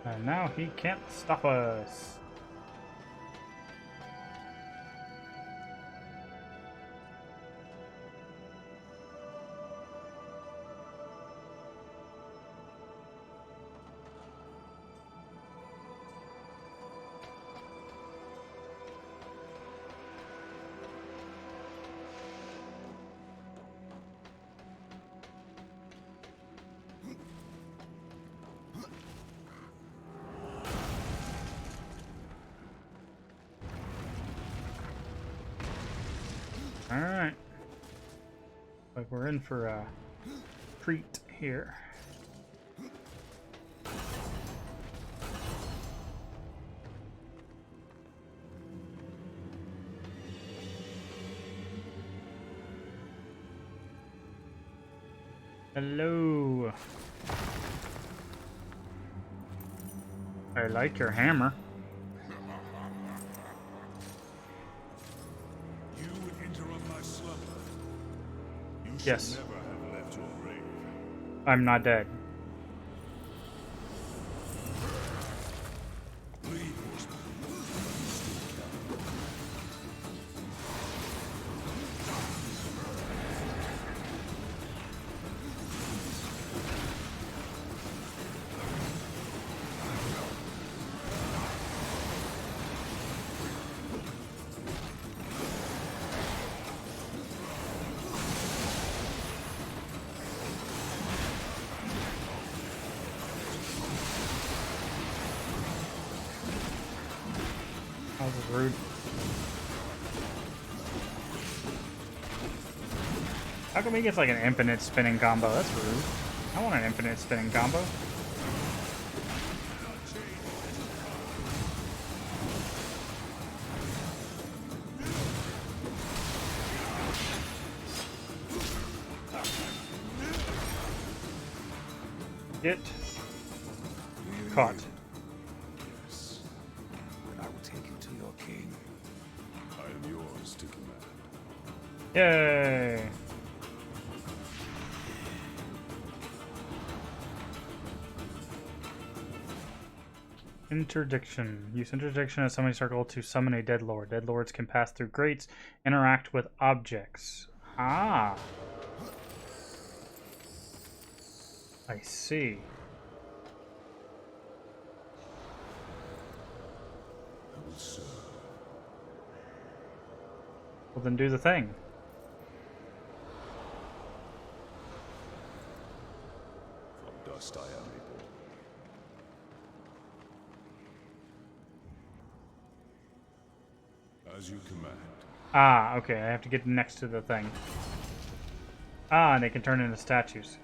And now he can't stop us. Alright. Like we're in for a treat here. Hello. I like your hammer. You would interrupt my slumber. You should Yes. never have left your grave. I'm not dead. Leave, horseman. That was rude. How come he gets like an infinite spinning combo? That's rude. I want an infinite spinning combo. Get caught. Yes. Then I will take you to your king. I am yours to command. Yay! Interdiction. Use interdiction as summoning circle to summon a dead lord. Dead lords can pass through grates, interact with objects. Ah! I see. I will serve. Well, then do the thing. From dust I am reborn. As you command. Ah, okay, I have to get next to the thing. Ah, and they can turn into statues.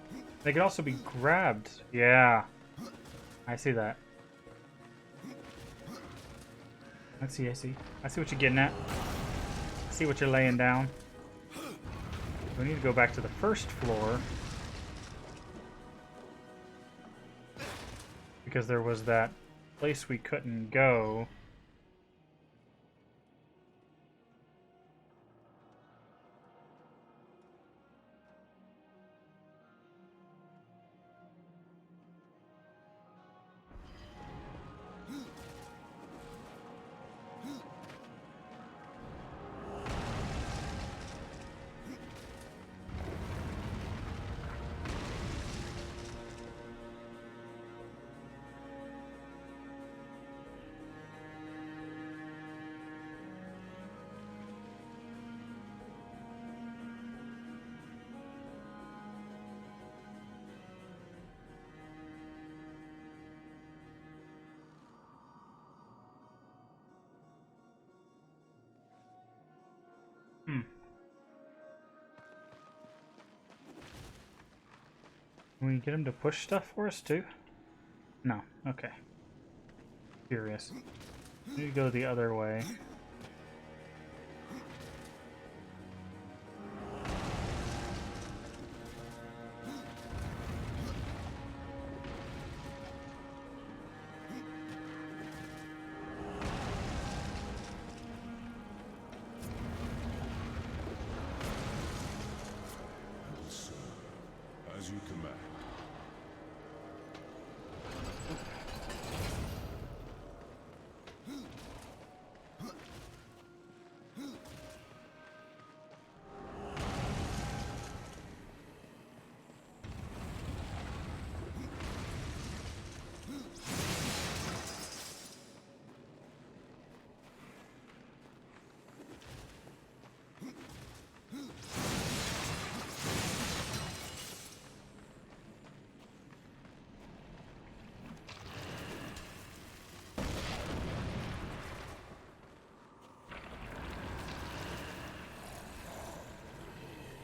They can also be grabbed. Yeah. I see that. I see. I see what you're getting at. I see what you're laying down. We need to go back to the first floor. Because there was that place we couldn't go. Can we get him to push stuff for us too? No. Okay. Curious. Need to go the other way. As you command.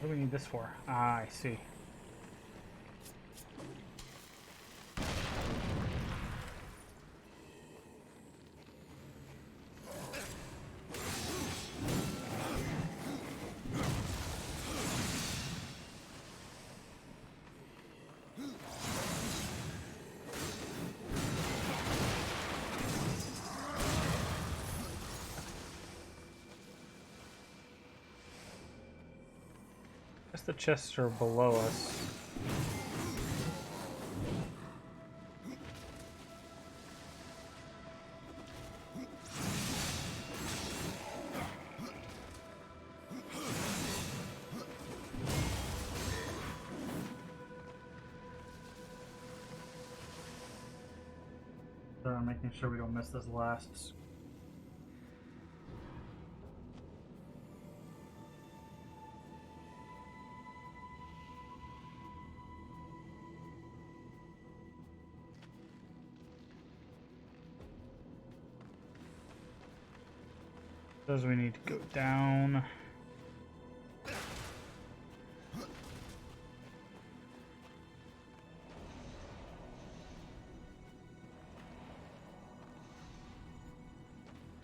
What do we need this for? Ah, I see. Guess the chests are below us. So I'm making sure we don't miss this last. Says we need to go down.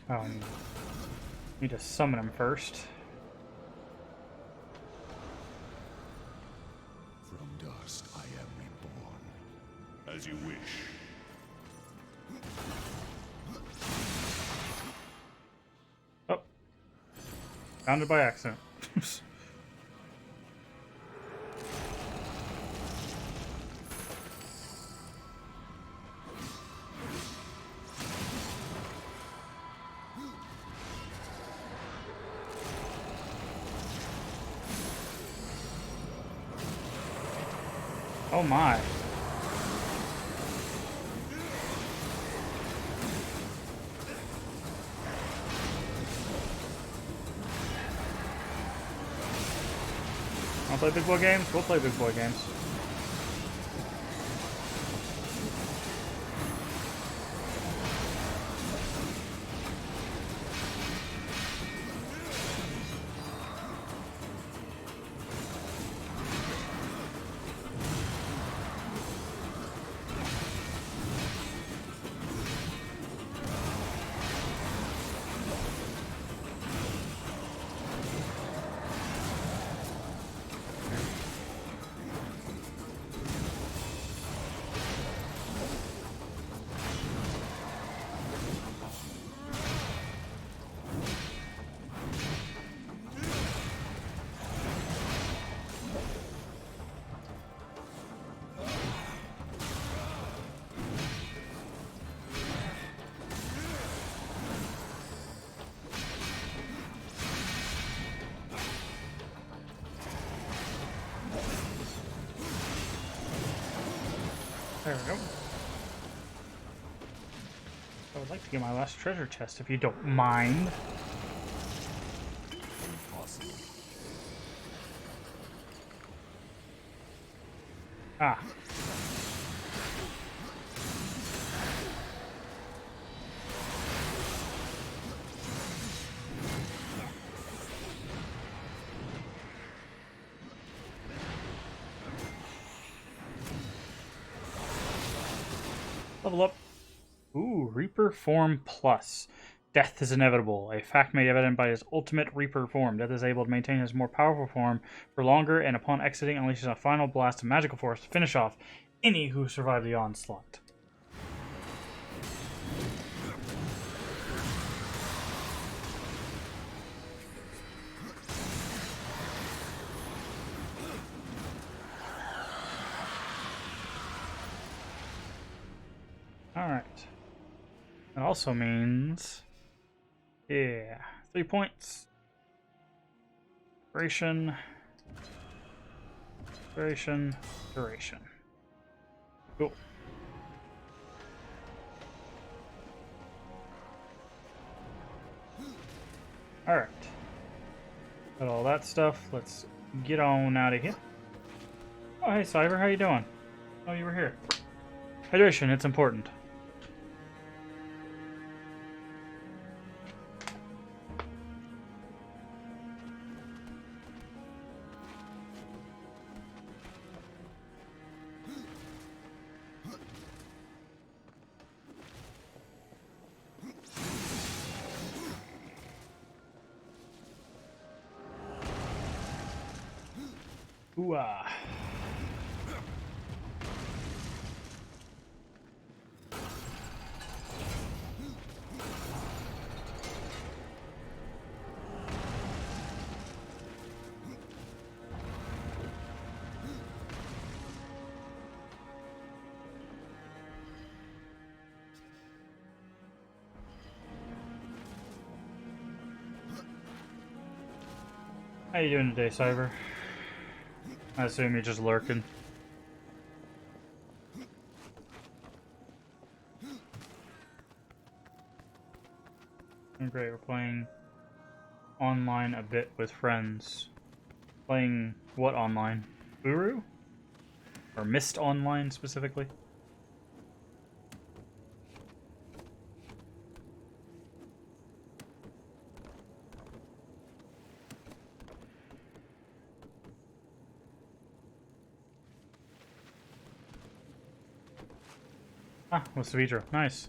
Oh, need to summon him first. From dust I am reborn. As you wish. Oh. Found it by accident. Oh my. Wanna play big boy games? We'll play big boy games. There we go. I would like to get my last treasure chest if you don't mind. Impossible. Ah. Level up. Ooh, Reaper Form Plus. Death is inevitable, a fact made evident by his ultimate Reaper form. Death is able to maintain his more powerful form for longer, and upon exiting, unleashes a final blast of magical force to finish off any who survive the onslaught. Alright. That also means... yeah, 3 points. Duration. Duration. Duration. Cool. Alright. Got all that stuff. Let's get on out of here. Oh, hey, Cyber. How you doing? Oh, you were here. Hydration. It's important. Ooh, ah. How you doing today, Cyber? I assume you're just lurking. Great, we're playing online a bit with friends. Playing what online? Uru? Or Mist Online specifically? Ah, with Savidro. Nice.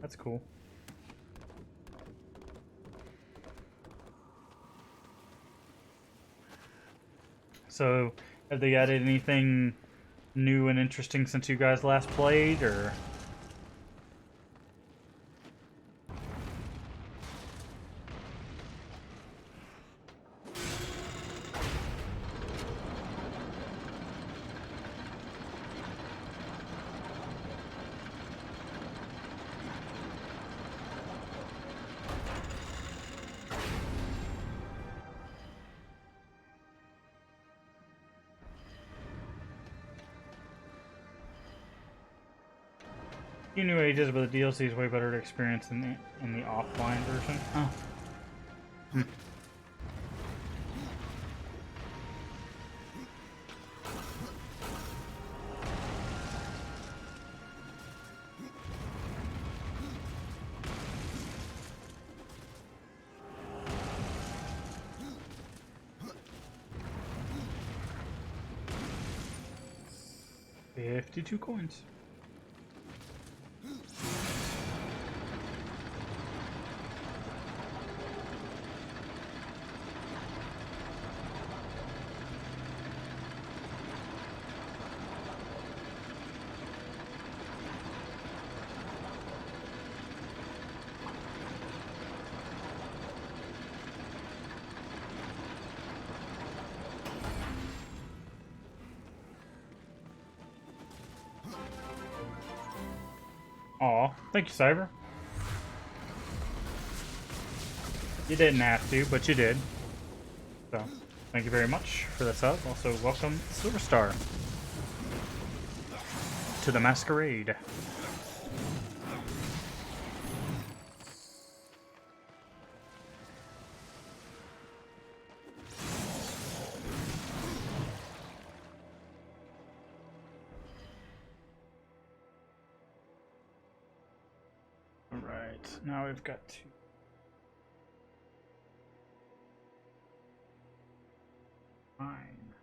That's cool. So, have they added anything new and interesting since you guys last played, or...? Few new ages, but the DLC is way better to experience in the offline version. Oh. Hmm. $52 coins. Aw, thank you, Cyber. You didn't have to, but you did. So, thank you very much for the sub. Also, welcome, Silverstar, to the Masquerade. Alright, now we've got to... fine.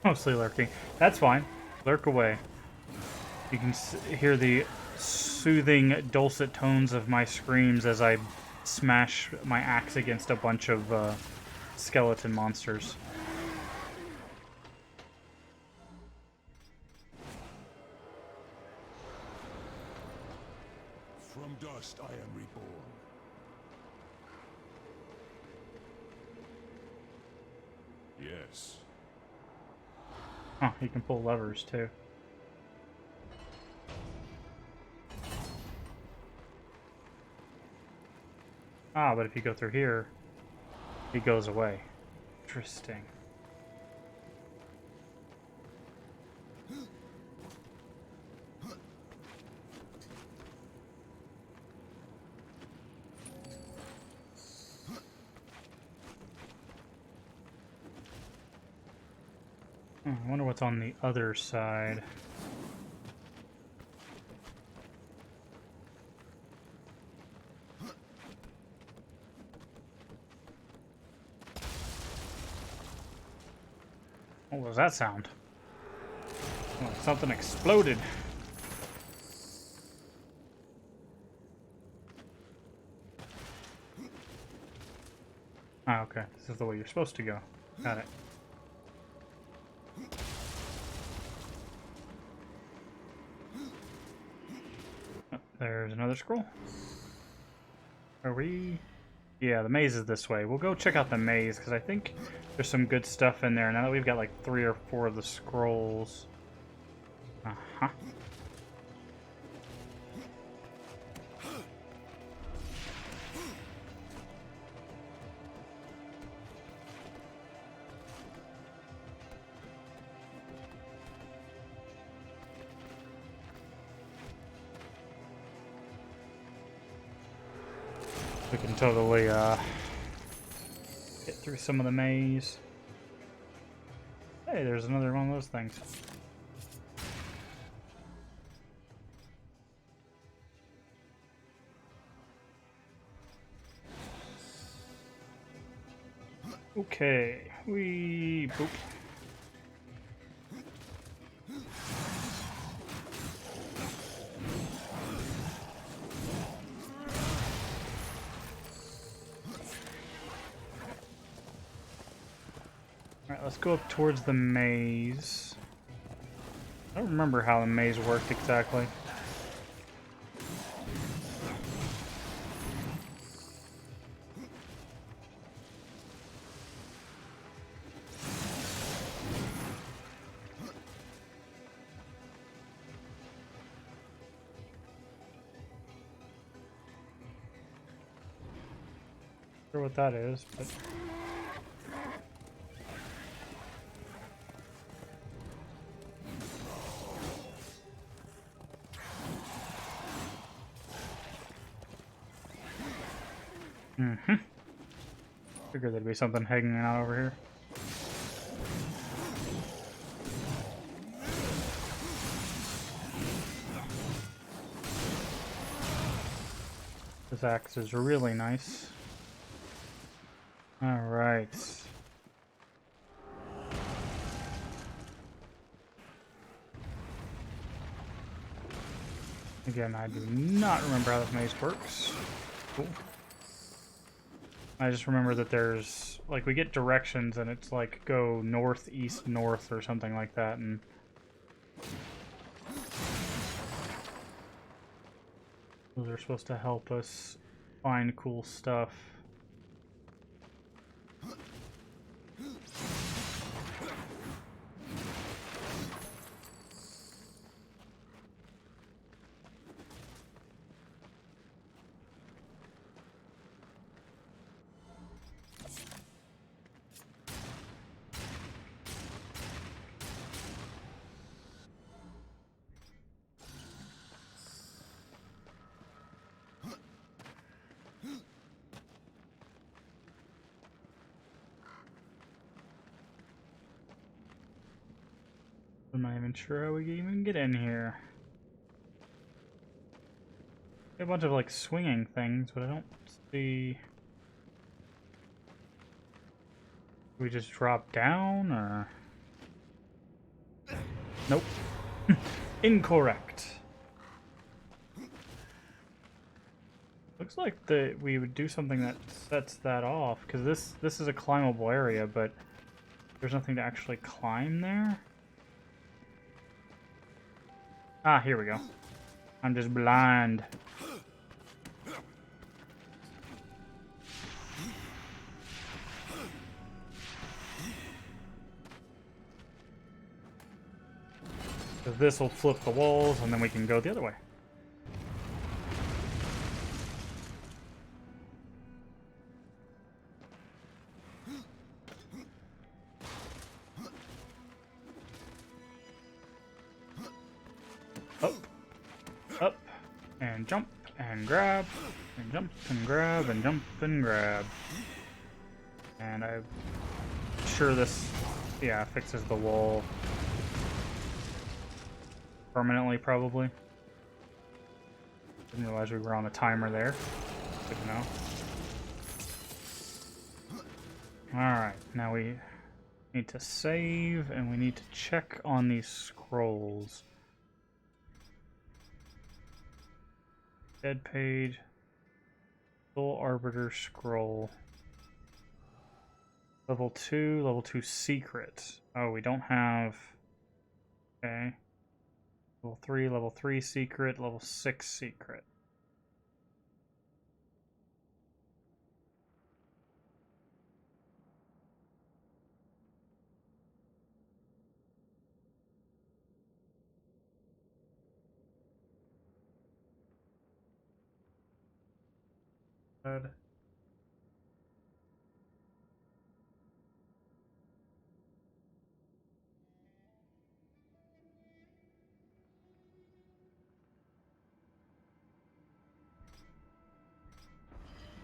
Mostly lurking. That's fine. Lurk away. You can hear the soothing, dulcet tones of my screams as I smash my axe against a bunch of skeleton monsters. From dust I am reborn. Yes. Huh, you can pull levers too. Ah, but if you go through here, he goes away. Interesting. I wonder what's on the other side. What was that sound? Oh, something exploded. Ah, okay. This is the way you're supposed to go. Got it. Oh, there's another scroll. Are we... Yeah, the maze is this way. We'll go check out the maze, because I think there's some good stuff in there, now that we've got like 3 or 4 of the scrolls. Uh-huh. We can totally, get through some of the maze. Hey, there's another one of those things. Okay, we boop. Alright, let's go up towards the maze. I don't remember how the maze worked exactly. Not sure what that is, but... Mm-hmm. Figured there'd be something hanging out over here. This axe is really nice. Alright. Again, I do not remember how this maze works. Cool. I just remember that there's, like, we get directions and it's like go north, east, north or something like that, and those are supposed to help us find cool stuff. I'm not even sure how we can even get in here. A bunch of like swinging things, but I don't see. We just drop down, or Nope. Incorrect. Looks like we would do something that sets that off, because this is a climbable area, but there's nothing to actually climb there. Ah, here we go. I'm just blind. So this will flip the walls, and then we can go the other way. Up, up, and jump, and grab, and jump, and grab, and jump, and grab. And I'm sure this, yeah, fixes the wall. Permanently, probably. Didn't realize we were on a timer there. Good to know. Alright, now we need to save, and we need to check on these scrolls. Dead page. Soul Arbiter scroll. Level 2 secret. Oh, we don't have... Okay. Level 3 secret, level 6 secret. Good.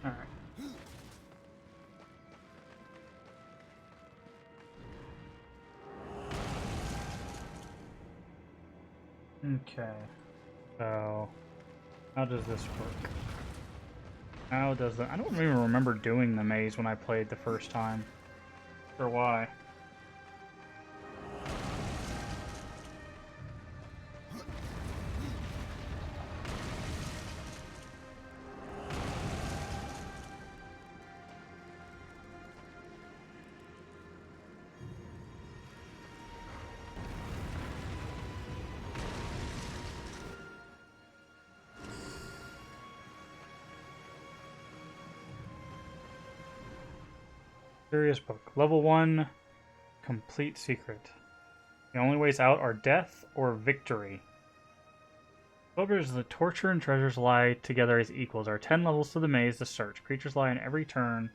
Alright. Okay. So, how does this work? How does that... I don't even remember doing the maze when I played the first time. Or why. Curious book. Level 1, complete secret. The only ways out are death or victory. However, the torture and treasures lie together as equals. There are 10 levels to the maze to search. Creatures lie in every turn.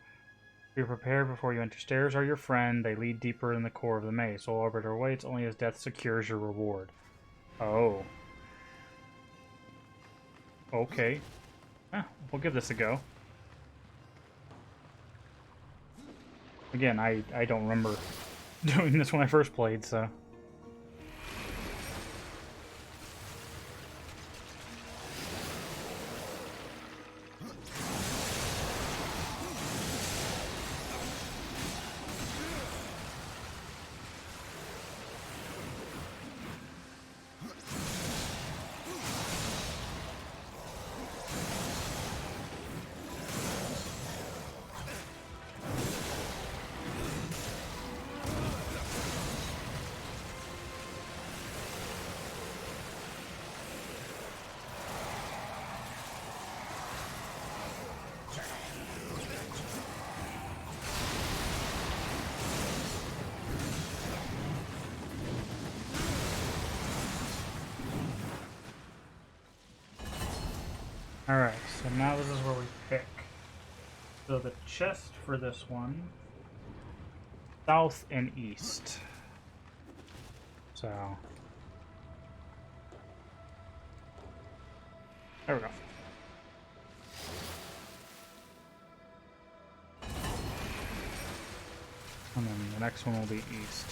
Be prepared before you enter. Stairs are your friend. They lead deeper in the core of the maze. Soul Arbiter waits only as death secures your reward. Oh. Okay. We'll give this a go. Again, I don't remember doing this when I first played, so... Alright, so now this is where we pick. So the chest for this one, south and east. So, there we go. And then the next one will be east.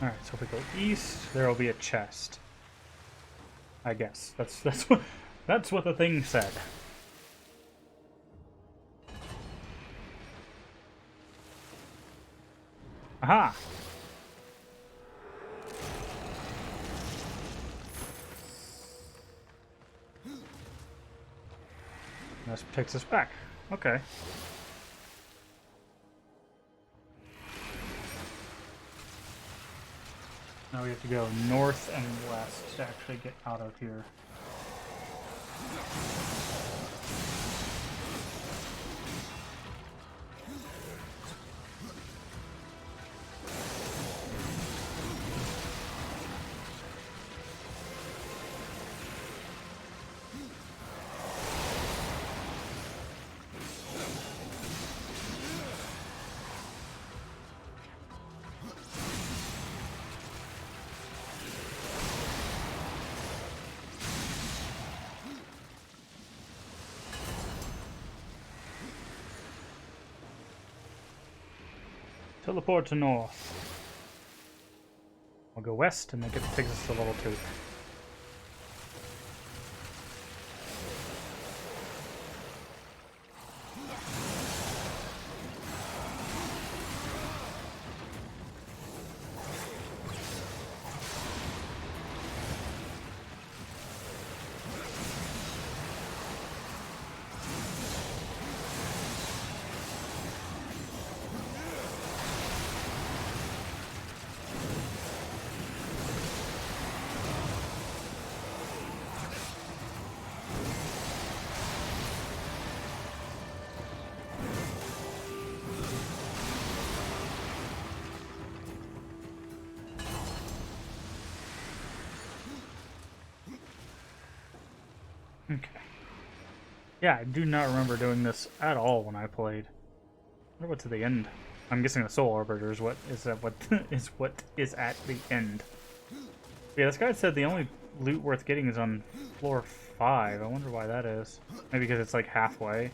Alright, so if we go east, there will be a chest. I guess. That's what the thing said. Aha! This takes us back. Okay. Now we have to go north and west to actually get out of here. Teleport to north. We'll go west and it takes us to level 2. Okay. Yeah, I do not remember doing this at all when I played. I wonder what's at the end. I'm guessing the Soul Arbiter is what is at the end. Yeah, this guy said the only loot worth getting is on floor 5. I wonder why that is. Maybe because it's like halfway.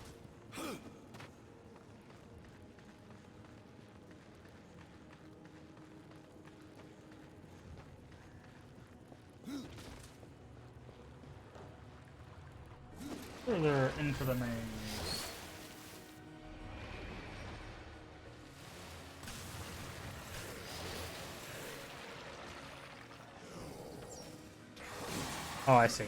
Further into the maze. Oh, I see.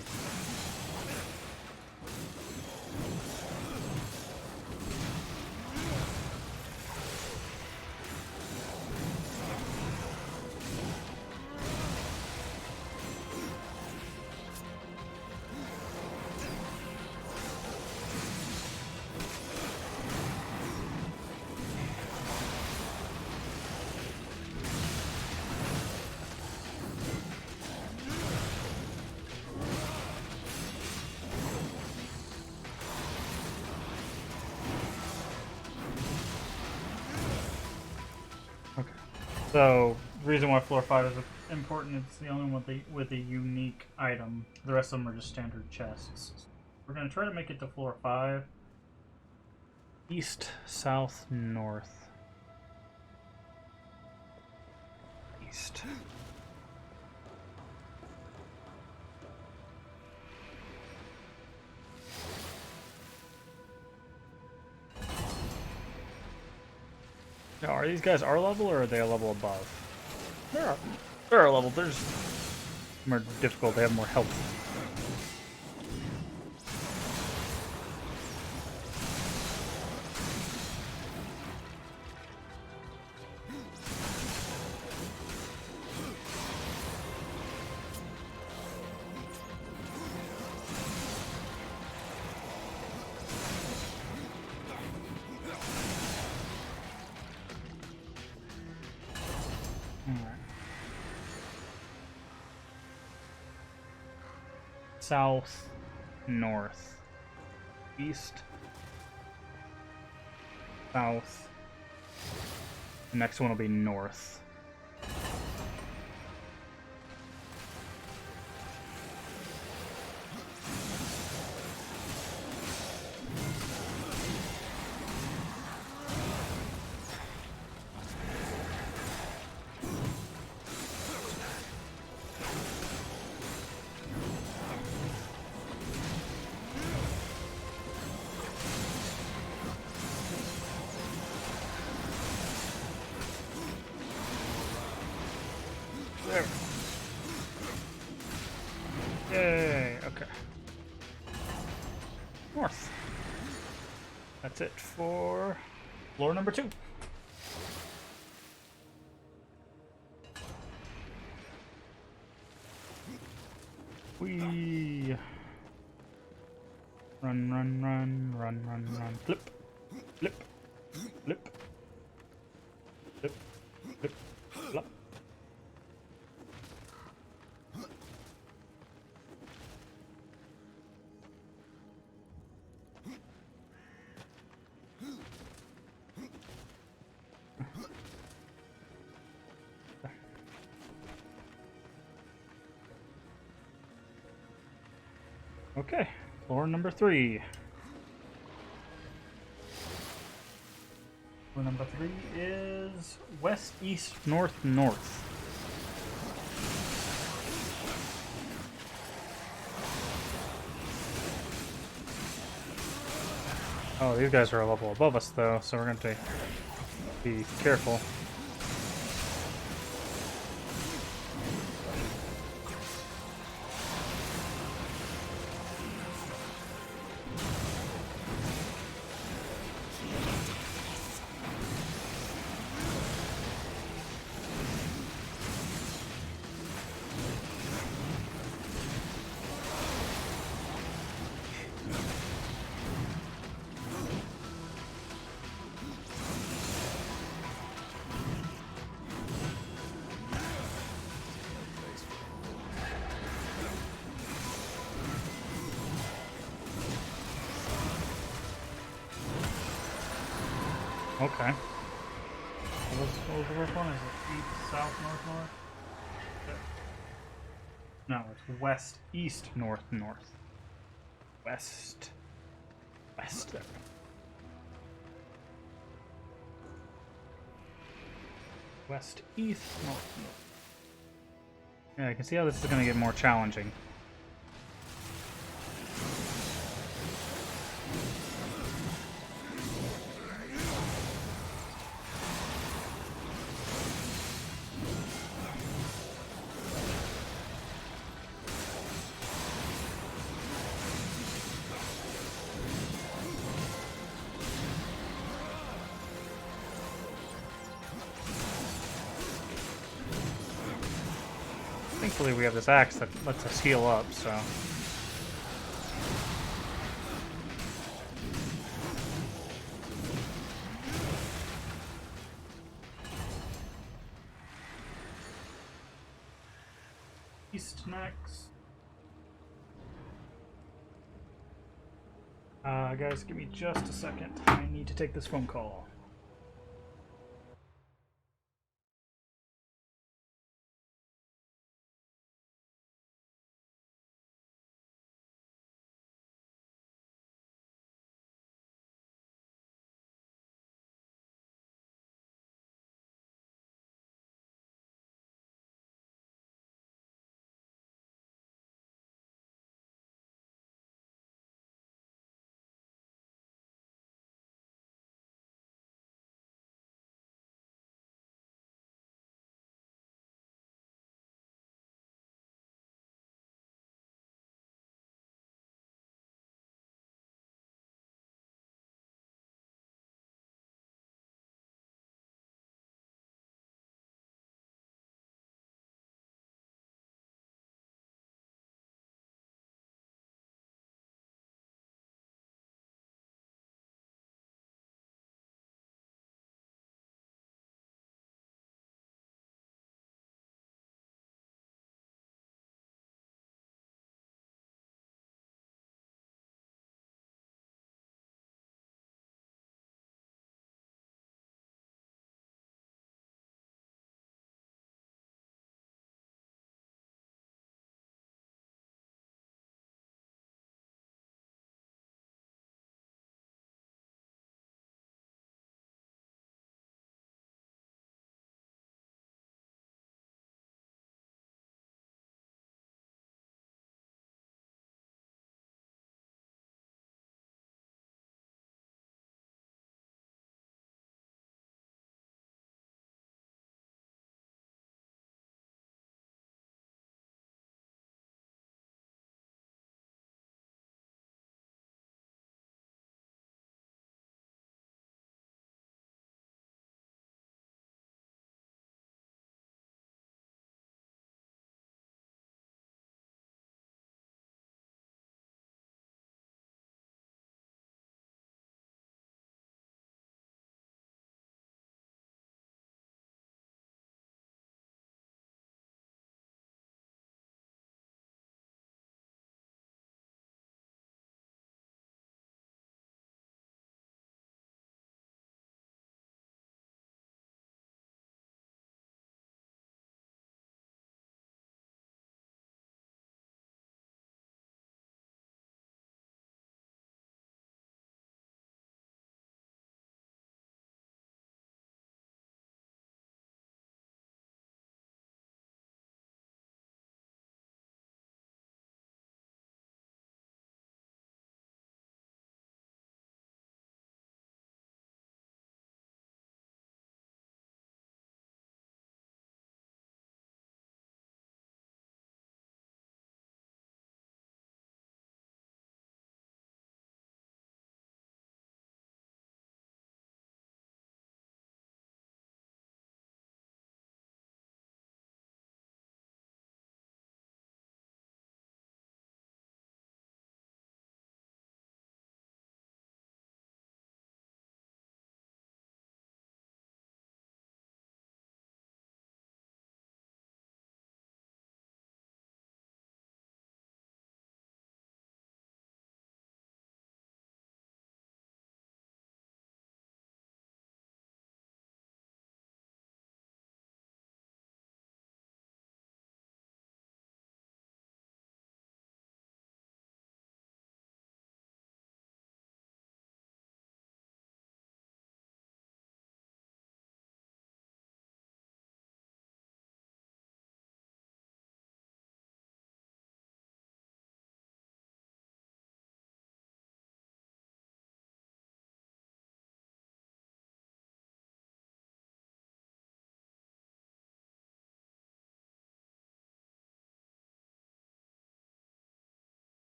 So, the reason why floor 5 is important, it's the only one with a unique item. The rest of them are just standard chests. We're going to try to make it to floor 5. East, south, north. East. Now, are these guys our level, or are they a level above? They're our level. They're just more difficult. They have more health. South, north, east, south. The next one will be north. that's it for floor number 2. Whee! Run, run, run, run, run, run. Flip, flip, flip, flip, flip, flop. Okay, floor number 3. Floor number 3 is west, east, north, north. Oh, these guys are a level above us, though, so we're going to be careful. Okay. What was the first one? Is it east, south, north, north? Okay. No, it's west, east, north, north. West. West. There. West, east, north, north. Yeah, I can see how this is going to get more challenging. Thankfully we have this axe that lets us heal up, so... East next. Guys, give me just a second. I need to take this phone call.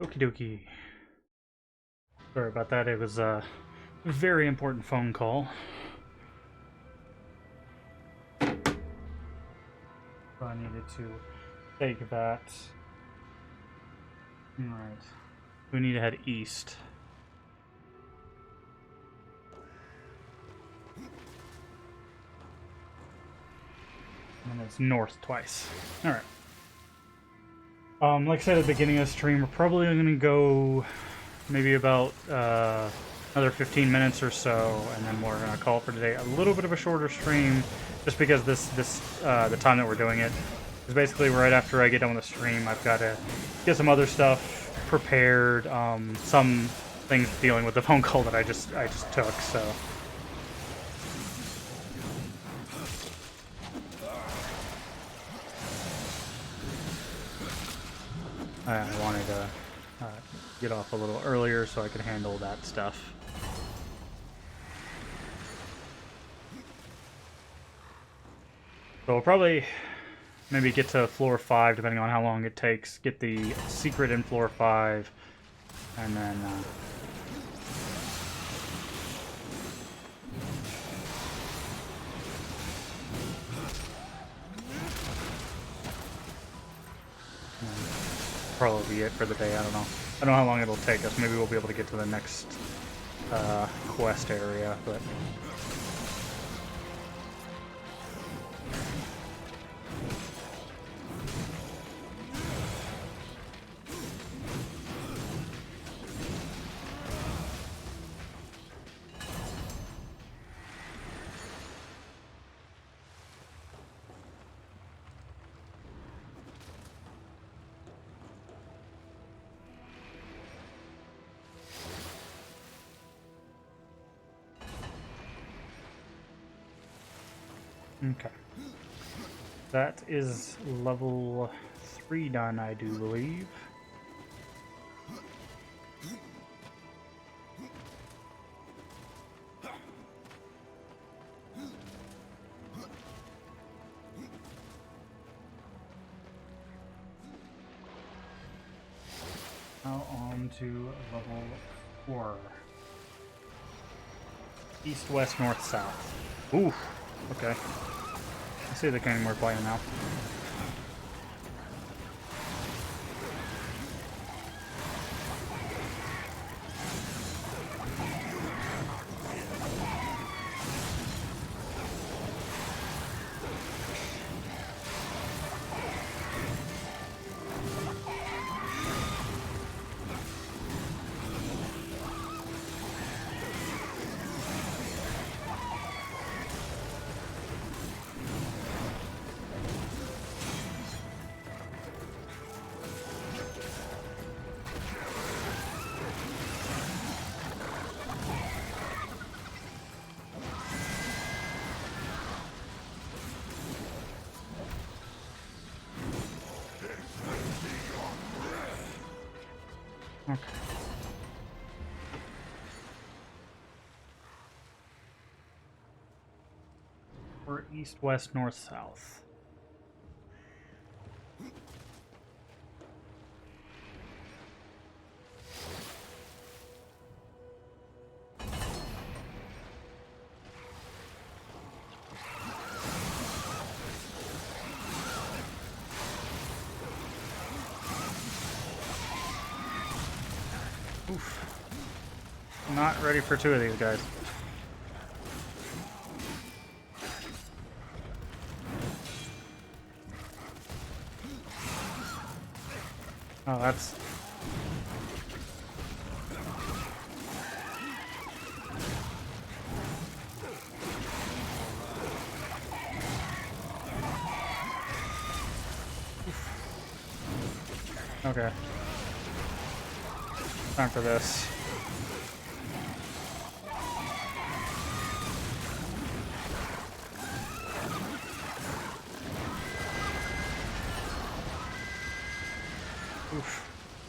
Okie dokie. Sorry about that. It was a very important phone call. So I needed to take that. Alright. We need to head east. And it's north twice. Alright. Like I said at the beginning of the stream, we're probably going to go maybe about another 15 minutes or so, and then we're going to call it for today. A little bit of a shorter stream, just because the time that we're doing it is basically right after I get done with the stream. I've got to get some other stuff prepared, some things dealing with the phone call that I just took, so. I wanted to get off a little earlier so I could handle that stuff. So we'll probably maybe get to floor 5, depending on how long it takes. Get the secret in floor 5, and then probably be it for the day. I don't know. I don't know how long it'll take us. Maybe we'll be able to get to the next quest area, but. Okay. That is level 3 done, I do believe. Now on to level 4. East, west, north, south. Ooh, okay. I see the game we're playing now. Okay. We're east, west, north, south. Oof. Not ready for 2 of these guys. Oh, that's... Okay. Time for this. Oof.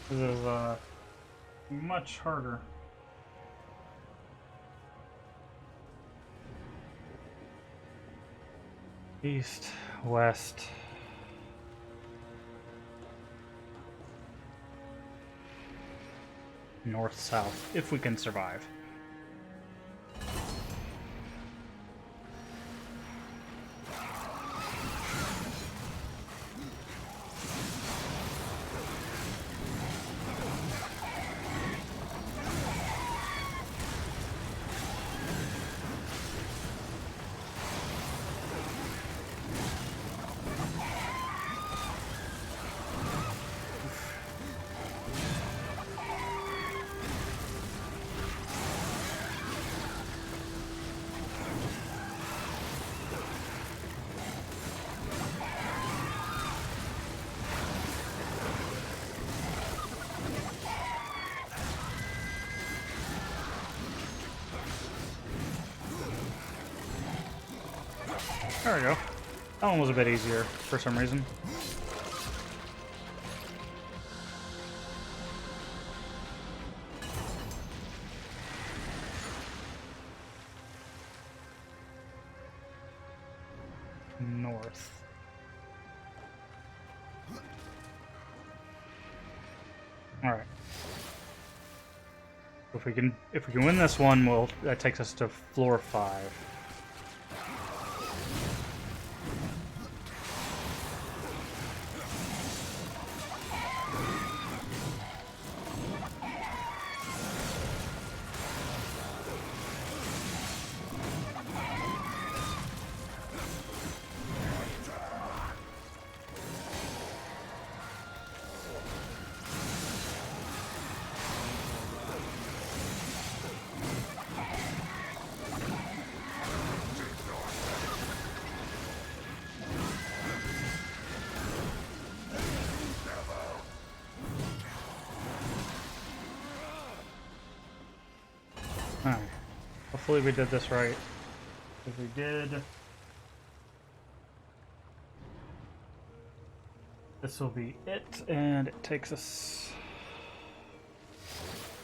This is much harder. East, west. north-south, if we can survive. There we go. That one was a bit easier for some reason. North. All right. If we can win this one, that takes us to floor 5. Alright. Hopefully we did this right. If we did, this will be it, and it takes us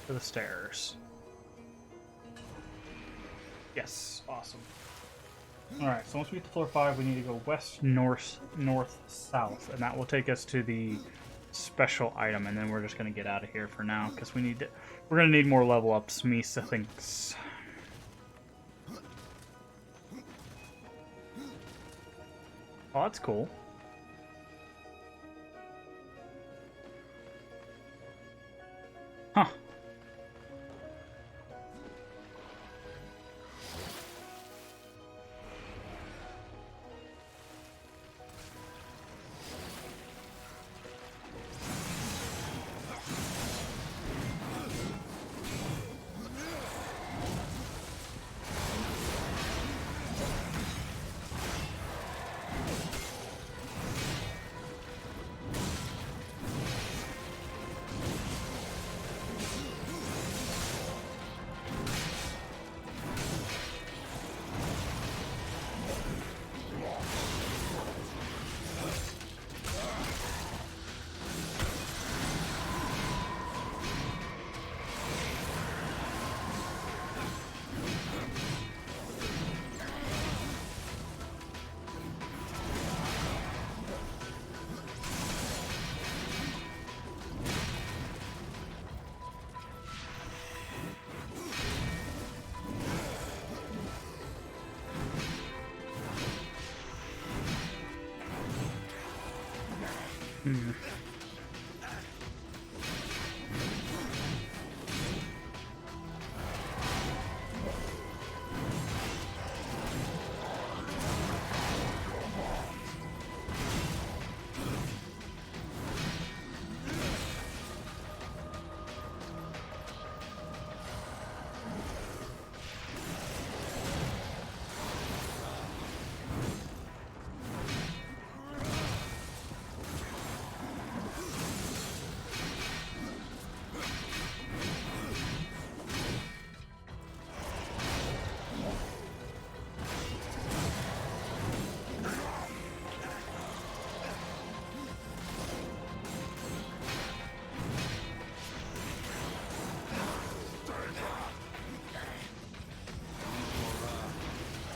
to the stairs. Yes, awesome. Alright, so once we get to floor 5, we need to go west, north, north, south, and that will take us to the special item, and then we're just going to get out of here for now, because we're going to need more level ups, Misa thinks. Oh, that's cool. Huh.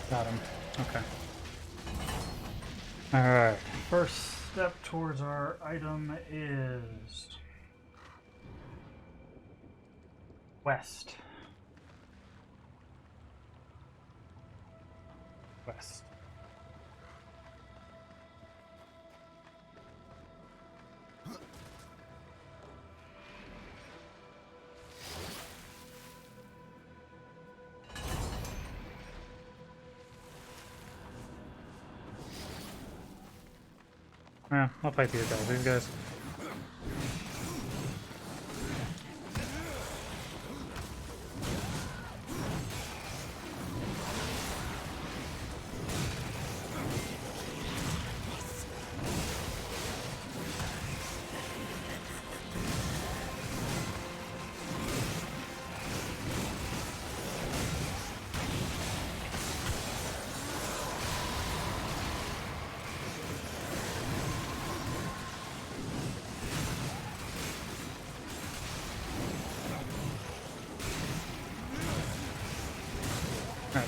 Got him. Okay. Alright. First step towards our item is West. West. Yeah, I'll fight these guys. These guys.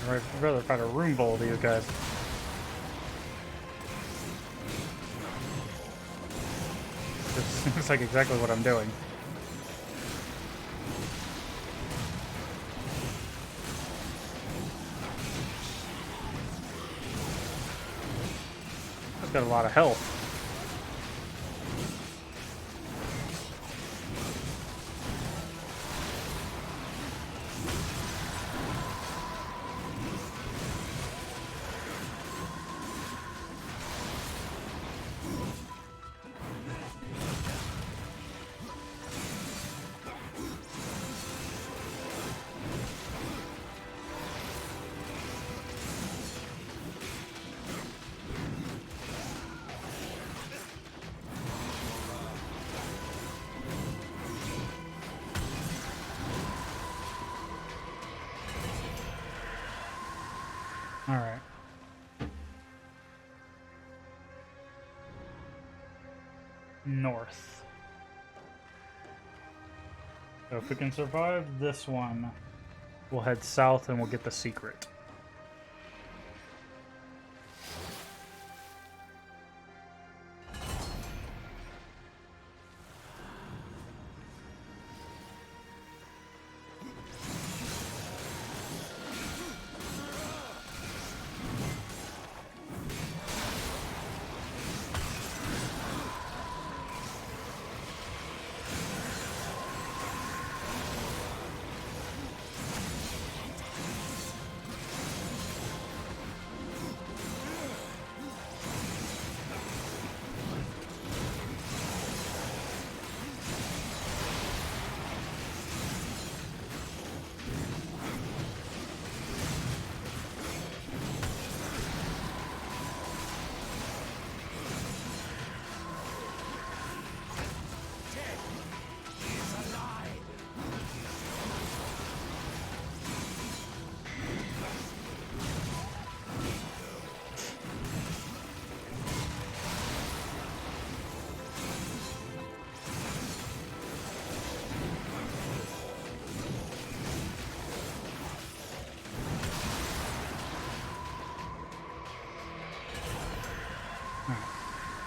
I'd rather fight a room full of these guys. This looks like exactly what I'm doing. I've got a lot of health. Alright. North. So if we can survive this one, we'll head south and we'll get the secret.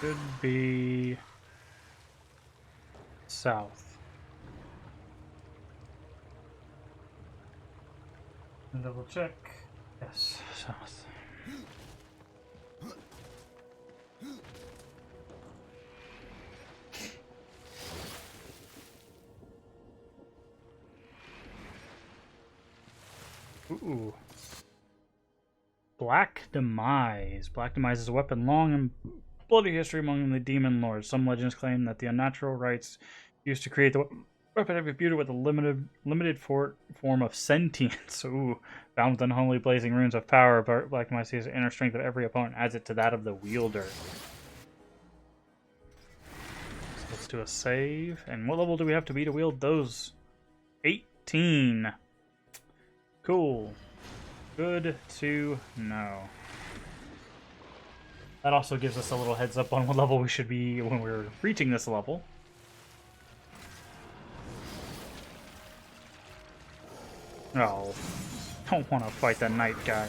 Should be south. And double check. Yes, south. Ooh. Black Demise. Black Demise is a weapon long and bloody history among the demon lords. Some legends claim that the unnatural rites used to create the weapon have imbued with a limited form of sentience. Ooh, bound with unholy blazing runes of power. Black Demise sees the inner strength of every opponent, adds it to that of the wielder. So let's do a save. And what level do we have to be to wield those? 18. Cool. Good to know. That also gives us a little heads up on what level we should be when we're reaching this level. Oh, don't want to fight the knight guy.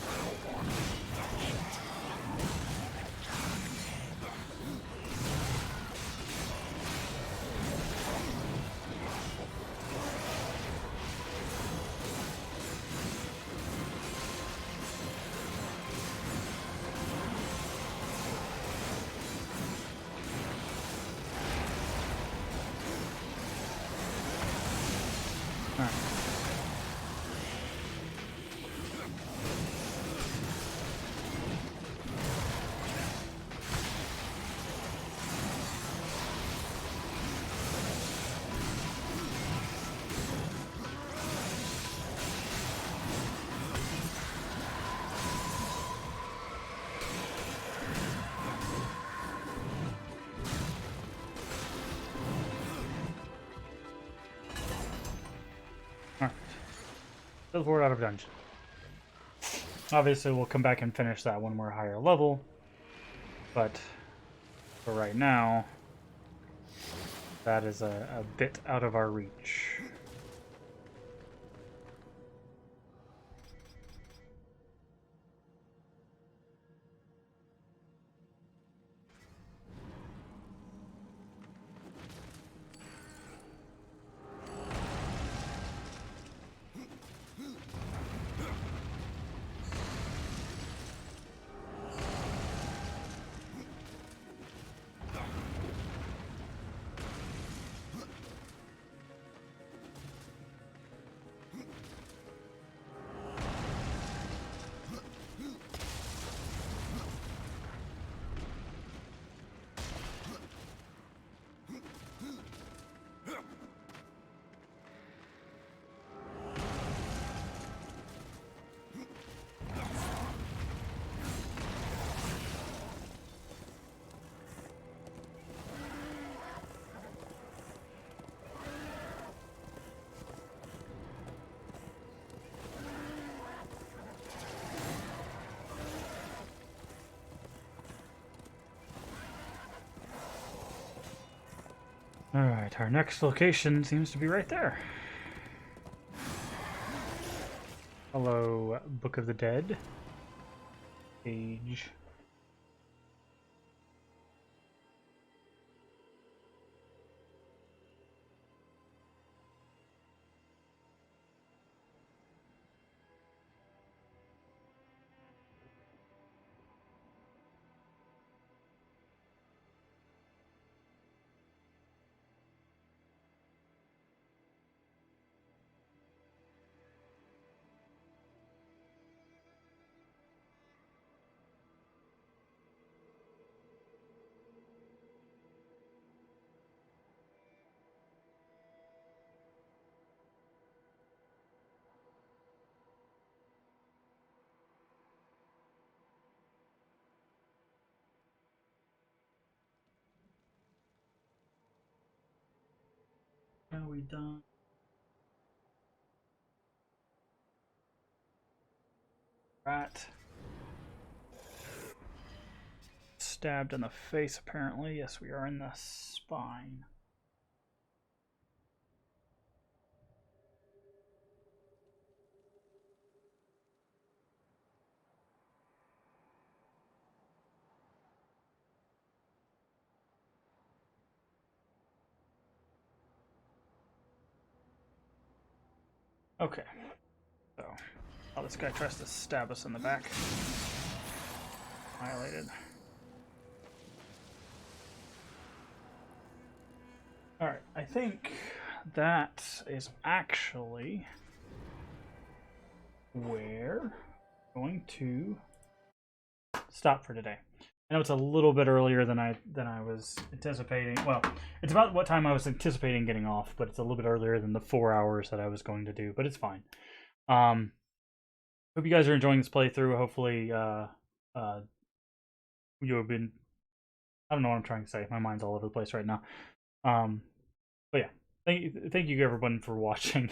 Teleport out of dungeon. Obviously, we'll come back and finish that when we're higher level. But for right now, that is a bit out of our reach. Alright, our next location seems to be right there. Hello, Book of the Dead. Page. Are we done? Right. Stabbed in the face, apparently. Yes, we are in the spine. Okay. So, oh, this guy tries to stab us in the back. Violated. Alright, I think that is actually where I'm going to stop for today. I know it's a little bit earlier than I was anticipating. Well, it's about what time I was anticipating getting off, but it's a little bit earlier than the 4 hours that I was going to do, but it's fine. Hope you guys are enjoying this playthrough. Hopefully, you have been... I don't know what I'm trying to say. My mind's all over the place right now. But yeah, thank you everyone for watching.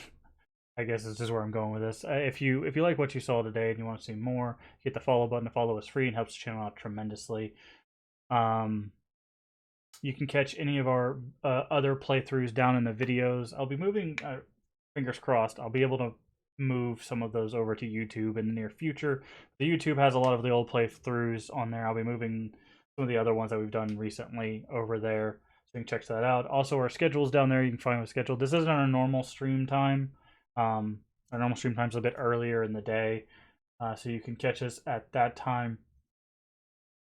I guess is just where I'm going with this. If you like what you saw today and you want to see more, hit the follow button. The follow is free and helps the channel out tremendously. You can catch any of our other playthroughs down in the videos. I'll be moving, fingers crossed, I'll be able to move some of those over to YouTube in the near future. The YouTube has a lot of the old playthroughs on there. I'll be moving some of the other ones that we've done recently over there, so you can check that out. Also, our schedule's down there. You can find my schedule. This isn't our normal stream time. Our normal stream time's a bit earlier in the day, so you can catch us at that time.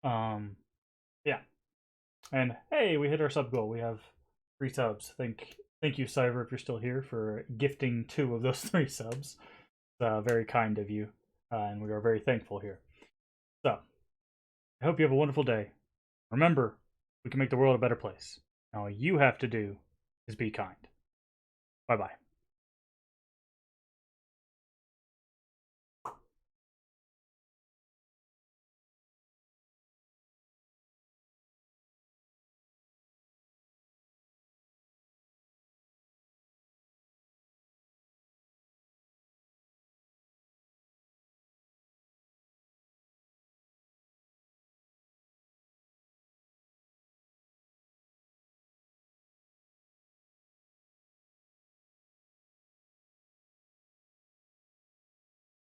Yeah. And hey, we hit our sub goal. We have 3 subs. Thank you, Cyber, if you're still here, for gifting 2 of those 3 subs. It's very kind of you, and we are very thankful here. So, I hope you have a wonderful day. Remember, we can make the world a better place. All you have to do is be kind. Bye-bye.